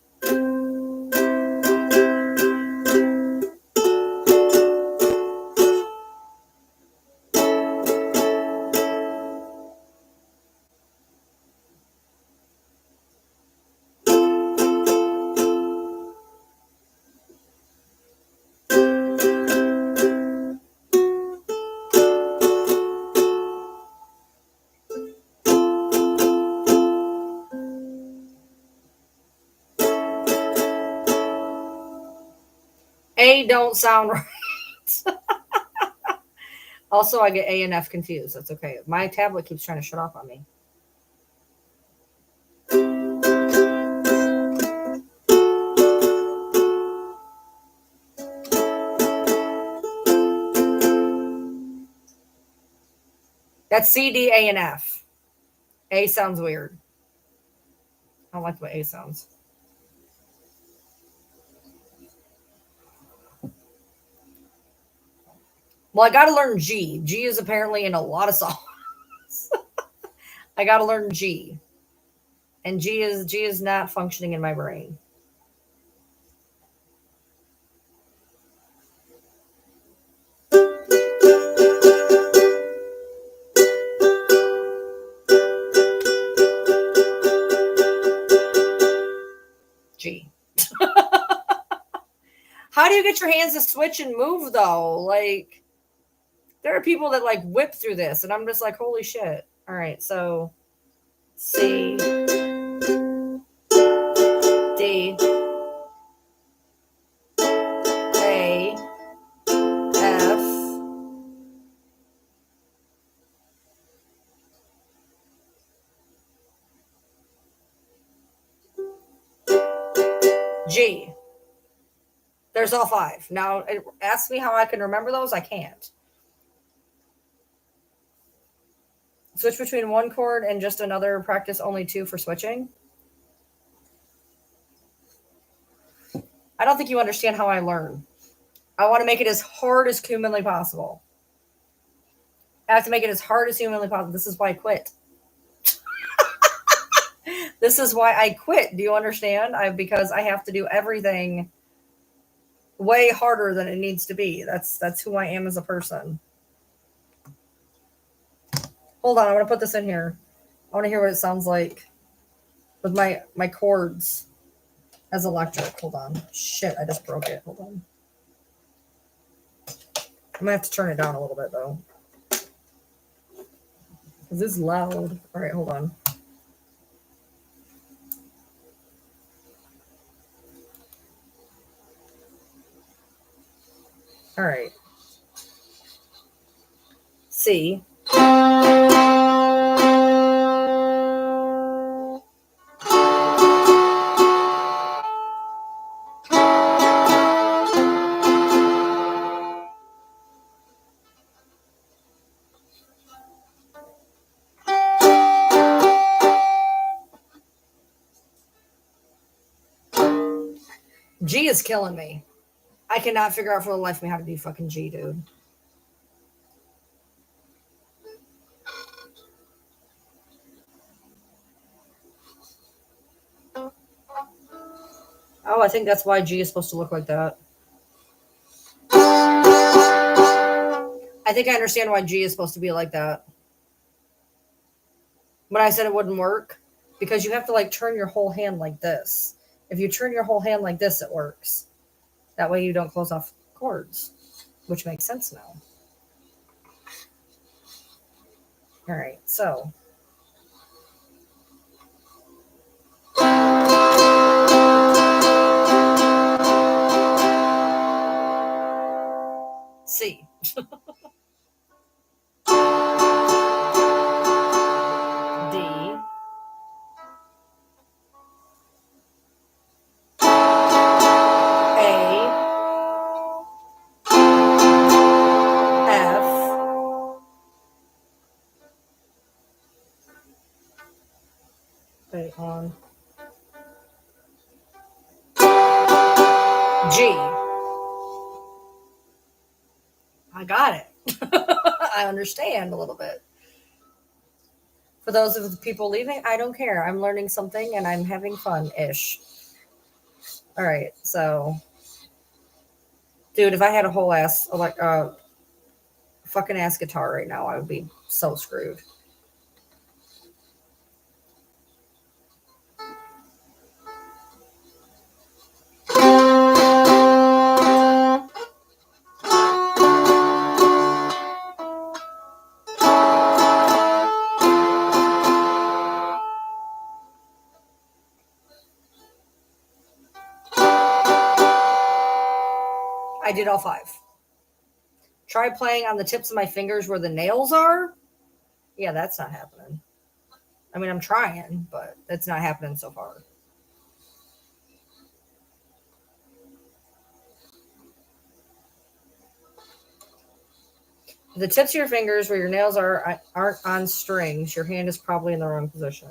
A don't sound right. Also, I get A and F confused. That's okay. My tablet keeps trying to shut off on me. That's C, D, A, and F. A sounds weird. I don't like the way A sounds. Well, I got to learn G. G is apparently in a lot of songs. I got to learn G, and G is not functioning in my brain. G. How do you get your hands to switch and move though? Like, there are people that like whip through this, and I'm just like, holy shit. All right, so C, D, A, F, G. There's all five. Now, ask me how I can remember those. I can't. Switch between one chord and just another, practice only two for switching. I don't think you understand how I learn. I want to make it as hard as humanly possible. I have to make it as hard as humanly possible. This is why I quit. This is why I quit. Do you understand? Because I have to do everything way harder than it needs to be. That's who I am as a person. Hold on, I'm gonna put this in here. I want to hear what it sounds like with my chords as electric. Hold on. Shit, I just broke it. Hold on. I'm gonna have to turn it down a little bit though. Because this is loud. All right, hold on. All right. C. G is killing me. I cannot figure out for the life of me how to do fucking G, dude. Oh, I think that's why G is supposed to look like that. I think I understand why G is supposed to be like that. But I said it wouldn't work because you have to like turn your whole hand like this. If you turn your whole hand like this, it works. That way you don't close off chords, which makes sense now. All right, so. C. D. Wait, on. G. I got it. I understand a little bit. For those of the people leaving, I don't care. I'm learning something and I'm having fun-ish. All right, so. Dude, if I had a whole ass, like, fucking ass guitar right now, I would be so screwed. I did all 5. Try playing on the tips of my fingers where the nails are. Yeah, that's not happening. I mean, I'm trying, but it's not happening so far. The tips of your fingers where your nails aren't on strings, your hand is probably in the wrong position.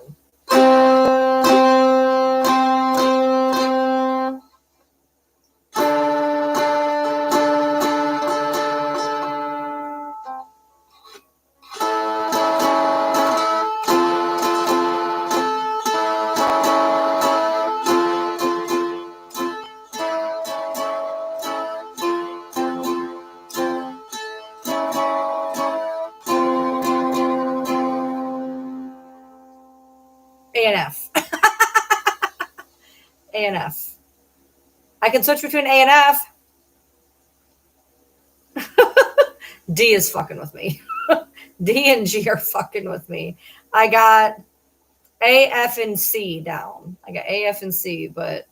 A and F. A and F. I can switch between A and F. D is fucking with me. D and G are fucking with me. I got A, F, and C down. I got A, F, and C, but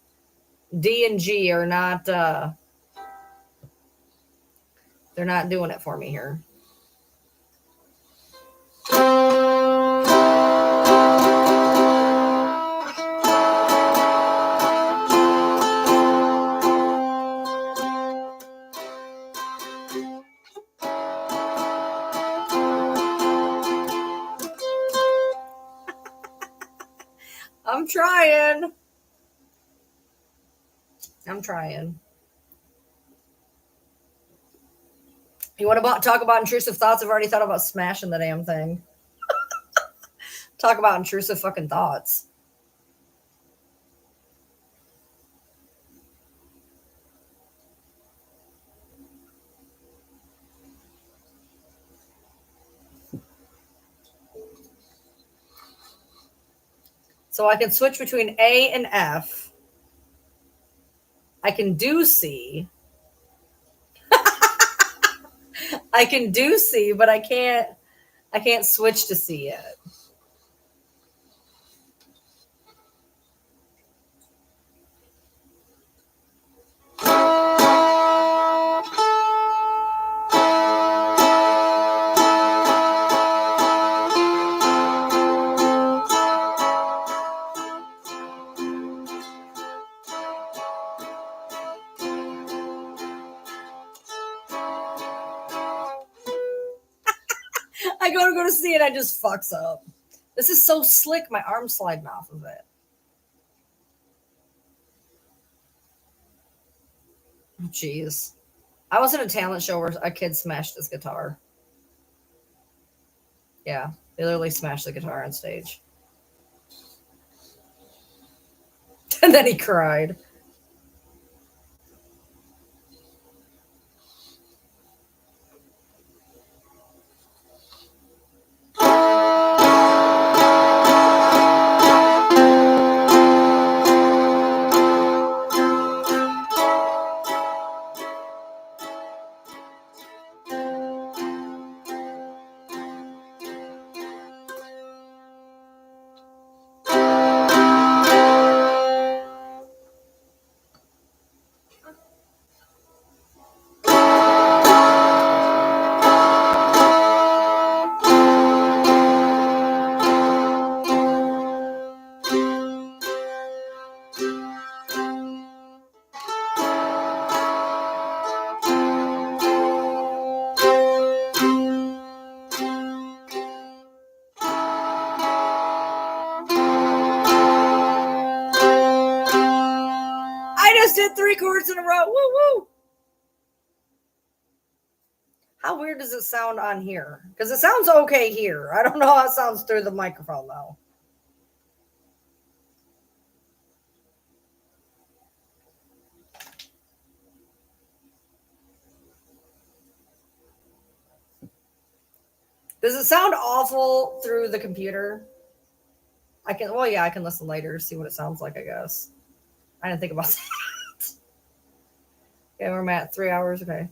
D and G are not, they're not doing it for me here. I'm trying. You want to talk about intrusive thoughts? I've already thought about smashing the damn thing. Talk about intrusive fucking thoughts. So I can switch between A and F. I can do C. I can do C, but I can't switch to C yet. I go to see it, I just fucks up. This is so slick, my arm's sliding off of it. Jeez. I was at a talent show where a kid smashed his guitar. Yeah, they literally smashed the guitar on stage. And then he cried. I just did 3 chords in a row. Woo woo. How weird does it sound on here? Because it sounds okay here. I don't know how it sounds through the microphone though. Does it sound awful through the computer? I can listen later, see what it sounds like, I guess. I didn't think about that. Okay, we're at 3 hours. Okay.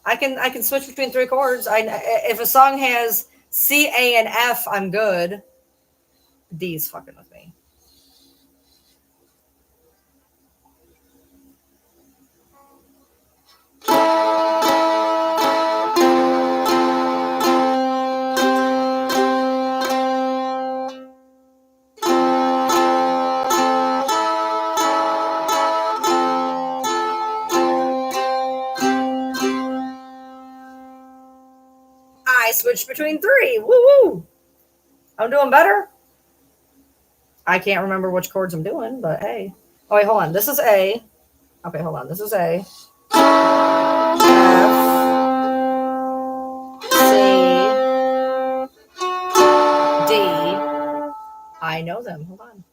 I can switch between 3 chords. If a song has C, A, and F, I'm good. D's fucking with me. I switched between 3. Woo woo. I'm doing better. I can't remember which chords I'm doing, but hey. Oh, wait, hold on. This is A. Okay, hold on. This is A. F. C. D. I know them. Hold on.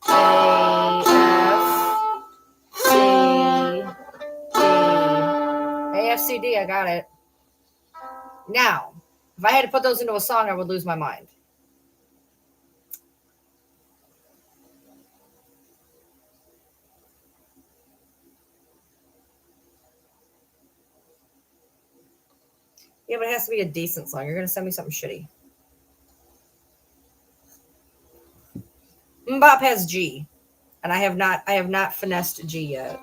A. F. C. D. A, F, C, D. I got it. Now, if I had to put those into a song, I would lose my mind. Yeah, but it has to be a decent song. You're going to send me something shitty. Mbop has G, and I have not finessed G yet.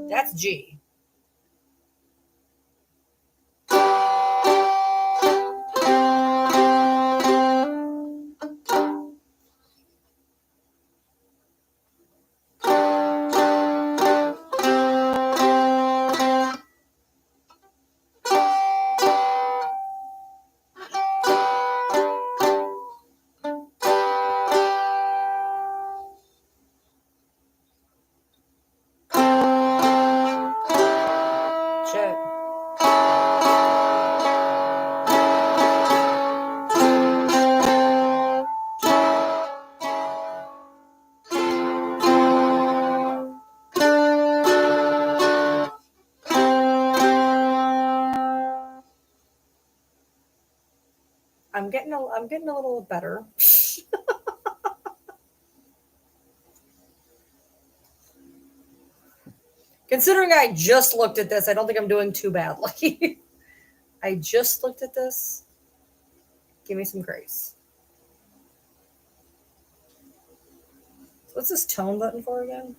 That's G. I'm getting a little better. Considering I just looked at this, I don't think I'm doing too badly. I just looked at this. Give me some grace. What's this tone button for again?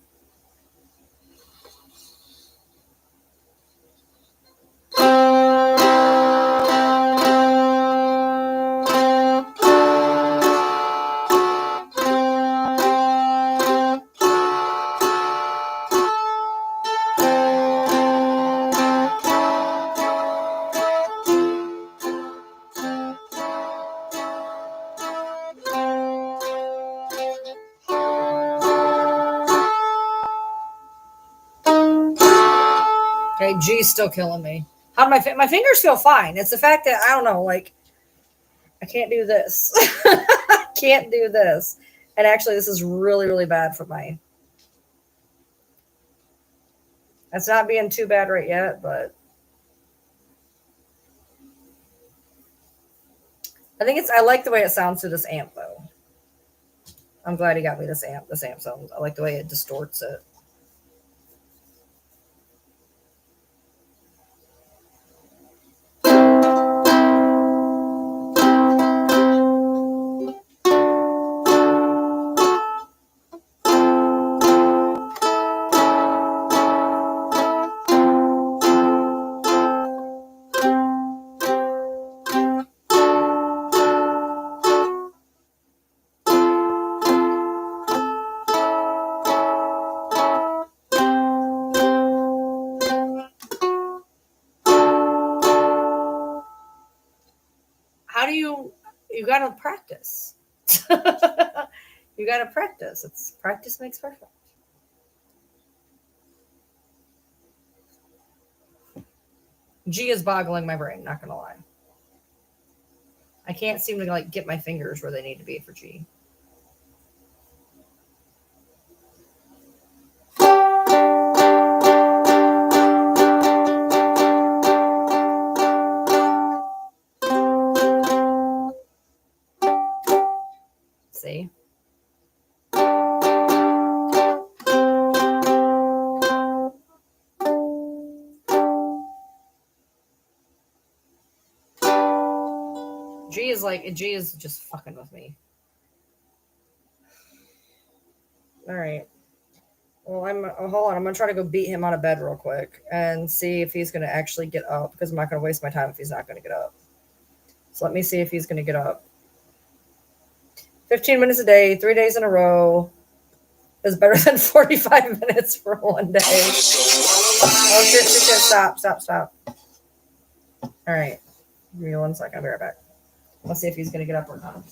right, G's still killing me. How do my fingers feel fine? It's the fact that I don't know, like I can't do this. I can't do this. And actually, this is really, really bad for my. It's not being too bad right yet, but I think it's. I like the way it sounds through this amp, though. I'm glad he got me this amp. This amp sounds. I like the way it distorts it. How do you gotta practice. You gotta practice. It's practice makes perfect. G is boggling my brain, not gonna lie. I can't seem to like get my fingers where they need to be for G. See? G is just fucking with me. All right. Well, hold on. I'm gonna try to go beat him out of bed real quick and see if he's gonna actually get up because I'm not gonna waste my time if he's not gonna get up. So let me see if he's gonna get up. 15 minutes a day, 3 days in a row is better than 45 minutes for one day. Oh shit! Stop. All right. Give me 1 second. I'll be right back. Let's see if he's gonna get up or not.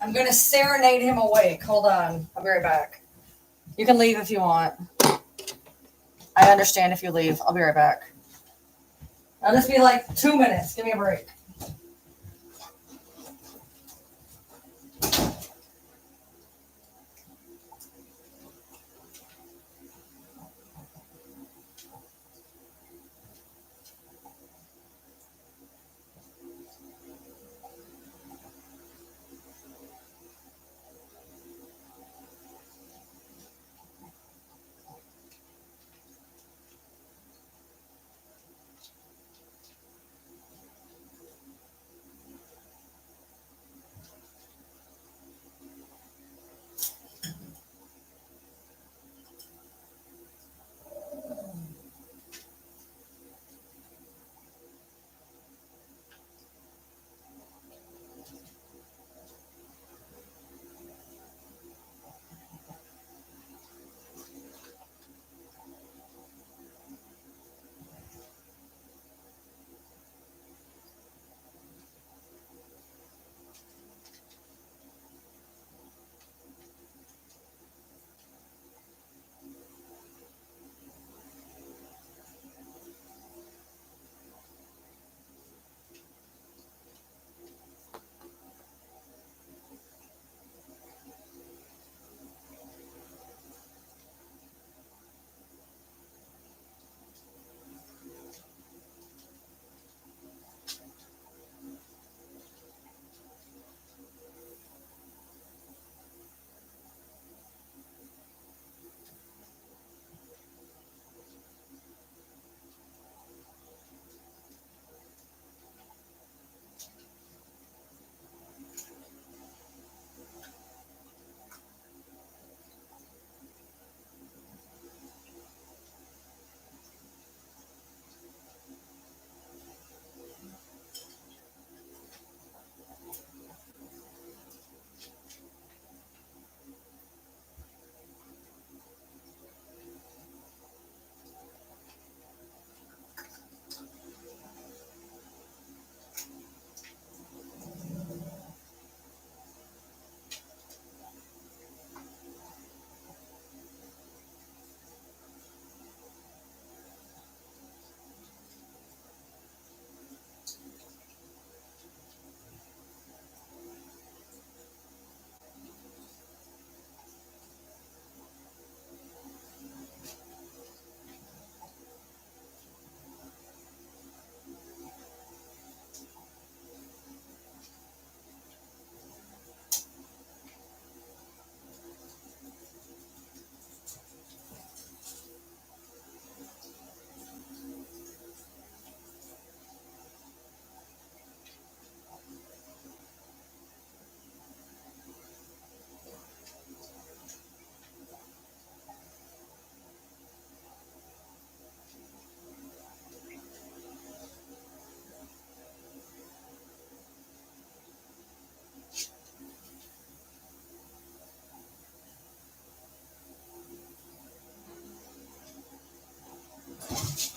I'm gonna serenade him awake. Hold on. I'll be right back. You can leave if you want. I understand if you leave. I'll be right back. I'll just be like 2 minutes. Give me a break.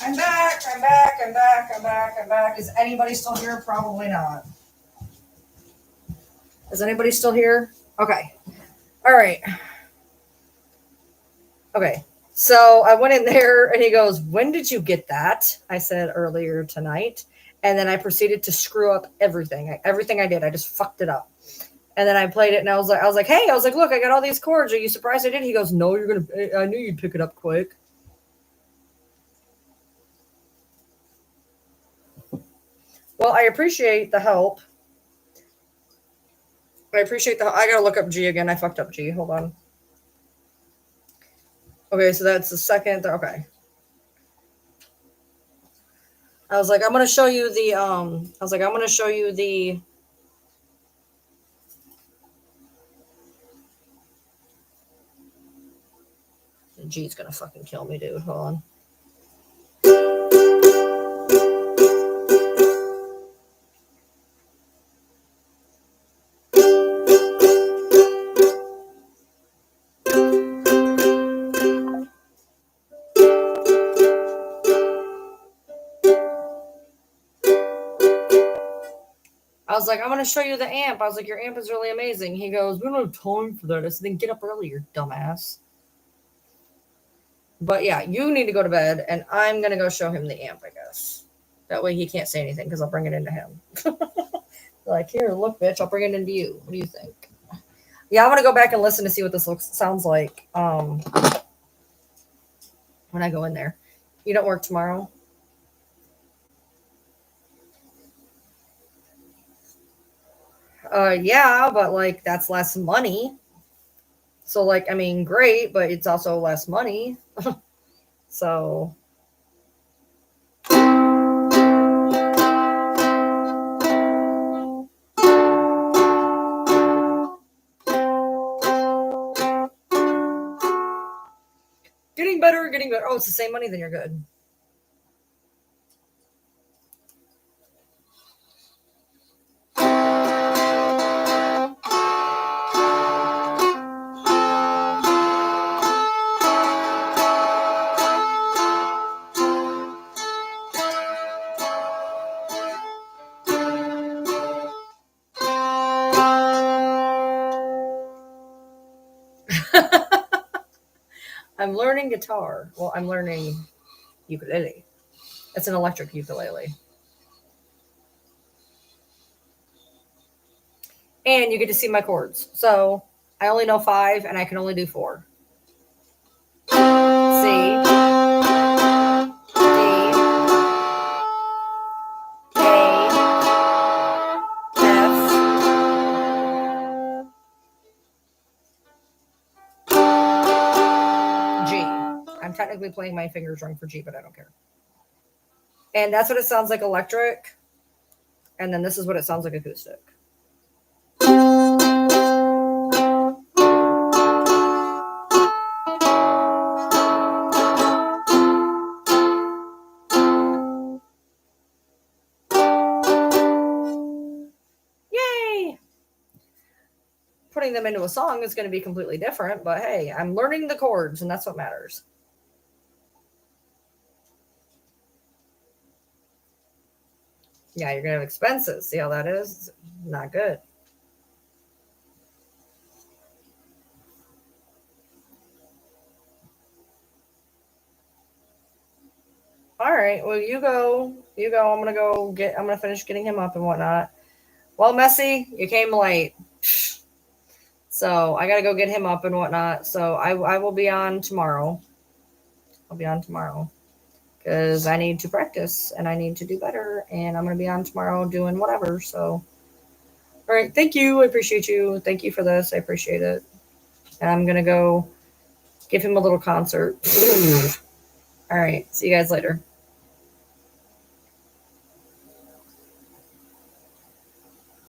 I'm back. I'm back. I'm back. I'm back. I'm back. Is anybody still here? Probably not. Is anybody still here? Okay. All right. Okay. So I went in there and he goes, "When did you get that?" I said, "Earlier tonight." And then I proceeded to screw up everything. Everything I did, I just fucked it up. And then I played it and I was like, "Hey," I was like, "Look, I got all these chords. Are you surprised I did?" He goes, "No, I knew you'd pick it up quick." Well, I appreciate the help. I gotta look up G again. I fucked up G. Hold on. Okay, so that's the second. Okay. I was like, I'm gonna show you the G's gonna fucking kill me, dude. Hold on. I was like, I'm gonna show you the amp. I was like, your amp is really amazing. He goes, "We don't have time for that." I said, "Then get up earlier, dumbass." But yeah, you need to go to bed, and I'm gonna go show him the amp, I guess. That way he can't say anything because I'll bring it into him. Like, here, look, bitch, I'll bring it into you. What do you think? Yeah, I'm gonna go back and listen to see what this sounds like. When I go in there. You don't work tomorrow? Yeah, but like that's less money. So like, I mean, great, but it's also less money. So getting better, getting better. Oh, it's the same money, then you're good. I'm learning guitar. Well, I'm learning ukulele. It's an electric ukulele. And you get to see my chords. So I only know 5 and I can only do 4. C, I'm technically playing my fingers wrong for G, but I don't care. And that's what it sounds like electric. And then this is what it sounds like acoustic. Yay! Putting them into a song is going to be completely different, but hey, I'm learning the chords, and that's what matters. Yeah, you're going to have expenses. See how that is? Not good. All right. Well, you go. You go. I'm going to finish getting him up and whatnot. Well, Messi, you came late. So I got to go get him up and whatnot. So I will be on tomorrow. I'll be on tomorrow because I need to practice and I need to do better. And I'm going to be on tomorrow doing whatever. So, all right. Thank you. I appreciate you. Thank you for this. I appreciate it. And I'm going to go give him a little concert. All right. See you guys later.